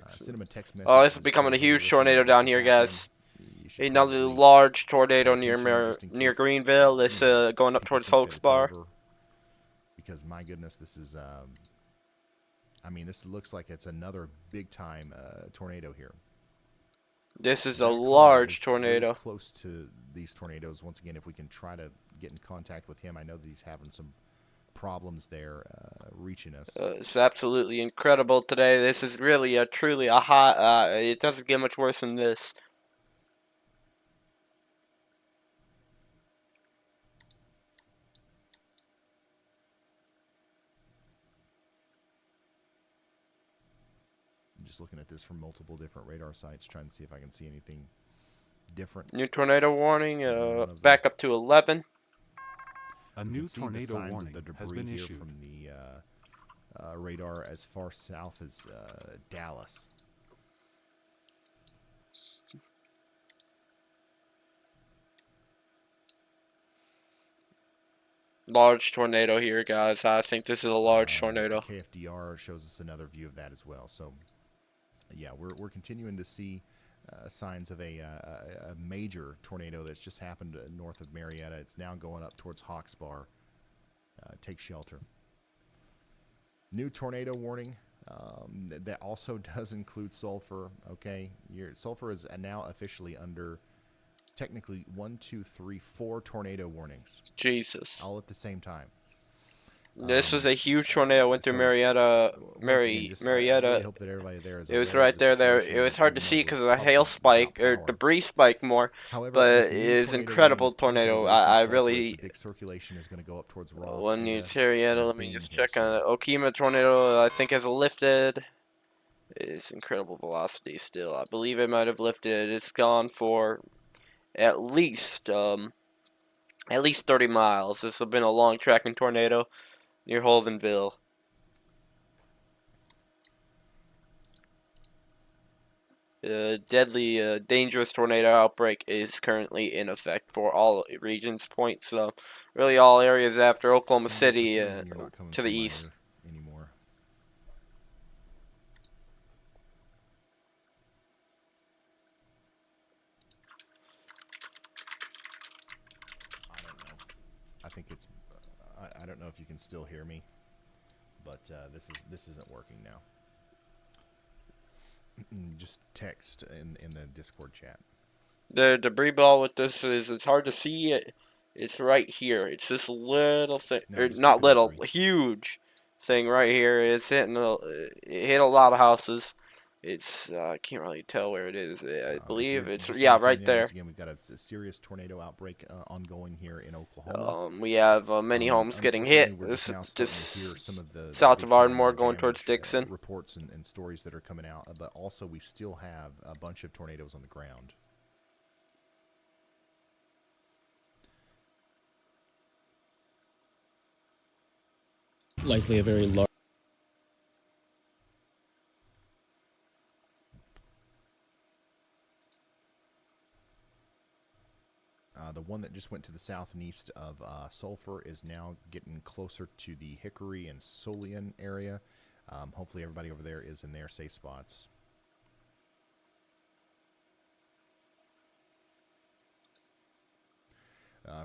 Cinema text message. Oh, this is becoming a huge tornado down here, guys. Another large tornado near Greenville. This going up towards Hawksbar. Because my goodness, this is. I mean, this looks like it's another big-time tornado here. This is a large tornado. Close to these tornadoes. Once again, if we can try to get in contact with him, I know that he's having some problems there reaching us. It's absolutely incredible today. This is really truly a hot. It doesn't get much worse than this. I'm just looking at this from multiple different radar sites, trying to see if I can see anything different. New tornado warning. Back up to 11. A new tornado warning has been issued from the radar as far south as Dallas. Large tornado here, guys. I think this is a large tornado. KFDR shows us another view of that as well. So, yeah, we're continuing to see signs of a major tornado that's just happened north of Marietta. It's now going up towards Hawks Bar. Take shelter. New tornado warning. That also does include Sulphur. Okay, Sulphur is now officially under technically 1, 2, 3, 4 tornado warnings. Jesus. All at the same time. This was a huge tornado. Went through Marietta. Marietta. I really hope that everybody there is. It was right there. It was hard to see because of the hail spike or debris spike more. However, but it is incredible tornado. I really. The big circulation is going to go up towards Roth. One new Marietta. Let me just check on it. Okima tornado. I think has lifted. It's incredible velocity still. I believe it might have lifted. It's gone for at least 30 miles. This has been a long tracking tornado near Holdenville. Deadly, dangerous tornado outbreak is currently in effect for all regions. Points, really all areas after Oklahoma City to the east. Anymore. I don't know. I think it's. I don't know if you can still hear me, but this isn't working now. Just text in the Discord chat. The debris ball with this is it's hard to see it. It's right here. It's this little thing, or not little, huge thing right here. It's hitting. It hit a lot of houses. It's I can't really tell where it is. I believe it's right there. Again, we've got a serious tornado outbreak ongoing here in Oklahoma. We have many homes getting hit. This is just south of Ardmore, going towards Dixon. Reports and stories that are coming out, but also we still have a bunch of tornadoes on the ground. Likely a very large. The one that just went to the south and east of Sulphur is now getting closer to the Hickory and Solian area. Hopefully everybody over there is in their safe spots.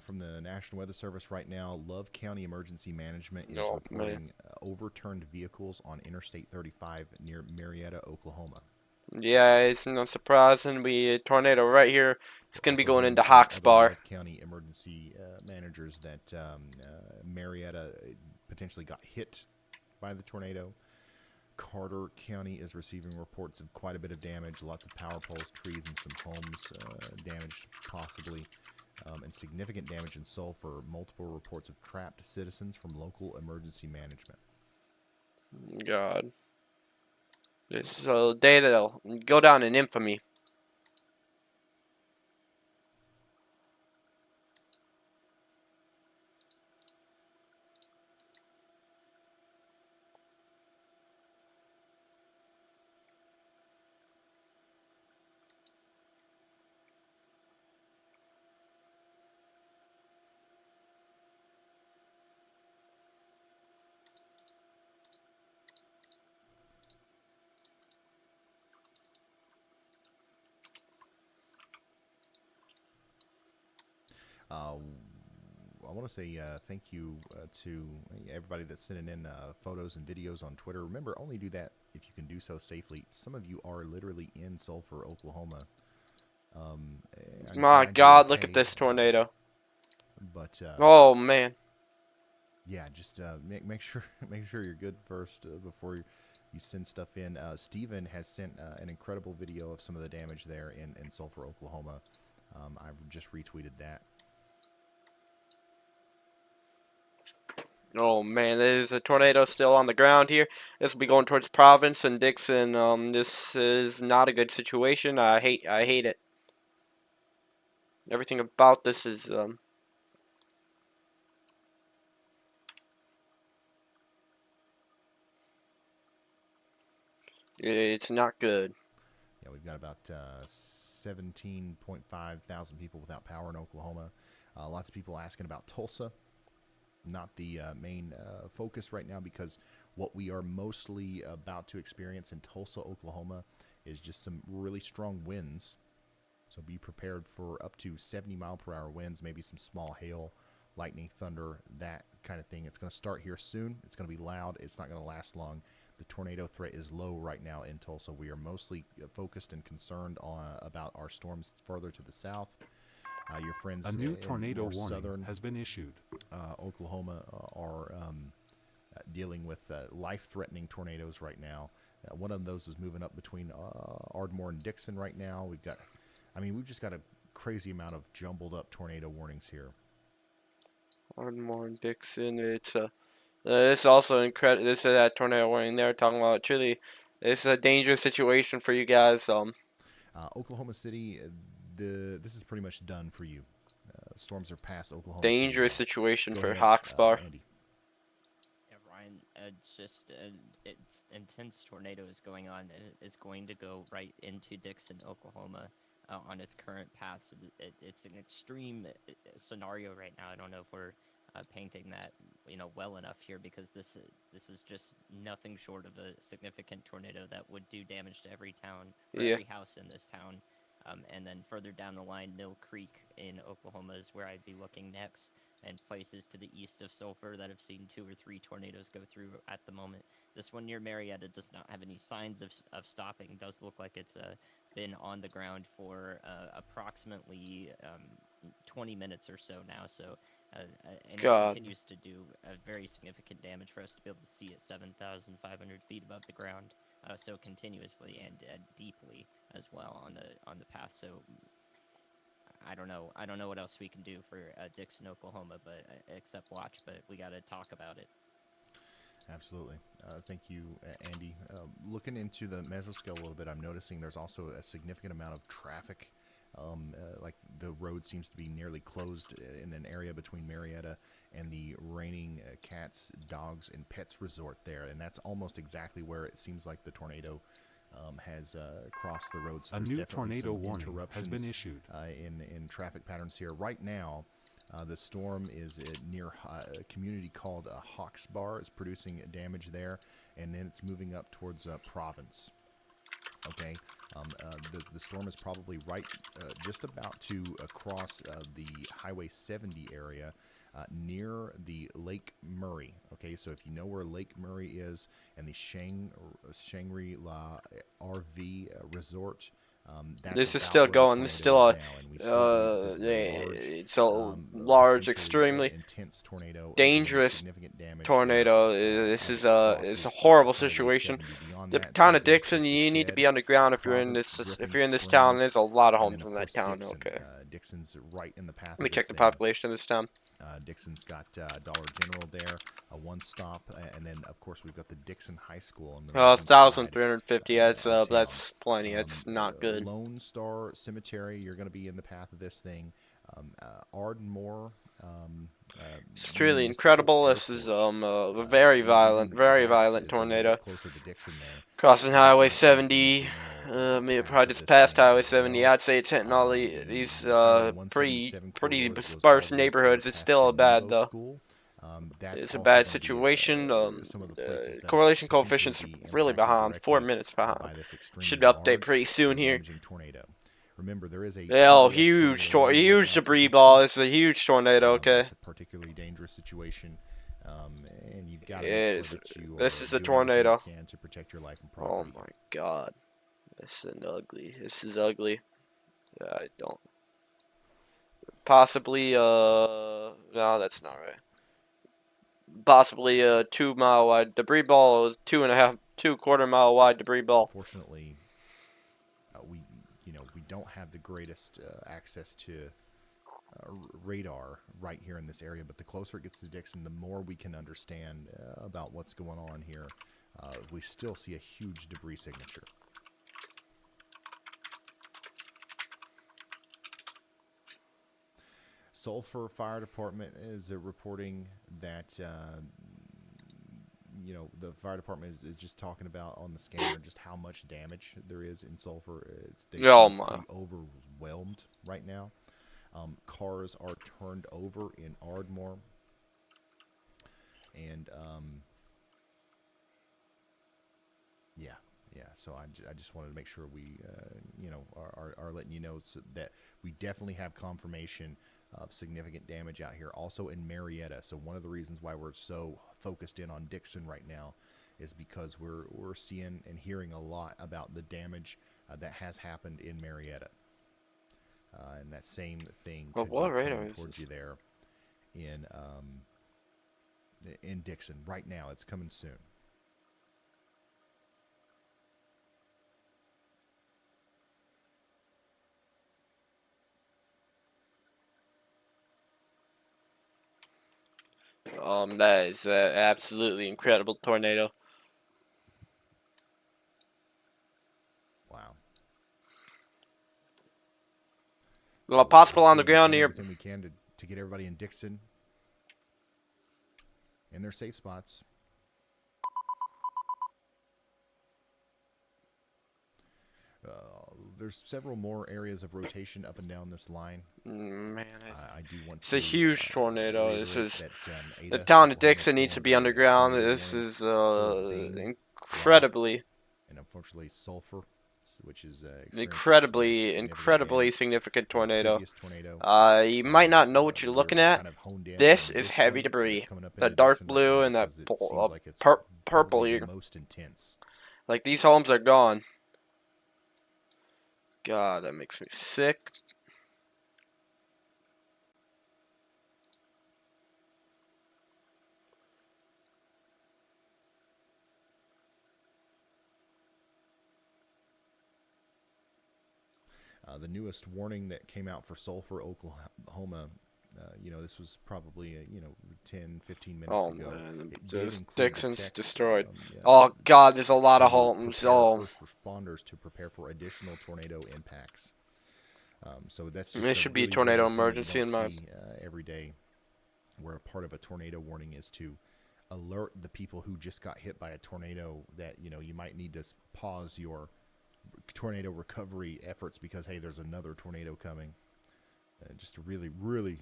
From the National Weather Service right now, Love County Emergency Management is reporting overturned vehicles on Interstate 35 near Marietta, Oklahoma. Yeah, it's not surprising. A tornado right here. It's going to be going into Hawks Bar. Love County emergency managers that Marietta potentially got hit by the tornado. Carter County is receiving reports of quite a bit of damage. Lots of power poles, trees, and some homes damaged possibly. And significant damage in Sulphur. Multiple reports of trapped citizens from local emergency management. God. This is a day that'll go down in infamy. I want to say thank you to everybody that's sending in photos and videos on Twitter. Remember, only do that if you can do so safely. Some of you are literally in Sulphur, Oklahoma. My God, look at this tornado. But oh, man. Yeah, just make sure make sure you're good first before you send stuff in. Steven has sent an incredible video of some of the damage there in Sulphur, Oklahoma. I've just retweeted that. Oh man, there's a tornado still on the ground here. This will be going towards Province and Dixon. This is not a good situation. I hate it. Everything about this is it's not good. Yeah, we've got about 17.5 thousand people without power in Oklahoma. Lots of people asking about Tulsa. Not the main focus right now, because what we are mostly about to experience in Tulsa, Oklahoma is just some really strong winds. So be prepared for up to 70-mile-per-hour winds, maybe some small hail, lightning, thunder, that kind of thing. It's going to start here soon. It's going to be loud. It's not going to last long. The tornado threat is low right now in Tulsa. We are mostly focused and concerned about our storms further to the south. Your friends a new tornado warning southern has been issued. Oklahoma are dealing with life-threatening tornadoes right now. One of those is moving up between Ardmore and Dixon right now. We've just got a crazy amount of jumbled up tornado warnings here. Ardmore and Dixon. It's also incredible. This is that tornado warning they're talking about. Truly, it's a dangerous situation for you guys. Oklahoma City, this is pretty much done for you. Storms are past Oklahoma dangerous City. Situation Go for ahead, Hawksbar. Andy. Yeah, Ryan, it's just it's intense tornado is going on. It is going to go right into Dixon, Oklahoma, on its current path. So it's an extreme scenario right now. I don't know if we're painting that well enough here, because this is just nothing short of a significant tornado that would do damage to every town, or every house in this town. And then further down the line, Mill Creek in Oklahoma is where I'd be looking next, and places to the east of Sulphur that have seen 2 or 3 tornadoes go through at the moment. This one near Marietta does not have any signs of stopping. It does look like it's been on the ground for approximately 20 minutes or so now. So, and it continues to do very significant damage for us to be able to see at 7,500 feet above the ground. So continuously and deeply as well on the path. So I don't know what else we can do for Dixon, Oklahoma, but except watch. But we got to talk about it. Absolutely. Thank you, Andy. Looking into the mesoscale a little bit, I'm noticing there's also a significant amount of traffic. Like the road seems to be nearly closed in an area between Marietta and the Raining Cats, Dogs, and Pets Resort there, and that's almost exactly where it seems like the tornado has crossed the road. So a new tornado warning has been issued in traffic patterns here right now. The storm is near a community called Hawksbar. It's producing damage there, and then it's moving up towards Province. Okay, the storm is probably just about to cross the Highway 70 area near the Lake Murray. Okay, so if you know where Lake Murray is and the Shangri-La RV Resort, this is still going. This is still it's a large, extremely intense tornado, dangerous damage tornado. This is a horrible situation. The town of Dixon, you need to be underground if you're in this. If you're in this town, there's a lot of homes in that town. Okay. Dixon's right in the path. Let me check the population of this town. Dixon's got Dollar General there, a one-stop, and then of course we've got the Dixon High School. On the 1,350. That's plenty. That's not good. Lone Star Cemetery, you're going to be in the path of this thing. Ardmore. It's truly incredible. This is a very violent tornado. Crossing Highway 70. Probably just past Highway 70. I'd say it's hitting all these pretty sparse neighborhoods. It's still bad though. It's a bad situation. Correlation coefficient's really behind. 4 minutes behind. Should update pretty soon here. Remember, there is a huge debris ball. It's a huge tornado. Okay. It's a particularly dangerous situation, and you've got to make sure that you this is a tornado. To protect your life and property. Oh my God, this is ugly. This is ugly. I don't. Possibly. No, that's not right. possibly a 2-mile wide debris ball, a 2.25 mile wide debris ball. Unfortunately, we don't have the greatest access to radar right here in this area, but the closer it gets to Dixon, the more we can understand about what's going on here. We still see a huge debris signature. Sulphur Fire Department is reporting that the fire department is just talking about on the scanner just how much damage there is in Sulphur. They seem pretty overwhelmed right now. Cars are turned over in Ardmore, and yeah. So I just wanted to make sure we are letting you know so that we definitely have confirmation of significant damage out here. Also in Marietta. So one of the reasons why we're so focused in on Dixon right now is because we're seeing and hearing a lot about the damage that has happened in Marietta. And that same thing could be coming towards you there in Dixon right now. It's coming soon. That is an absolutely incredible tornado. Wow. Well, possible on the ground here. Everything we can to get everybody in Dixon in their safe spots. There's several more areas of rotation up and down this line. Man, I do want it's to, a huge tornado. This is that, the town of Dixon needs to be underground. This is incredibly, and unfortunately, Sulphur, which is incredibly significant tornado. You might not know what you're looking at. This is heavy debris. The dark blue and that purple here. Like, these homes are gone. God, that makes me sick. The newest warning that came out for Sulphur, Oklahoma, this was probably 10, 15 minutes ago. Man, Dixon's destroyed. Oh God, there's a lot of homes. First responders to prepare for additional tornado impacts. So that's just it should be a tornado emergency in my every day, where a part of a tornado warning is to alert the people who just got hit by a tornado that you might need to pause your tornado recovery efforts because hey, there's another tornado coming. Just a really, really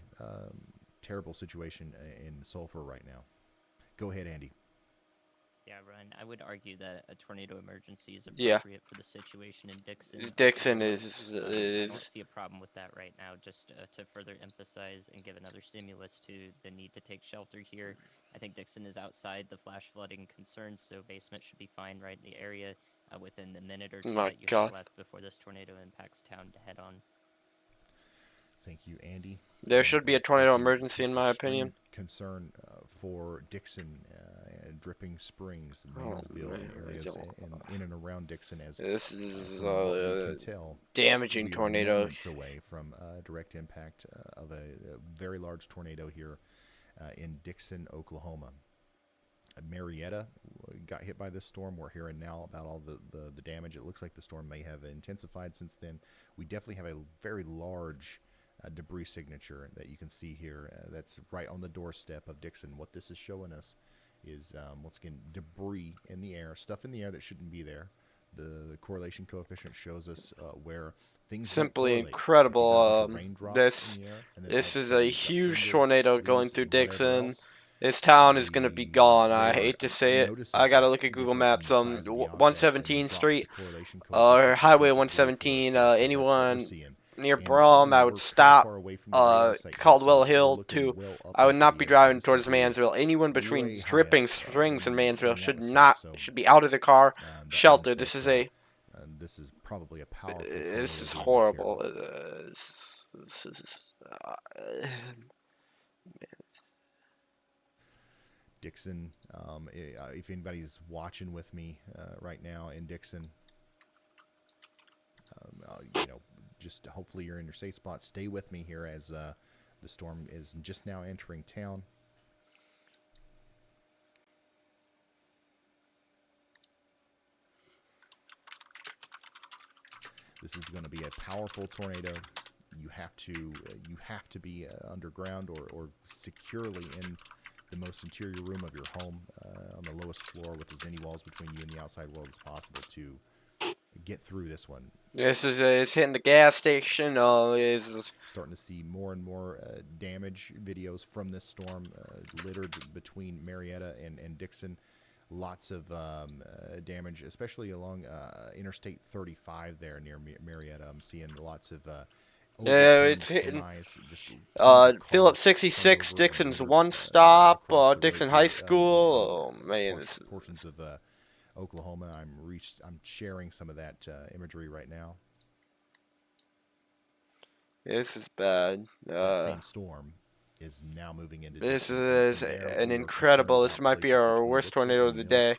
terrible situation in Sulphur right now. Go ahead, Andy. Yeah, Ryan, I would argue that a tornado emergency is appropriate for the situation in Dixon. Dixon I don't see a problem with that right now. Just to further emphasize and give another stimulus to the need to take shelter here. I think Dixon is outside the flash flooding concerns, so basement should be fine right in the area within the minute or two that you have left before this tornado impacts town to head on. Thank you, Andy. There should be a tornado emergency, in my opinion. Concern for Dixon, Dripping Springs, Mansville areas in and around Dixon, as this is can tell, damaging tornado. Moments away from direct impact of a very large tornado here in Dixon, Oklahoma. Marietta got hit by this storm. We're hearing now about all the damage. It looks like the storm may have intensified since then. We definitely have a very large debris signature that you can see here. That's right on the doorstep of Dixon. What this is showing us is, once again, debris in the air, stuff in the air that shouldn't be there. The correlation coefficient shows us where things simply incredible. This is a huge tornado going through Dixon. This town is going to be gone. I hate to say it. I got to look at Google Maps. 117th Street, or Highway 117. Anyone near Brom, I would stop. Caldwell Hill, too. I would not be driving towards Mansville. Anyone between Dripping Springs and Mansville should be out of the car. Shelter. This is probably a powerful. This is horrible. Dixon, if anybody's watching with me right now in Dixon, just hopefully you're in your safe spot. Stay with me here as the storm is just now entering town. This is going to be a powerful tornado. You have to be underground or securely in the most interior room of your home on the lowest floor with as many walls between you and the outside world as possible to get through this one. This is it's hitting the gas station. Is starting to see more and more damage videos from this storm littered between Marietta and Dixon. Lots of damage, especially along Interstate 35 there near Marietta. I'm seeing lots of it's hitting Phillips 66, Dixon's one stop, Dixon High School. Oh man, portions of Oklahoma. I'm sharing some of that imagery right now. This is bad. That same storm is now moving into this Dixon. is an incredible. This might be our worst tornado of the day.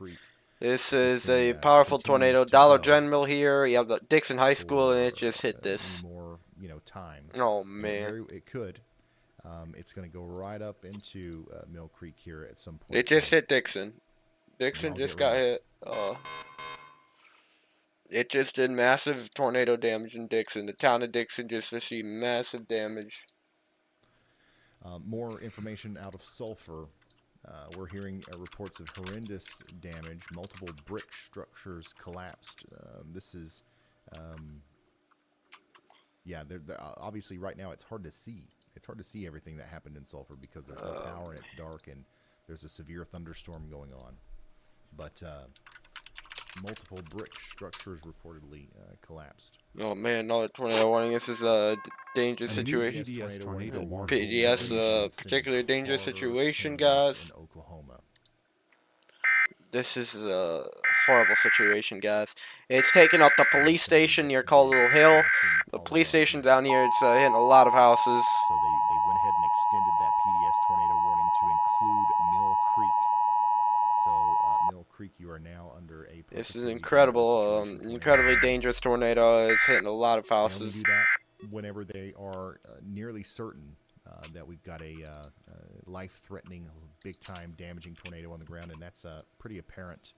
This is a powerful tornado. Dollar General here. You have the Dixon High School, and it just hit this. More, time. Oh man. It could. It's going to go right up into Mill Creek here at some point. It just hit Dixon. Dixon just got hit. It just did massive tornado damage in Dixon. The town of Dixon just received massive damage. More information out of Sulphur. We're hearing reports of horrendous damage. Multiple brick structures collapsed. This is, obviously right now it's hard to see. It's hard to see everything that happened in Sulphur because there's no power and it's dark and there's a severe thunderstorm going on. But multiple brick structures reportedly collapsed. Oh man, another tornado warning. This is a dangerous situation. PDS, particularly dangerous situation, guys. In Oklahoma. This is a horrible situation, guys. It's taking out the police station near Colville Hill. The police station down here, it's hitting a lot of houses. So they went ahead and extended that PDS tornado warning to include Mill Creek. So Mill Creek, you are now under a. This is incredible, incredibly dangerous tornado. It's hitting a lot of houses. They only do that whenever they are nearly certain that we've got a life-threatening, big-time, damaging tornado on the ground, and that's pretty apparent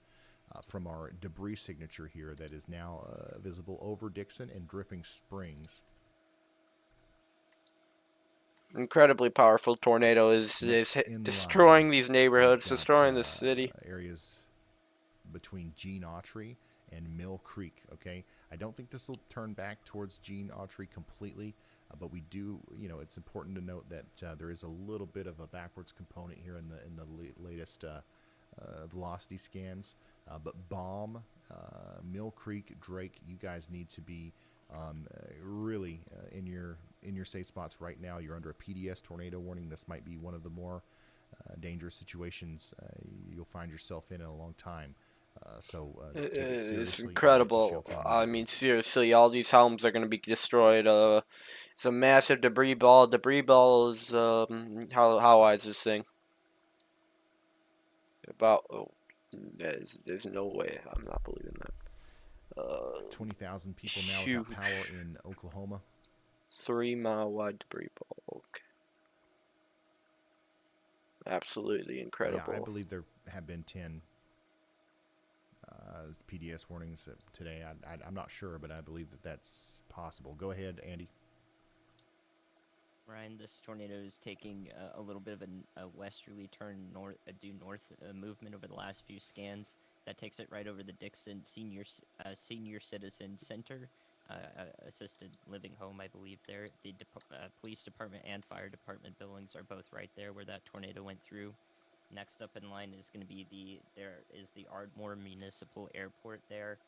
from our debris signature here that is now visible over Dixon and Dripping Springs. Incredibly powerful tornado is destroying these neighborhoods, destroying the city. Areas between Gene Autry and Mill Creek. Okay, I don't think this will turn back towards Gene Autry completely, but we do. It's important to note that there is a little bit of a backwards component here in the latest velocity scans. But Baum, Mill Creek, Drake, you guys need to be really in your safe spots right now. You're under a PDS tornado warning. This might be one of the more dangerous situations you'll find yourself in a long time. It's incredible. I mean, seriously, all these homes are going to be destroyed. It's a massive debris ball. Debris ball is how wide is this thing? About there's no way. I'm not believing that. 20,000 people now without power in Oklahoma. 3 mile wide debris ball. Okay. Absolutely incredible. Yeah, I believe there have been 10 PDS warnings today. I'm not sure, but I believe that's possible. Go ahead, Andy. Ryan, this tornado is taking a little bit of a westerly turn due north movement over the last few scans. That takes it right over the Dixon Senior Citizen Center, assisted living home, I believe. There, the police department and fire department buildings are both right there where that tornado went through. Next up in line is going to be the Ardmore Municipal Airport there,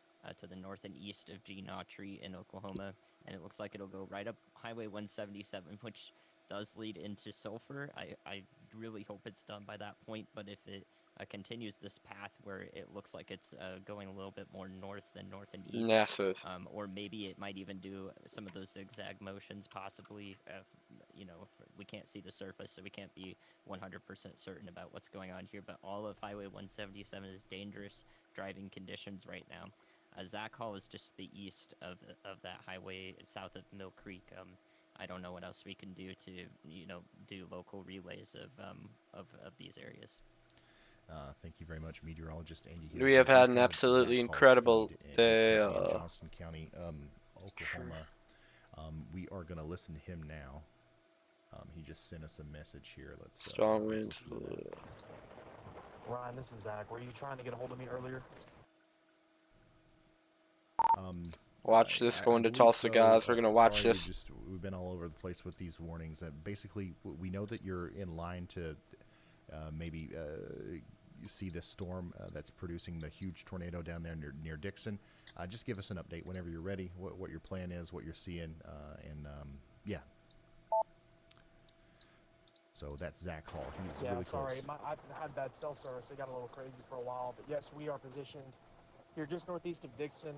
to the north and east of Gene Autry in Oklahoma, and it looks like it'll go right up Highway 177, which does lead into Sulphur. I really hope it's done by that point, but if it continues this path where it looks like it's going a little bit more north and east, massive, or maybe it might even do some of those zigzag motions, possibly we can't see the surface, so we can't be 100% certain about what's going on here. But all of Highway 177 is dangerous driving conditions right now. Zach Hall is just the east of that highway, south of Mill Creek. I don't know what else we can do to, do local relays of these areas. Thank you very much, meteorologist Andy Hill. We have had an absolutely incredible day. Johnston County, Oklahoma. We are going to listen to him now. He just sent us a message here. Strong winds. Ryan, this is Zach. Were you trying to get a hold of me earlier? Watch this going to Tulsa, guys. We're going to watch this. We've been all over the place with these warnings. Basically, we know that you're in line to maybe see this storm that's producing the huge tornado down there near Dixon. Just give us an update whenever you're ready, what your plan is, what you're seeing, and yeah. So that's Zach Hall. He's really close. I've had bad cell service. It got a little crazy for a while, but yes, we are positioned here just northeast of Dixon.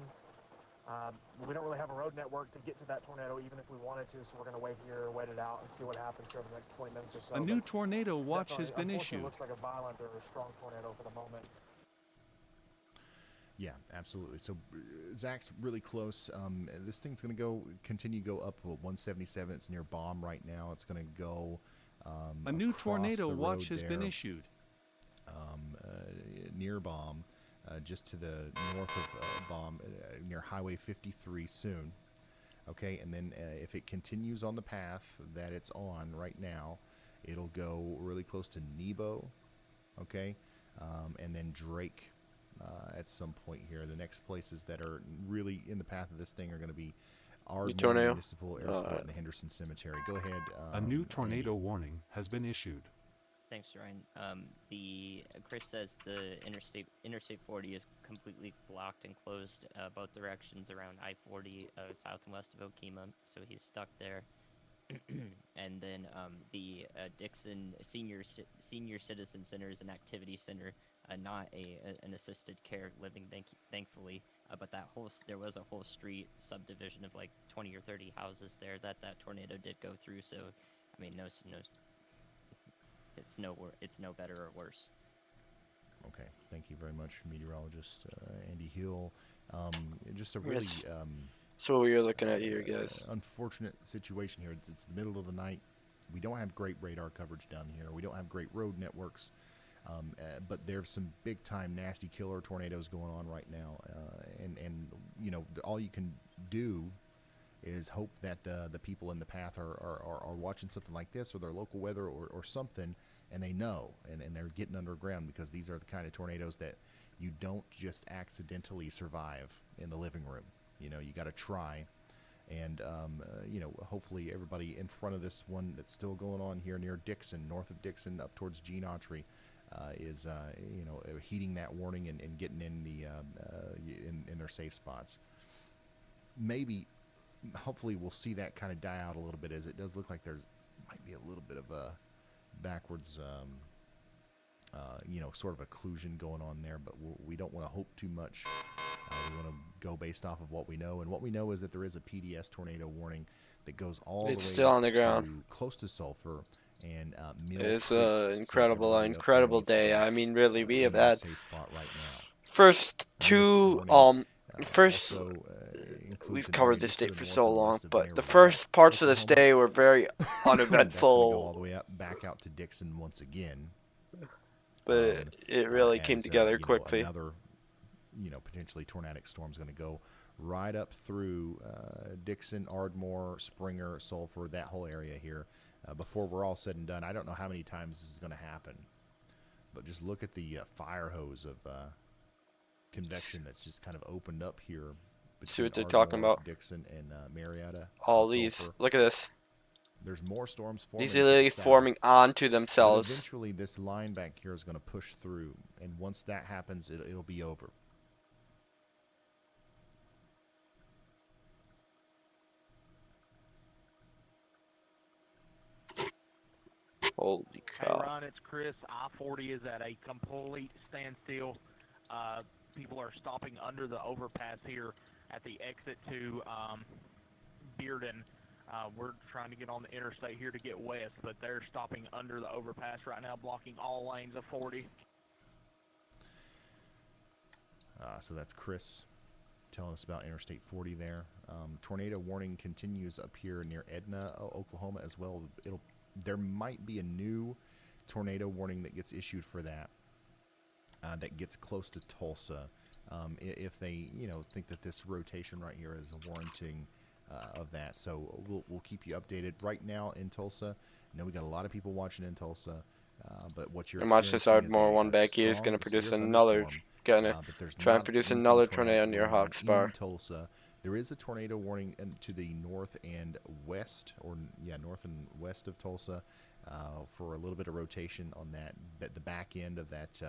We don't really have a road network to get to that tornado, even if we wanted to, so we're going to wait here, wait it out, and see what happens over the next 20 minutes or so. A new tornado watch has been issued. It looks like a violent or a strong tornado for the moment. Yeah, absolutely. So Zach's really close. This thing's going to continue to go up 177. It's near Baum right now. It's going to go a new tornado watch has been issued. Near Baum. Just to the north of Baum, near Highway 53 soon. Okay, and then if it continues on the path that it's on right now, it'll go really close to Nebo, okay, and then Drake at some point here. The next places that are really in the path of this thing are going to be Ardmore Municipal Airport and the Henderson Cemetery. Go ahead. A new tornado warning has been issued. Thanks, Ryan. Chris says the Interstate 40 is completely blocked and closed both directions around I-40 south and west of Okemah, so he's stuck there. And then the Dixon Senior Citizen Center is an activity center, not an assisted care living, thankfully. But there was a whole street subdivision of like 20 or 30 houses there that tornado did go through. So, I mean, it's no better or worse. Okay, thank you very much, meteorologist Andy Hill. Just a really so what you're looking at here, guys. Unfortunate situation here. It's the middle of the night. We don't have great radar coverage down here. We don't have great road networks. But there's some big-time nasty killer tornadoes going on right now, and all you can do is hope that the people in the path are watching something like this, or their local weather, or something, and they know, and they're getting underground, because these are the kind of tornadoes that you don't just accidentally survive in the living room. You got to try, and hopefully everybody in front of this one that's still going on here near Dixon, north of Dixon, up towards Gene Autry, is heeding that warning and getting in in their safe spots. Hopefully we'll see that kind of die out a little bit, as it does look like there might be a little bit of a backwards, sort of occlusion going on there, but we don't want to hope too much. We want to go based off of what we know, and what we know is that there is a PDS tornado warning that goes all the way still on the ground, close to Sulphur and it's an incredible day. I mean, really, we have had first two we've covered this day for so long, but the first parts of this day were very uneventful. All the way up back out to Dixon once again, but it really came together quickly. Another, potentially tornadic storm is going to go right up through Dixon, Ardmore, Springer, Sulphur, that whole area here. Before we're all said and done, I don't know how many times this is going to happen, but just look at the fire hose of convection that's just kind of opened up here. See what they're talking about. Dixon and Marietta. All these. Sulphur. Look at this. There's more storms forming. These are literally forming onto themselves. And eventually, this line back here is going to push through, and once that happens, it'll be over. Holy cow. Hey, Ron, it's Chris. I-40 is at a complete standstill. People are stopping under the overpass here at the exit to Bearden. We're trying to get on the interstate here to get west, but they're stopping under the overpass right now, blocking all lanes of 40. So that's Chris telling us about Interstate 40 there. Tornado warning continues up here near Edna, Oklahoma as well. There might be a new tornado warning that gets issued for that. That gets close to Tulsa. If they, think that this rotation right here is a warranting of that. So we'll keep you updated. Right now in Tulsa, I know we got a lot of people watching in Tulsa, but what you're And watch this Ardmore one back here is going to produce another, try and produce another tornado near Hawksbar. In Tulsa. There is a tornado warning to the north and west, north and west of Tulsa, for a little bit of rotation on the back end of that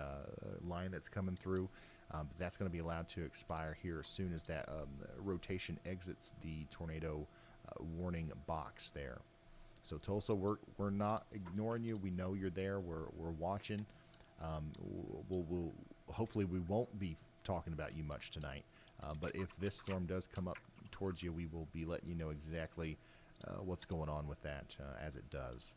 line that's coming through. That's going to be allowed to expire here as soon as that rotation exits the tornado warning box there. So Tulsa, we're not ignoring you. We know you're there. We're watching. We'll hopefully we won't be talking about you much tonight. But if this storm does come up towards you, we will be letting you know exactly what's going on with that as it does.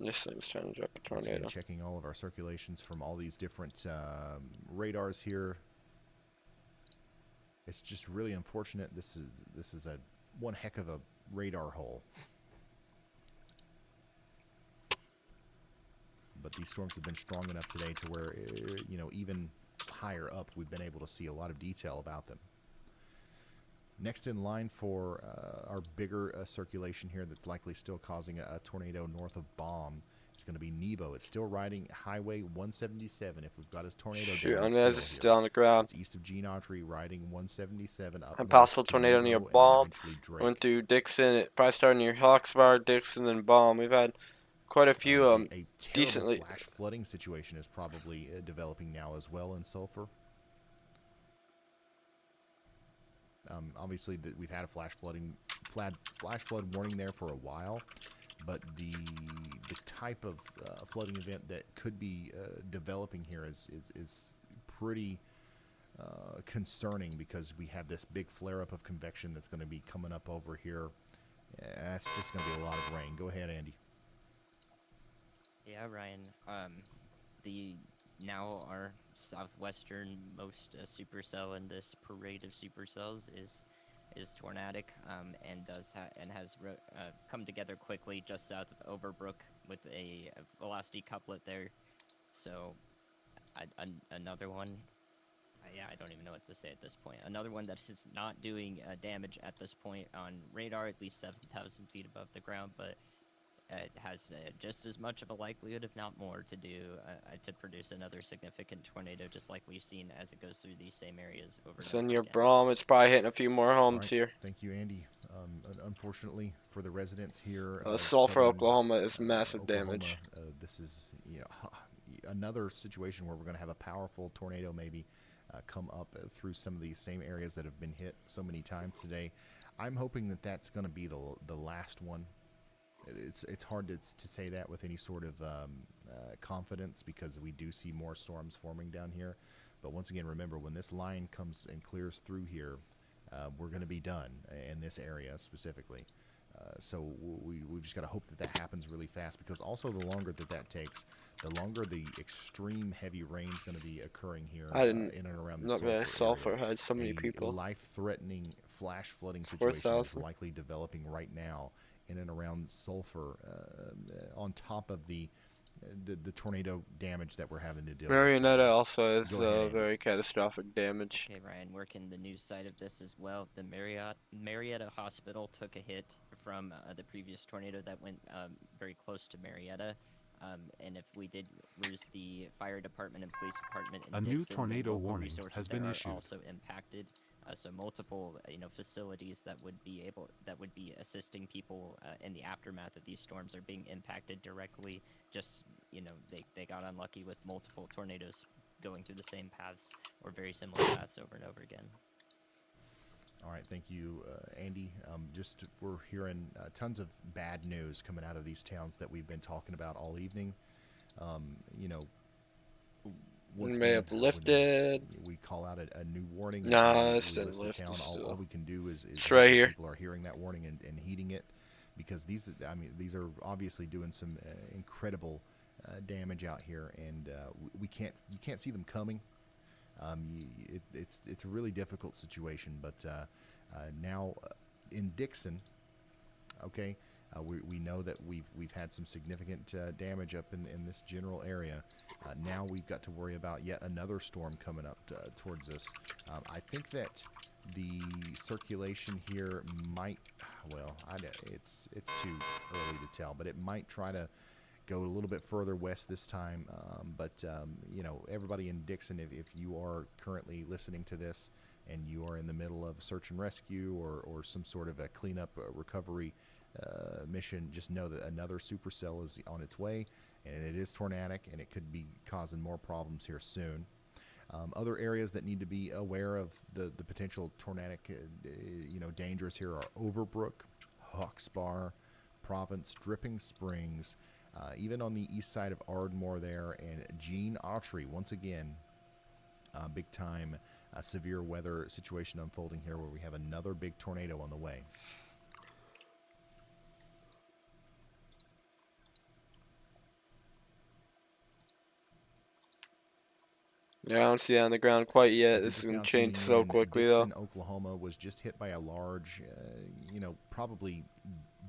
This thing's trying to drop a tornado. Again, checking all of our circulations from all these different radars here. It's just really unfortunate. This is a one heck of a radar hole. But these storms have been strong enough today to where, even higher up, we've been able to see a lot of detail about them. Next in line for our bigger circulation here that's likely still causing a tornado north of Baum. It's going to be Nebo. It's still riding Highway 177 if we've got his tornado. It's still on the ground. It's east of Gene Autry, riding 177 up. A possible tornado near Baum. Went through Dixon. It probably started near Hawksbar, Dixon, and Baum. We've had quite a few a decently flash flooding situation is probably developing now as well in Sulphur. Obviously, we've had a flash flood warning there for a while, but the type of flooding event that could be developing here is pretty concerning because we have this big flare-up of convection that's going to be coming up over here. That's just going to be a lot of rain. Go ahead, Andy. Yeah, Ryan. Now our southwesternmost supercell in this parade of supercells is tornadic, and has come together quickly just south of Overbrook with a velocity couplet there. So another one. I don't even know what to say at this point. Another one that is not doing damage at this point on radar, at least 7,000 feet above the ground, but it has just as much of a likelihood, if not more, to produce another significant tornado, just like we've seen as it goes through these same areas over. So near Baum, it's probably hitting a few more homes here. Thank you, Andy. Unfortunately for the residents here, Sulphur, Oklahoma is massive damage. This is another situation where we're going to have a powerful tornado maybe come up through some of these same areas that have been hit so many times today. I'm hoping that that's going to be the last one. It's hard to say that with any sort of confidence because we do see more storms forming down here. But once again, remember, when this line comes and clears through here, we're going to be done in this area specifically. So we've just got to hope that happens really fast because also the longer that takes, the longer the extreme heavy rain is going to be occurring here in and around the Sulphur had so many people. Life-threatening flash flooding situation is likely developing right now in and around Sulphur, on top of the tornado damage that we're having to deal with. Marietta also has very catastrophic damage. Okay, Ryan, working the news side of this as well. The Marietta Hospital took a hit from the previous tornado that went very close to Marietta. And if we did lose the fire department and police department in Dixon, new tornado warning has been issued. Also impacted. So multiple, facilities that would be assisting people in the aftermath of these storms are being impacted directly. Just, they got unlucky with multiple tornadoes going through the same paths or very similar paths over and over again. All right, thank you, Andy. We're hearing tons of bad news coming out of these towns that we've been talking about all evening. once may again, have lifted. we call out a new warning. Nah, we it's in list the lift. town. All we can do is it's hope right that here. people are hearing that warning and heeding it, because these are obviously doing some incredible damage out here, and you can't see them coming. It's a really difficult situation, but now in Dixon, okay, we know that we've had some significant damage up in this general area. Now we've got to worry about yet another storm coming up towards us. I think that the circulation here might, well, it's too early to tell, but it might try to go a little bit further west this time. But everybody in Dixon, if you are currently listening to this and you are in the middle of search and rescue or some sort of a cleanup recovery mission, just know that another supercell is on its way, and it is tornadic, and it could be causing more problems here soon. Other areas that need to be aware of the potential tornadic dangers here are Overbrook, Hawksbar, Province, Dripping Springs, even on the east side of Ardmore there, and Gene Autry. Once again, big time severe weather situation unfolding here, where we have another big tornado on the way. Yeah, I don't see that on the ground quite yet. This is going to change so quickly, Dixon, though. Oklahoma was just hit by a large, probably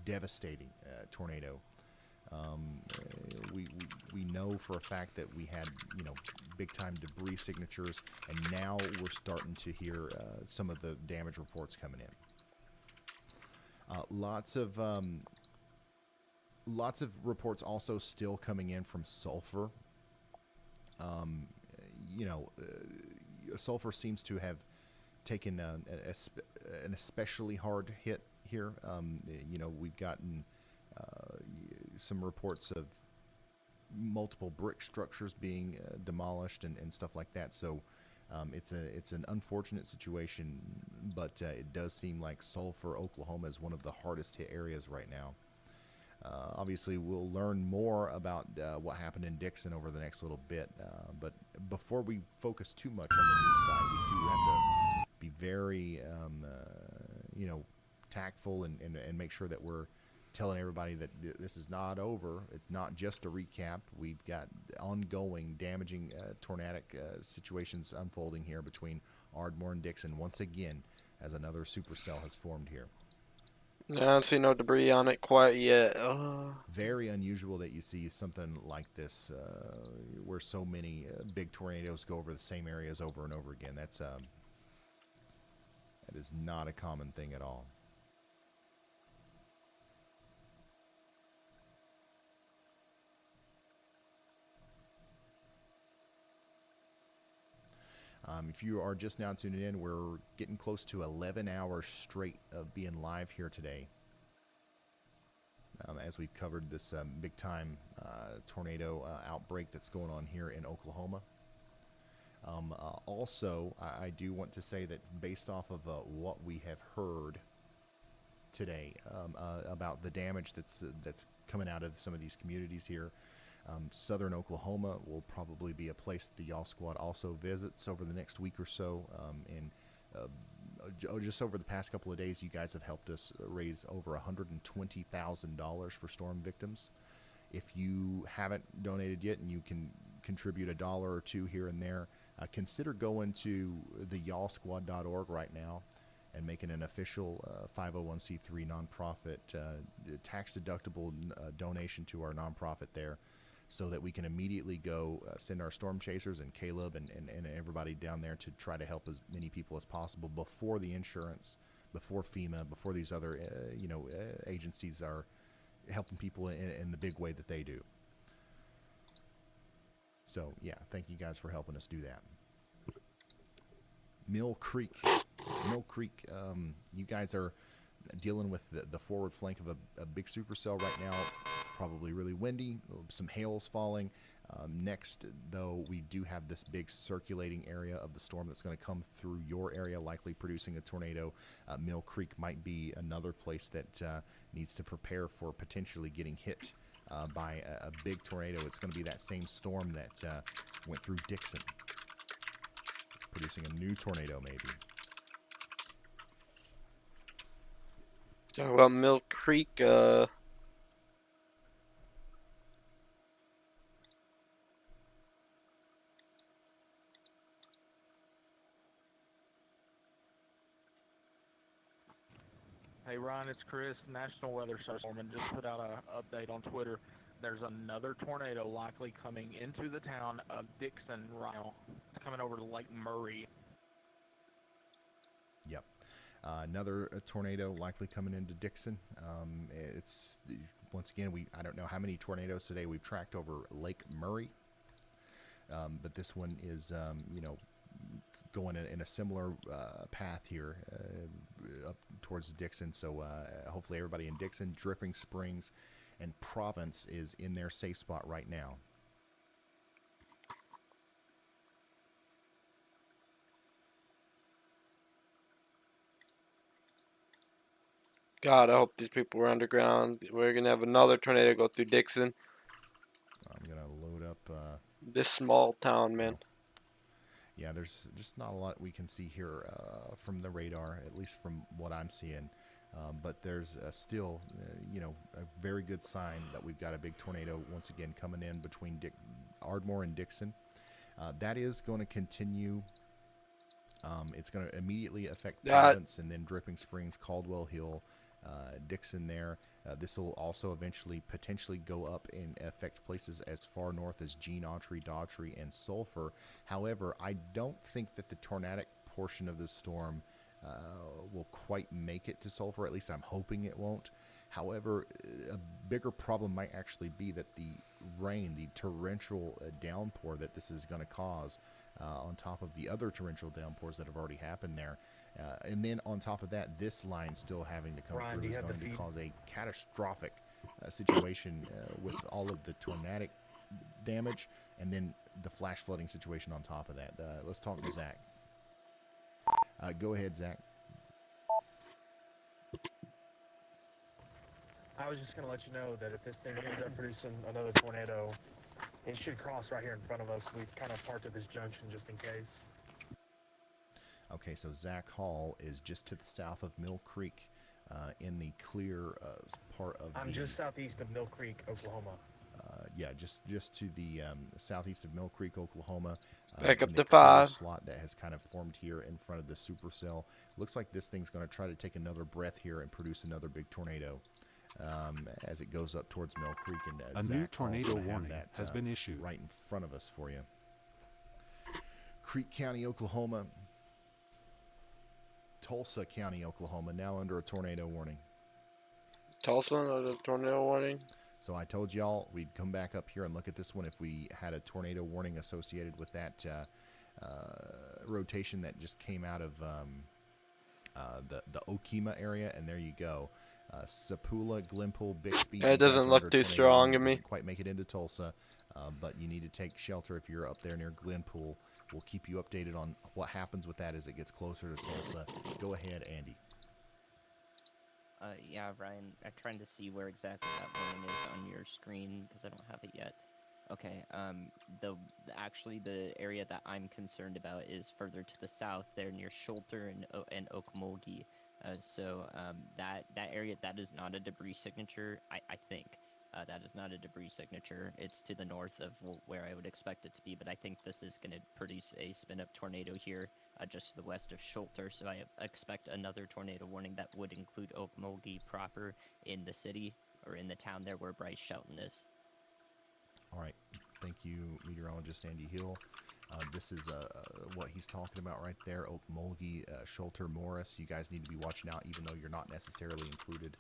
devastating tornado. We know for a fact that we had, big time debris signatures, and now we're starting to hear some of the damage reports coming in. Lots of reports also still coming in from sulfur. Sulfur seems to have taken an especially hard hit here. We've gotten some reports of multiple brick structures being demolished and stuff like that. So it's an unfortunate situation, but it does seem like Sulphur, Oklahoma is one of the hardest hit areas right now. Obviously, we'll learn more about what happened in Dixon over the next little bit. But before we focus too much on the news side, we do have to be very, tactful and make sure that we're telling everybody that this is not over. It's not just a recap. We've got ongoing damaging tornadic situations unfolding here between Ardmore and Dixon once again, as another supercell has formed here. I don't see no debris on it quite yet. Very unusual that you see something like this, where so many big tornadoes go over the same areas over and over again. That is not a common thing at all. If you are just now tuning in, we're getting close to 11 hours straight of being live here today, as we've covered this big-time tornado outbreak that's going on here in Oklahoma. Also, I do want to say that based off of what we have heard today about the damage that's coming out of some of these communities here, southern Oklahoma will probably be a place that the Y'all Squad also visits over the next week or so. Just over the past couple of days, you guys have helped us raise over $120,000 for storm victims. If you haven't donated yet and you can contribute $1 or $2 here and there, consider going to theyallsquad.org right now and making an official 501c3 nonprofit tax-deductible donation to our nonprofit there, so that we can immediately go send our storm chasers and Caleb and everybody down there to try to help as many people as possible before the insurance, before FEMA, before these other agencies are helping people in the big way that they do. So yeah, thank you guys for helping us do that. Mill Creek, you guys are dealing with the forward flank of a big supercell right now. It's probably really windy, some hail's falling. Next, though, we do have this big circulating area of the storm that's going to come through your area, likely producing a tornado. Mill Creek might be another place that needs to prepare for potentially getting hit by a big tornado. It's going to be that same storm that went through Dixon, producing a new tornado maybe. Talk about Mill Creek. Hey Ryan, it's Chris. National Weather Service just put out an update on Twitter. There's another tornado likely coming into the town of Dixon right now. It's coming over to Lake Murray. Yep. Another tornado likely coming into Dixon. It's once again, I don't know how many tornadoes today we've tracked over Lake Murray, but this one is going in a similar path here up towards Dixon. So hopefully everybody in Dixon, Dripping Springs, and Province is in their safe spot right now. God, I hope these people were underground. We're going to have another tornado go through Dixon. I'm going to load up this small town, man. Yeah, there's just not a lot we can see here from the radar, at least from what I'm seeing. But there's still, a very good sign that we've got a big tornado once again coming in between Ardmore and Dixon. That is going to continue. It's going to immediately affect Province and then Dripping Springs, Caldwell Hill, Dixon there. This will also eventually potentially go up and affect places as far north as Gene Autry, Daughtry, and Sulphur. However, I don't think that the tornadic portion of the storm will quite make it to Sulphur. At least I'm hoping it won't. However, a bigger problem might actually be that the rain, the torrential downpour that this is going to cause on top of the other torrential downpours that have already happened there. And then on top of that, this line still having to come through is going to cause a catastrophic situation with all of the tornadic damage and then the flash flooding situation on top of that. Let's talk to Zach. Go ahead, Zach. I was just going to let you know that if this thing ends up producing another tornado, it should cross right here in front of us. We've kind of parked at this junction just in case. Okay, so Zach Hall is just to the south of Mill Creek in the clear part of I'm just southeast of Mill Creek, Oklahoma. Yeah, just to the southeast of Mill Creek, Oklahoma. Back up to 5. Slot that has kind of formed here in front of the supercell. Looks like this thing's going to try to take another breath here and produce another big tornado as it goes up towards Mill Creek. And a Zach new tornado warning that, has been issued right in front of us for you. Creek County, Oklahoma. Tulsa County, Oklahoma, now under a tornado warning. Tulsa under a tornado warning? So I told y'all we'd come back up here and look at this one if we had a tornado warning associated with that rotation that just came out of the Okemah area, and there you go. Sapula, Glenpool, Bixby. It doesn't look too strong to me. Doesn't quite make it into Tulsa, but you need to take shelter if you're up there near Glenpool. We'll keep you updated on what happens with that as it gets closer to Tulsa. Go ahead, Andy. Yeah, Ryan, I'm trying to see where exactly that warning is on your screen because I don't have it yet. Okay, actually the area that I'm concerned about is further to the south, there near Schulter and Okmulgee. That area, that is not a debris signature, I think. That is not a debris signature. It's to the north of where I would expect it to be, but I think this is going to produce a spin-up tornado here just to the west of Schulter, so I expect another tornado warning that would include Okmulgee proper in the city, or in the town there where Bryce Shelton is. All right. Thank you, meteorologist Andy Hill. This is what he's talking about right there, Okmulgee, Schulter, Morris. You guys need to be watching out, even though you're not necessarily included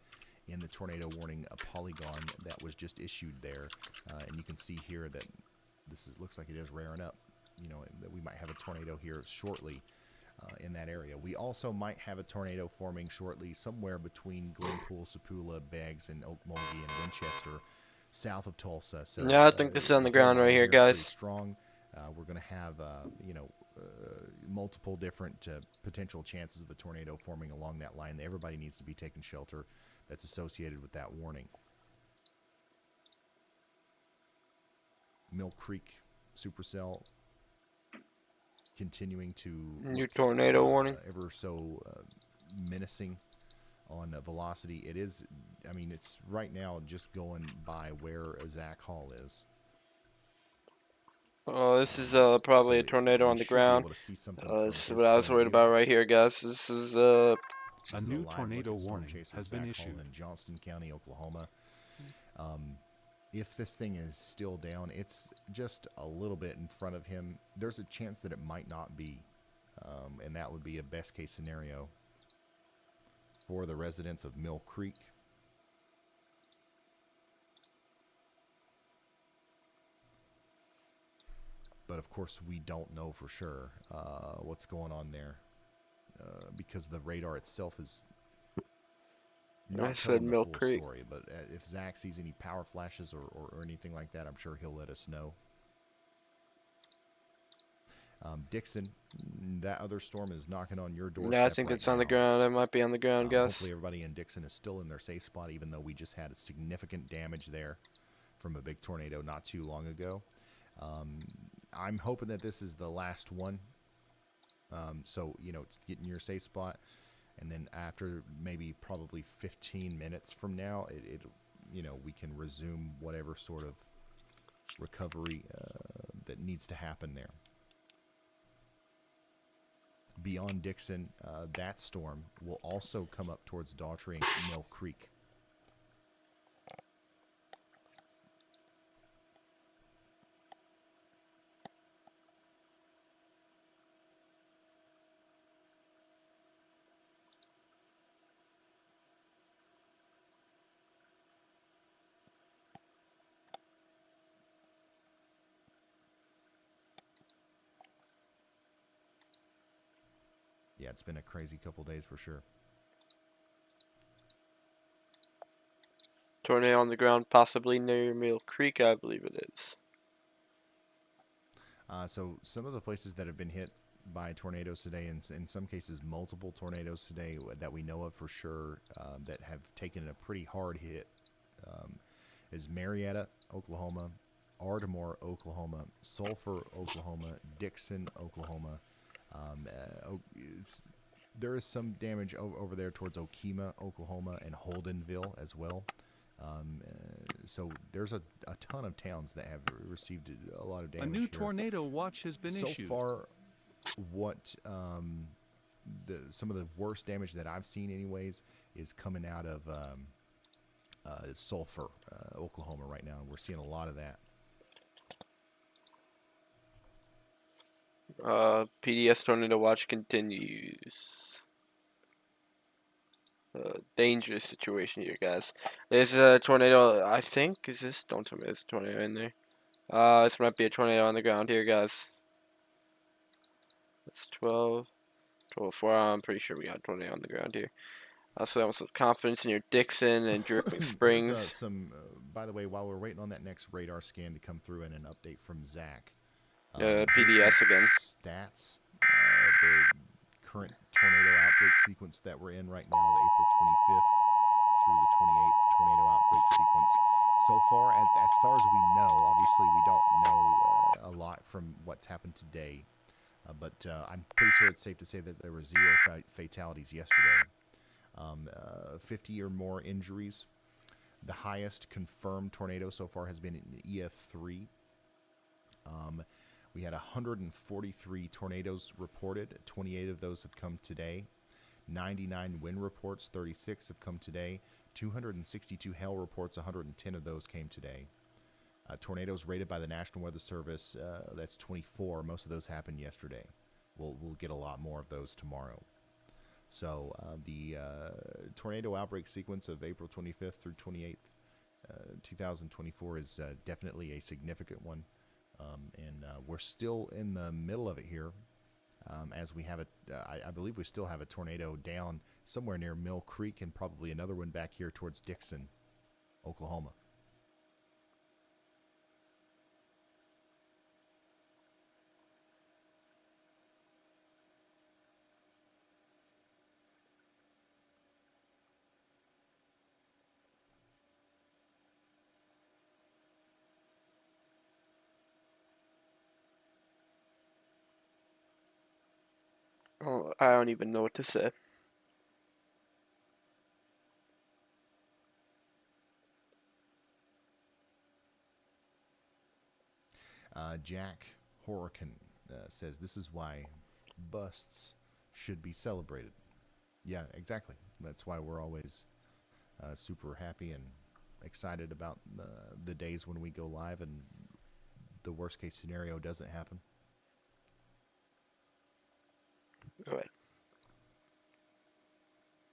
in the tornado warning polygon that was just issued there. And you can see here that looks like it is raring up. That we might have a tornado here shortly in that area. We also might have a tornado forming shortly somewhere between Glenpool, Sapula, Beggs, and Okmulgee and Winchester, south of Tulsa. So yeah, I think this is on the ground right here, guys. Pretty strong. We're going to have multiple different potential chances of a tornado forming along that line. Everybody needs to be taking shelter that's associated with that warning. Mill Creek supercell continuing to new tornado warning. Ever so menacing on velocity. It is, I mean, it's right now just going by where Zach Hall is. Oh, this is probably a tornado on the ground. This is what I was worried about right here, guys. This is a new tornado warning has been issued in Johnston County, Oklahoma. If this thing is still down, it's just a little bit in front of him. There's a chance that it might not be, and that would be a best case scenario for the residents of Mill Creek. But of course, we don't know for sure what's going on there because the radar itself is not telling the full story. But if Zach sees any power flashes or anything like that, I'm sure he'll let us know. Dixon, that other storm is knocking on your doorstep. Yeah, I think it's on the ground. It might be on the ground, guys. Hopefully everybody in Dixon is still in their safe spot, even though we just had a significant damage there from a big tornado not too long ago. I'm hoping that this is the last one. So, you know, get in your safe spot. And then after maybe probably 15 minutes from now, it you know, we can resume whatever sort of recovery that needs to happen there. Beyond Dixon, that storm will also come up towards Daughtry and Mill Creek. Yeah, it's been a crazy couple days for sure. Tornado on the ground, possibly near Mill Creek, I believe it is. So some of the places that have been hit by tornadoes today, and in some cases multiple tornadoes today that we know of for sure that have taken a pretty hard hit, is Marietta, Oklahoma, Ardmore, Oklahoma, Sulphur, Oklahoma, Dixon, Oklahoma. There is some damage over there towards Okemah, Oklahoma, and Holdenville as well. So there's a ton of towns that have received a lot of damage. A new tornado watch has been issued. So far, what some of the worst damage that I've seen, anyways, is coming out of Sulphur, Oklahoma, right now. We're seeing a lot of that. PDS tornado watch continues. Dangerous situation here, guys. There's a tornado, I think. Is this? Don't tell me there's a tornado in there. This might be a tornado on the ground here, guys. That's 12. 12-4. I'm pretty sure we got a tornado on the ground here. Also, almost with confidence in your Dixon and Dripping Springs. By the way, while we're waiting on that next radar scan to come through and an update from Zach. PDS again. Stats. The current tornado outbreak sequence that we're in right now, the April 25th through the 28th tornado outbreak sequence. So far, as far as we know, obviously we don't know a lot from what's happened today, but I'm pretty sure it's safe to say that there were 0 fatalities yesterday. 50 or more injuries. The highest confirmed tornado so far has been in EF3. We had 143 tornadoes reported. 28 of those have come today. 99 wind reports, 36 have come today. 262 hail reports, 110 of those came today. Tornadoes rated by the National Weather Service, that's 24. Most of those happened yesterday. We'll get a lot more of those tomorrow. So the tornado outbreak sequence of April 25th through 28th, 2024 is definitely a significant one. And we're still in the middle of it here, as we have I believe we still have a tornado down somewhere near Mill Creek and probably another one back here towards Dixon, Oklahoma. Oh, I don't even know what to say. Jack Horican says this is why busts should be celebrated. Yeah, exactly. That's why we're always super happy and excited about the days when we go live and the worst case scenario doesn't happen. Right.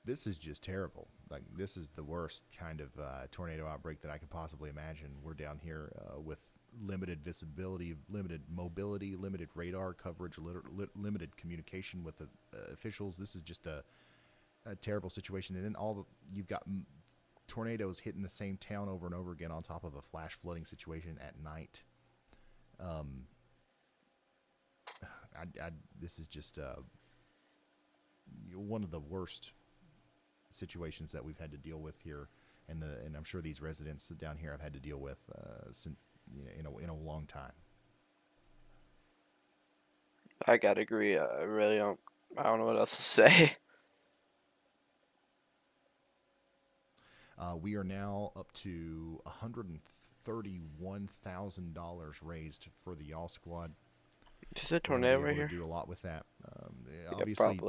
This is just terrible. Like, this is the worst kind of tornado outbreak that I could possibly imagine. We're down here with limited visibility, limited mobility, limited radar coverage, limited communication with the officials. This is just a terrible situation. And then you've got tornadoes hitting the same town over and over again on top of a flash flooding situation at night. This is just one of the worst situations that we've had to deal with here, and I'm sure these residents down here have had to deal with since, in a long time. I gotta agree. I really don't. I don't know what else to say. We are now up to $131,000 raised for the Y'all Squad. Is a tornado right here? Do a lot with that. Obviously,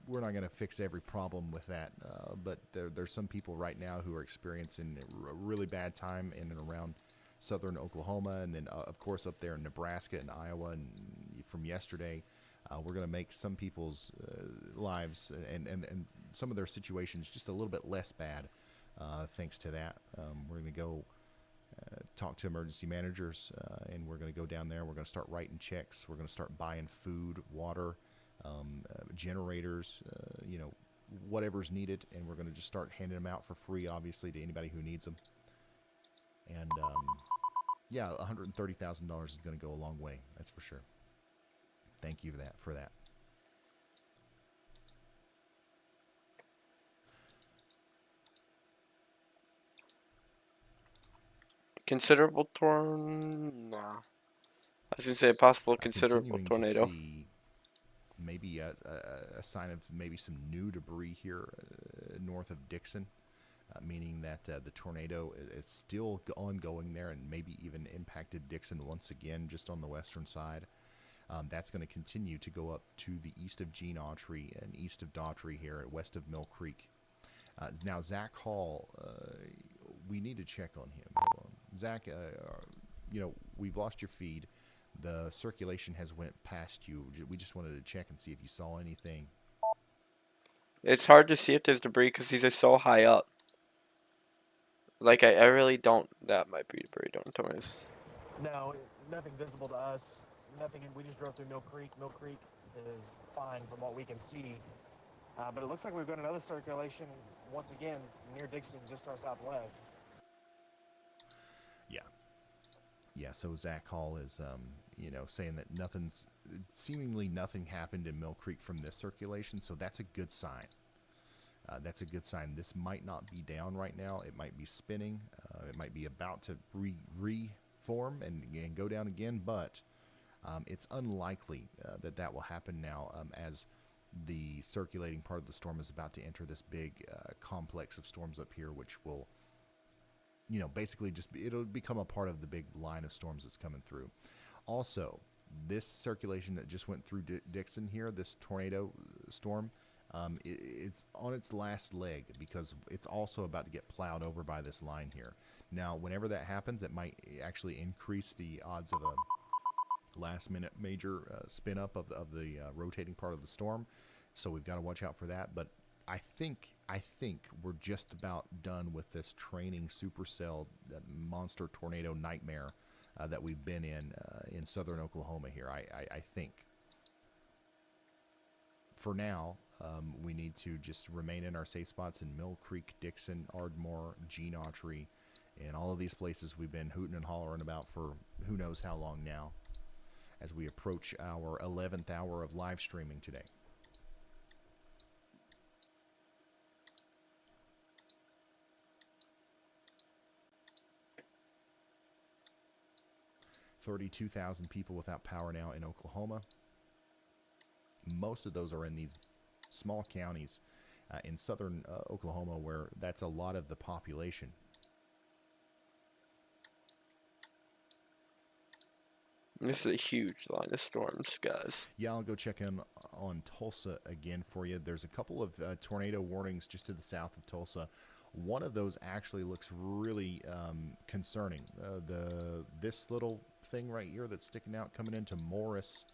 we're not going to fix every problem with that, but there's some people right now who are experiencing a really bad time in and around southern Oklahoma, and then of course up there in Nebraska and Iowa. And from yesterday, we're going to make some people's lives and some of their situations just a little bit less bad, thanks to that. We're going to go talk to emergency managers, and we're going to go down there. We're going to start writing checks. We're going to start buying food, water, generators, whatever's needed, and we're going to just start handing them out for free, obviously, to anybody who needs them. And yeah, $130,000 is going to go a long way. That's for sure. Thank you for that. Considerable No. I was going to say possible considerable tornado. To see maybe a sign of maybe some new debris here north of Dixon, meaning that the tornado is still ongoing there and maybe even impacted Dixon once again just on the western side. That's going to continue to go up to the east of Gene Autry and east of Daughtry here, west of Mill Creek. Now, Zach Hall, we need to check on him. Hold on. Zach, we've lost your feed. The circulation has went past you. We just wanted to check and see if you saw anything. It's hard to see if there's debris because these are so high up. Like, I really don't. That might be debris, don't tell me. No, nothing visible to us. Nothing. We just drove through Mill Creek. Mill Creek is fine from what we can see. But it looks like we've got another circulation once again near Dixon, just to our southwest. Yeah, so Zach Hall is, saying that seemingly nothing happened in Mill Creek from this circulation, so that's a good sign. That's a good sign. This might not be down right now. It might be spinning. It might be about to reform and go down again, but it's unlikely that will happen now as the circulating part of the storm is about to enter this big complex of storms up here, which will basically it'll become a part of the big line of storms that's coming through. Also, this circulation that just went through Dixon here, this tornado storm, it's on its last leg because it's also about to get plowed over by this line here. Now, whenever that happens, it might actually increase the odds of a last-minute major spin-up of the rotating part of the storm. So we've got to watch out for that. But I think we're just about done with this training supercell monster tornado nightmare that we've been in southern Oklahoma here. I think. For now, we need to just remain in our safe spots in Mill Creek, Dixon, Ardmore, Gene Autry, and all of these places we've been hooting and hollering about for who knows how long now, as we approach our 11th hour of live streaming today. $32,000 people without power now in Oklahoma. most of those are in these small counties in southern Oklahoma, where that's a lot of the population. This is a huge line of storms, guys. Yeah, I'll go check in on Tulsa again for you. There's a couple of tornado warnings just to the south of Tulsa. One of those actually looks really concerning. This little thing right here that's sticking out coming into Morris,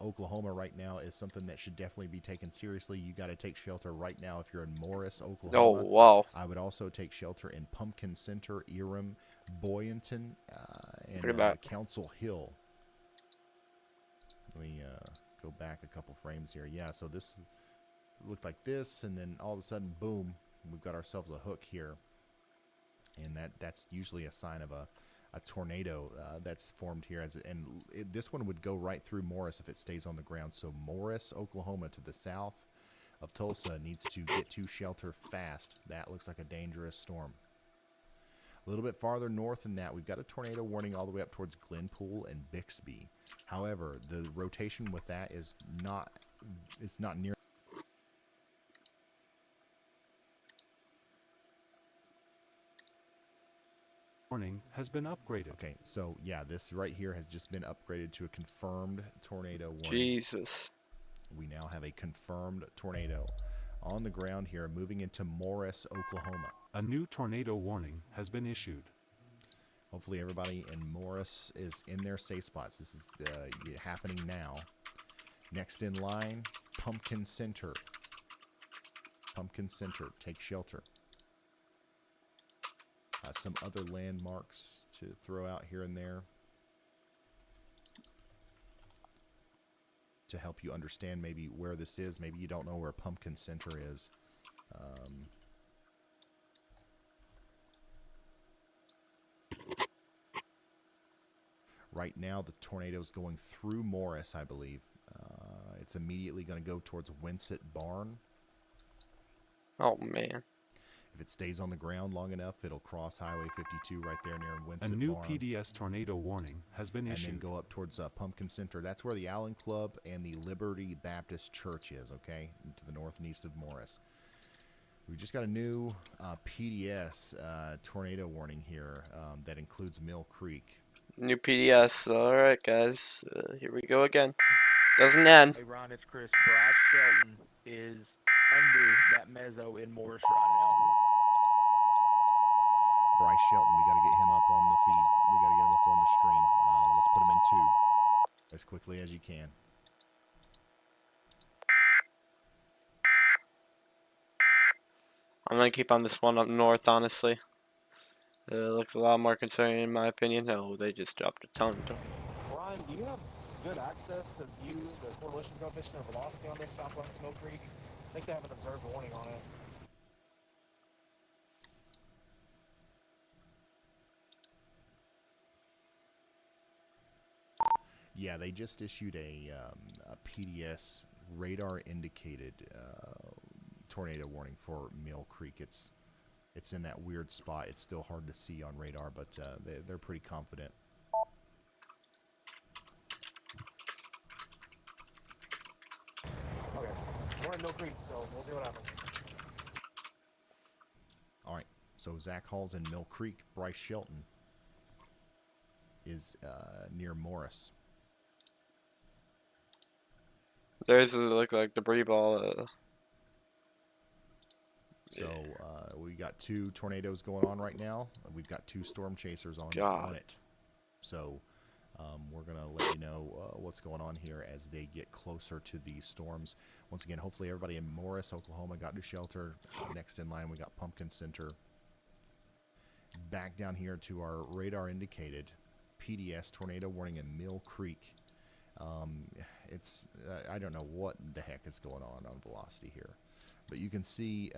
Oklahoma right now is something that should definitely be taken seriously. You got to take shelter right now if you're in Morris, Oklahoma. Oh, wow. I would also take shelter in Pumpkin Center, Eram, Boynton, and Council Hill. Let me go back a couple frames here. Yeah, so this looked like this, and then all of a sudden, boom, we've got ourselves a hook here. And that's usually a sign of a tornado that's formed here. This one would go right through Morris if it stays on the ground. So Morris, Oklahoma, to the south of Tulsa, needs to get to shelter fast. That looks like a dangerous storm. A little bit farther north than that, we've got a tornado warning all the way up towards Glenpool and Bixby. However, the rotation with that is not near. Warning has been upgraded. Okay, so yeah, this right here has just been upgraded to a confirmed tornado warning. Jesus. We now have a confirmed tornado on the ground here, moving into Morris, Oklahoma. A new tornado warning has been issued. Hopefully everybody in Morris is in their safe spots. This is happening now. Next in line, Pumpkin Center. Pumpkin Center, take shelter. Some other landmarks to throw out here and there to help you understand maybe where this is. Maybe you don't know where Pumpkin Center is. Right now, the tornado is going through Morris, I believe. It's immediately going to go towards Winsett Barn. Oh, man. If it stays on the ground long enough, it'll cross Highway 52 right there near Winsett Barn. A new PDS tornado warning has been issued. And then go up towards Pumpkin Center. That's where the Allen Club and the Liberty Baptist Church is, okay? To the north and east of Morris. We just got a new PDS tornado warning here that includes Mill Creek. New PDS. All right, guys. Here we go again. Doesn't end. Hey, Ron, it's Chris. Bryce Shelton is under that mezzo in Morris right now. Bryce Shelton, we got to get him up on the feed. We got to get him up on the stream. Let's put him in 2 as quickly as you can. I'm going to keep on this one up north, honestly. It looks a lot more concerning in my opinion. No, they just dropped a ton. Ryan, do you have good access to view the correlation coefficient or velocity on this southwest Mill Creek? I think they have an observed warning on it. Yeah, they just issued a PDS radar indicated tornado warning for Mill Creek. It's in that weird spot. It's still hard to see on radar, but they're pretty confident. Okay, we're in Mill Creek, so we'll see what happens. All right, so Zach Hall's in Mill Creek. Bryce Shelton is near Morris. There's look like debris ball. So we got 2 tornadoes going on right now. We've got 2 storm chasers on it. So we're going to let you know what's going on here as they get closer to these storms. Once again, hopefully everybody in Morris, Oklahoma got to shelter. Next in line, we got Pumpkin Center. Back down here to our radar indicated PDS tornado warning in Mill Creek. I don't know what the heck is going on velocity here. But you can see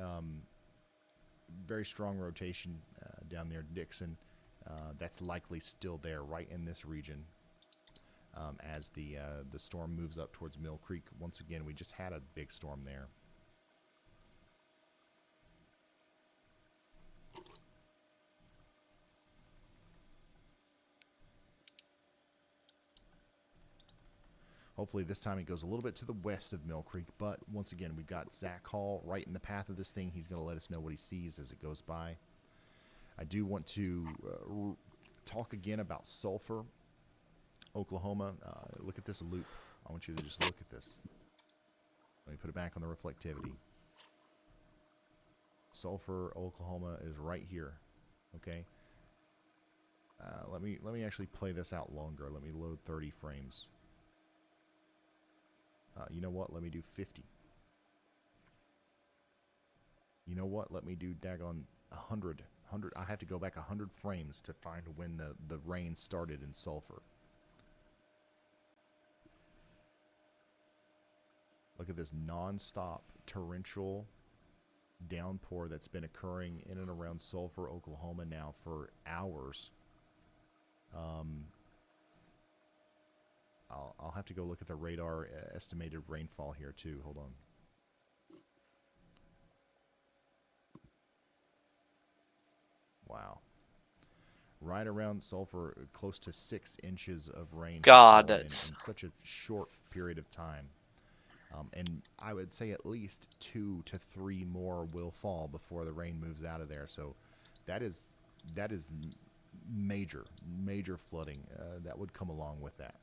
very strong rotation down there, Dixon. That's likely still there right in this region as the storm moves up towards Mill Creek. Once again, we just had a big storm there. Hopefully this time it goes a little bit to the west of Mill Creek, but once again, we've got Zach Hall right in the path of this thing. He's going to let us know what he sees as it goes by. I do want to talk again about Sulphur, Oklahoma. Look at this loop. I want you to just look at this. Let me put it back on the reflectivity. Sulphur, Oklahoma is right here. Okay. Let me actually play this out longer. Let me load 30 frames. You know what? Let me do 50. You know what? Let me do daggone 100. I have to go back 100 frames to find when the rain started in Sulphur. Look at this non-stop torrential downpour that's been occurring in and around Sulphur, Oklahoma now for hours. I'll have to go look at the radar estimated rainfall here too. Hold on. Wow. Right around Sulphur, close to 6 inches of rain. God, that's in such a short period of time. And I would say at least 2 to 3 more will fall before the rain moves out of there. So that is major flooding that would come along with that.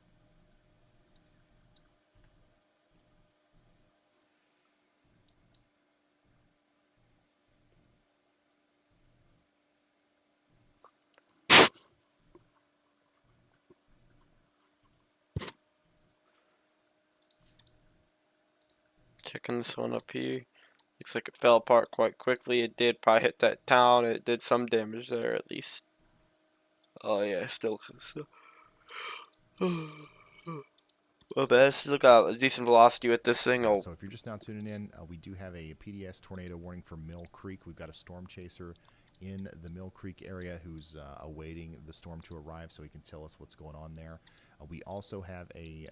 Checking this one up here. Looks like it fell apart quite quickly. It did probably hit that town. It did some damage there at least. Oh yeah, still. Well, but still got a decent velocity with this thing. Oh. So if you're just now tuning in, we do have a PDS tornado warning for Mill Creek. We've got a storm chaser in the Mill Creek area who's awaiting the storm to arrive so he can tell us what's going on there. We also have a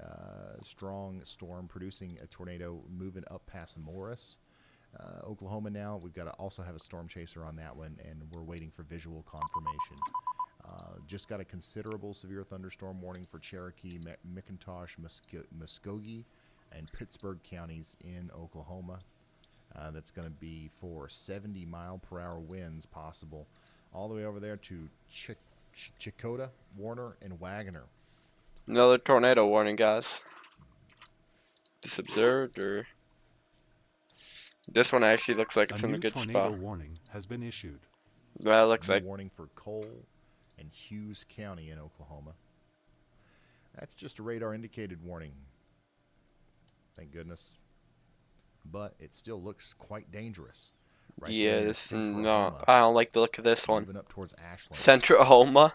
strong storm producing a tornado moving up past Morris, Oklahoma now. We've got to also have a storm chaser on that one, and we're waiting for visual confirmation. Just got a considerable severe thunderstorm warning for Cherokee, McIntosh, Muskogee, and Pittsburgh counties in Oklahoma. That's going to be for 70-mile-per-hour winds possible all the way over there to Chicota, Warner, and Wagoner. Another tornado warning, guys. Just observed, or this one actually looks like it's in a good spot. A tornado warning has been issued. Well, it looks like warning for Cole and Hughes County in Oklahoma. That's just a radar indicated warning. Thank goodness. But it still looks quite dangerous. Right, yeah, this no, I don't like the look of this one. Moving up towards Ashland. Centrahoma.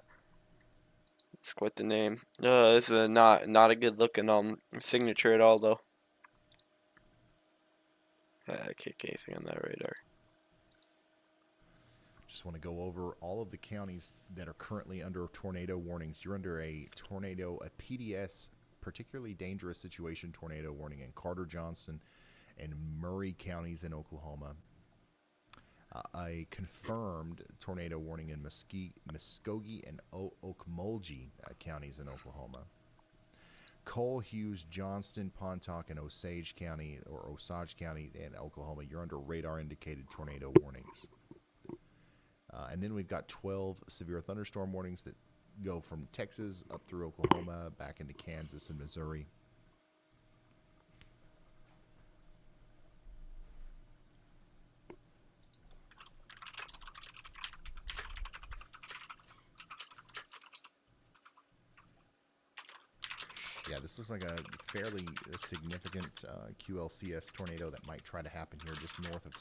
That's quite the name. This is not a good looking signature at all, though. I can't get anything on that radar. Just want to go over all of the counties that are currently under tornado warnings. You're under a PDS, particularly dangerous situation tornado warning in Carter, Johnson, and Murray counties in Oklahoma. A confirmed tornado warning in Muskogee and Okmulgee counties in Oklahoma. Cole, Hughes, Johnston, Pontotoc, and Osage County in Oklahoma. You're under radar indicated tornado warnings. And then we've got 12 severe thunderstorm warnings that go from Texas up through Oklahoma, back into Kansas and Missouri. Yeah, this looks like a fairly significant QLCS tornado that might try to happen here just north of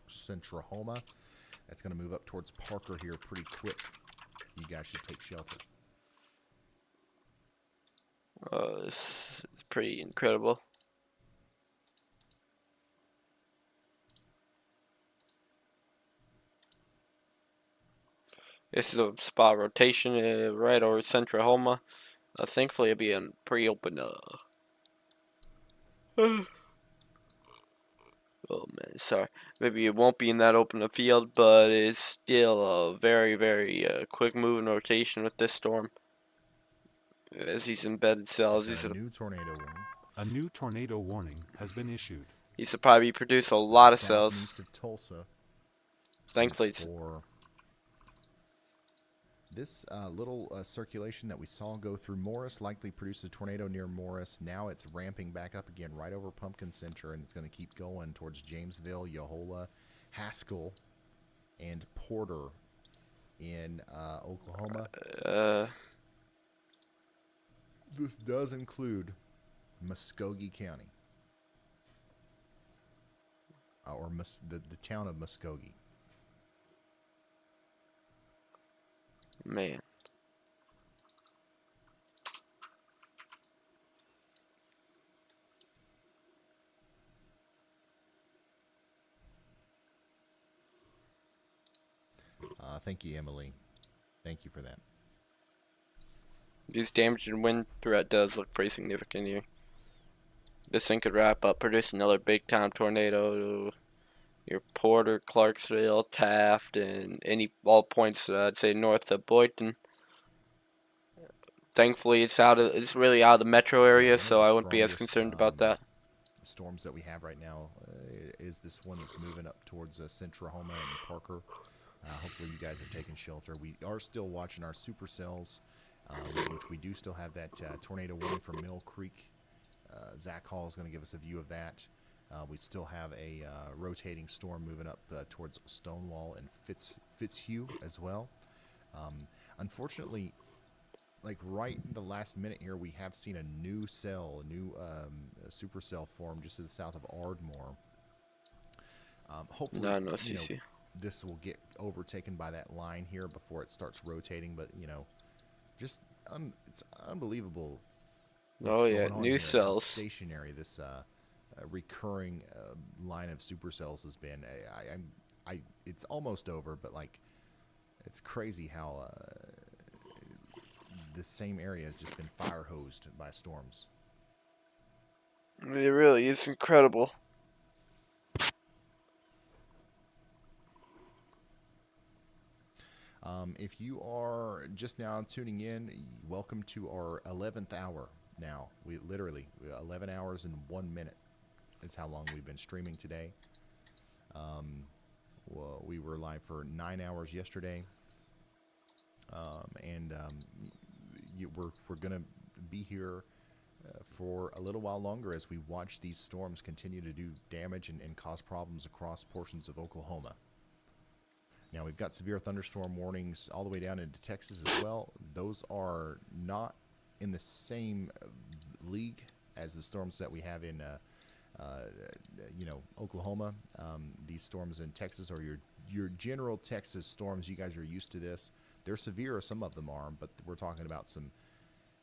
Centrahoma. That's going to move up towards Parker here pretty quick. You guys should take shelter. This is pretty incredible. This is a spot rotation right over Centrahoma. Thankfully, it'll be in pretty open. Oh man, sorry. Maybe it won't be in that open field, but it's still a very, very quick moving rotation with this storm. As these embedded cells, these are new tornado warning. A new tornado warning has been issued. These will probably produce a lot of cells. Southeast of Tulsa. Thankfully, it's for this little circulation that we saw go through Morris likely produced a tornado near Morris. Now it's ramping back up again right over Pumpkin Center, and it's going to keep going towards Jamesville, Yohola, Haskell, and Porter in Oklahoma. This does include Muskogee County, or the town of Muskogee. Man. Thank you, Emily. Thank you for that. These damage and wind threat does look pretty significant here. This thing could wrap up, produce another big time tornado. Your Porter, Clarksville, Taft, and all points I'd say north of Boynton. Thankfully, it's really out of the metro area, so I wouldn't be as concerned about that. Storms that we have right now is this one that's moving up towards Centrahoma and Parker. Hopefully you guys have taken shelter. We are still watching our supercells, which we do still have that tornado warning from Mill Creek. Zach Hall is going to give us a view of that. We still have a rotating storm moving up towards Stonewall and Fitzhugh as well. Unfortunately, like right in the last minute here, we have seen a new cell, a new supercell form just to the south of Ardmore. Hopefully, this will get overtaken by that line here before it starts rotating. But just it's unbelievable. Oh yeah, new cells. Stationary. This recurring line of supercells has been. It's almost over, but like, it's crazy how the same area has just been fire hosed by storms. It really is incredible. If you are just now tuning in, welcome to our 11th hour now. We literally 11 hours and 1 minute is how long we've been streaming today. Well, we were live for 9 hours yesterday, and we're gonna be here for a little while longer as we watch these storms continue to do damage and cause problems across portions of Oklahoma. Now, we've got severe thunderstorm warnings all the way down into Texas as well. Those are not in the same league as the storms that we have in, Oklahoma. These storms in Texas are your general Texas storms. You guys are used to this. They're severe, some of them are, but we're talking about some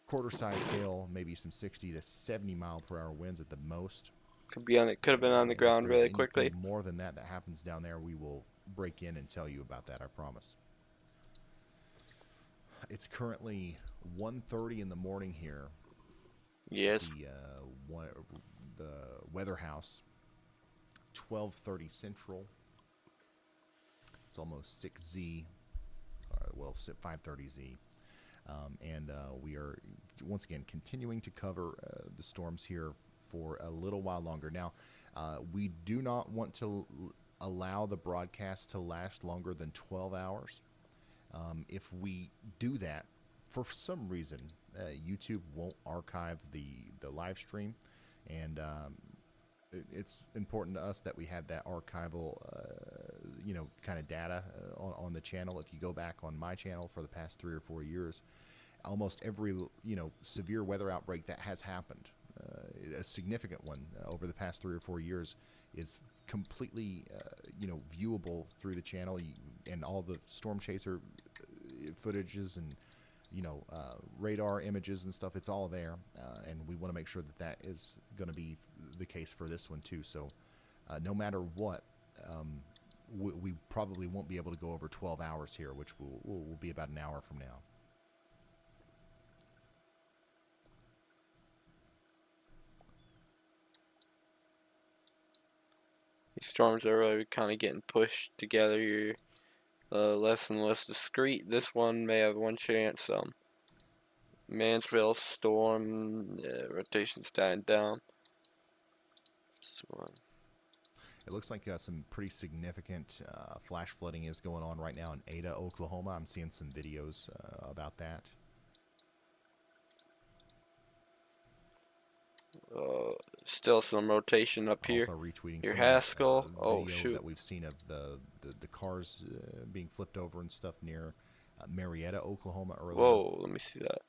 quarter-size hail, maybe some 60 to 70 mile per hour winds at the most. Could have been on the ground really quickly. More than that happens down there, we will break in and tell you about that, I promise. It's currently 1:30 in the morning here. Yes. The weather house, 12:30 Central. It's almost 6Z, well, 5:30Z. And we are, once again, continuing to cover the storms here for a little while longer. Now, we do not want to allow the broadcast to last longer than 12 hours. If we do that, for some reason, YouTube won't archive the live stream, and it's important to us that we have that archival, kind of data on the channel. If you go back on my channel for the past 3 or 4 years, almost every severe weather outbreak that has happened, a significant one over the past 3 or 4 years, is completely viewable through the channel, and all the storm chaser footages and radar images and stuff, it's all there, and we want to make sure that is going to be the case for this one too. So no matter what, we probably won't be able to go over 12 hours here, which will be about an hour from now. These storms are really kind of getting pushed together here, less and less discreet. This one may have one chance. Mansville storm. Rotation's dying down. It looks like some pretty significant flash flooding is going on right now in Ada, Oklahoma. I'm seeing some videos about that. Still some rotation up here. Also retweeting Your some Haskell. video Shoot. that we've seen of the cars being flipped over and stuff near Marietta, Oklahoma earlier. Whoa, let me see that.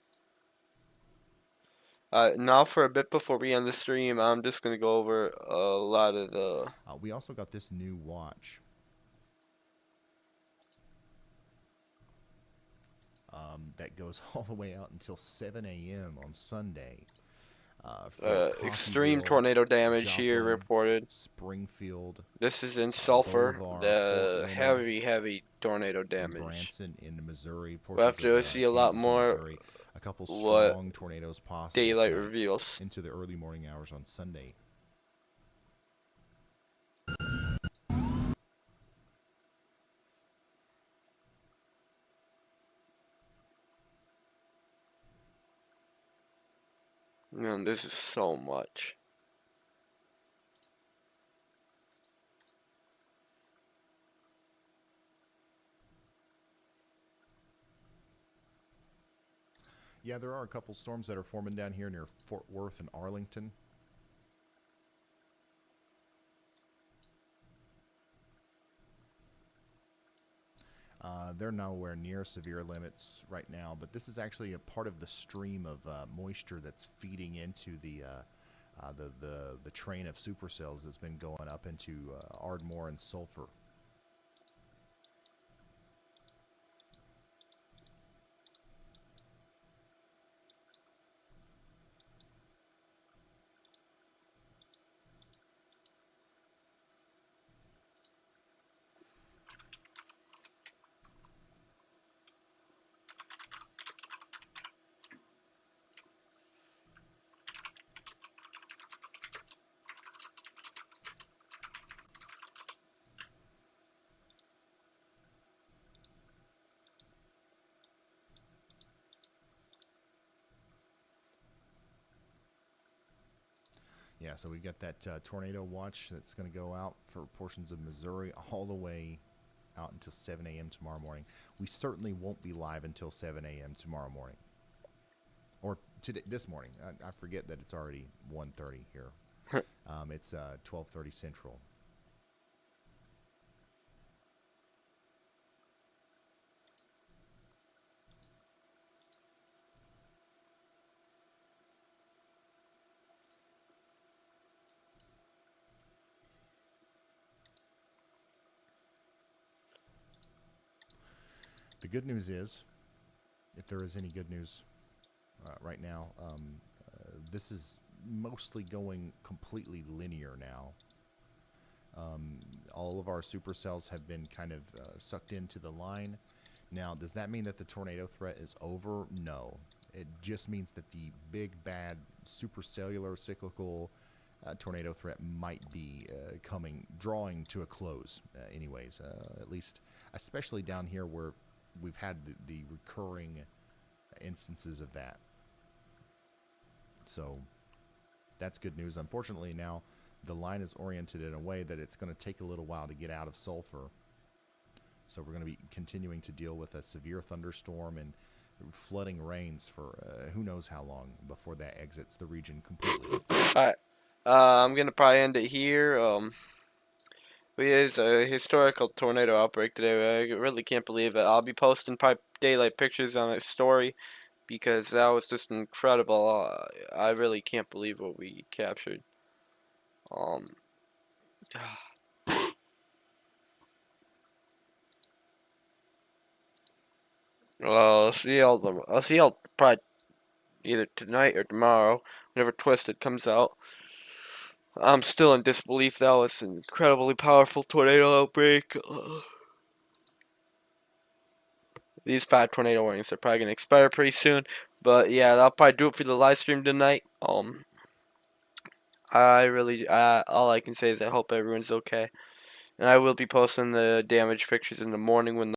Now for a bit before we end the stream, I'm just going to go over a lot of the... we also got this new watch. That goes all the way out until 7 a.m. on Sunday. Extreme tornado damage Joplin, here reported. Springfield. This is in Sulphur. Bolivar, Heavy tornado damage. Branson in Missouri. We'll have to see a lot more. A couple strong tornadoes possible. Daylight reveals into the early morning hours on Sunday. Man, this is so much. Yeah, there are a couple storms that are forming down here near Fort Worth and Arlington. They're nowhere near severe limits right now, but this is actually a part of the stream of moisture that's feeding into the train of supercells that's been going up into Ardmore and Sulphur. Yeah, so we got that tornado watch that's going to go out for portions of Missouri all the way out until 7 a.m. tomorrow morning. We certainly won't be live until 7 a.m. tomorrow morning. Or today, this morning. I forget that it's already 1:30 here. It's 12:30 Central. The good news is, if there is any good news right now, this is mostly going completely linear now. All of our supercells have been kind of sucked into the line. Now, does that mean that the tornado threat is over? No. It just means that the big, bad, supercellular, cyclical tornado threat might be drawing to a close anyways, at least, especially down here where we've had the recurring instances of that. So that's good news. Unfortunately, now the line is oriented in a way that it's going to take a little while to get out of Sulphur. So we're going to be continuing to deal with a severe thunderstorm and flooding rains for who knows how long before that exits the region completely. All right. I'm going to probably end it here. It's a historical tornado outbreak today. I really can't believe it. I'll be posting probably daylight pictures on a story because that was just incredible. I really can't believe what we captured. I'll see y'all probably either tonight or tomorrow, whenever Twisted comes out. I'm still in disbelief. That was an incredibly powerful tornado outbreak. These 5 tornado warnings are probably gonna expire pretty soon, but yeah, that'll probably do it for the live stream tonight. I really, all I can say is I hope everyone's okay, and I will be posting the damage pictures in the morning when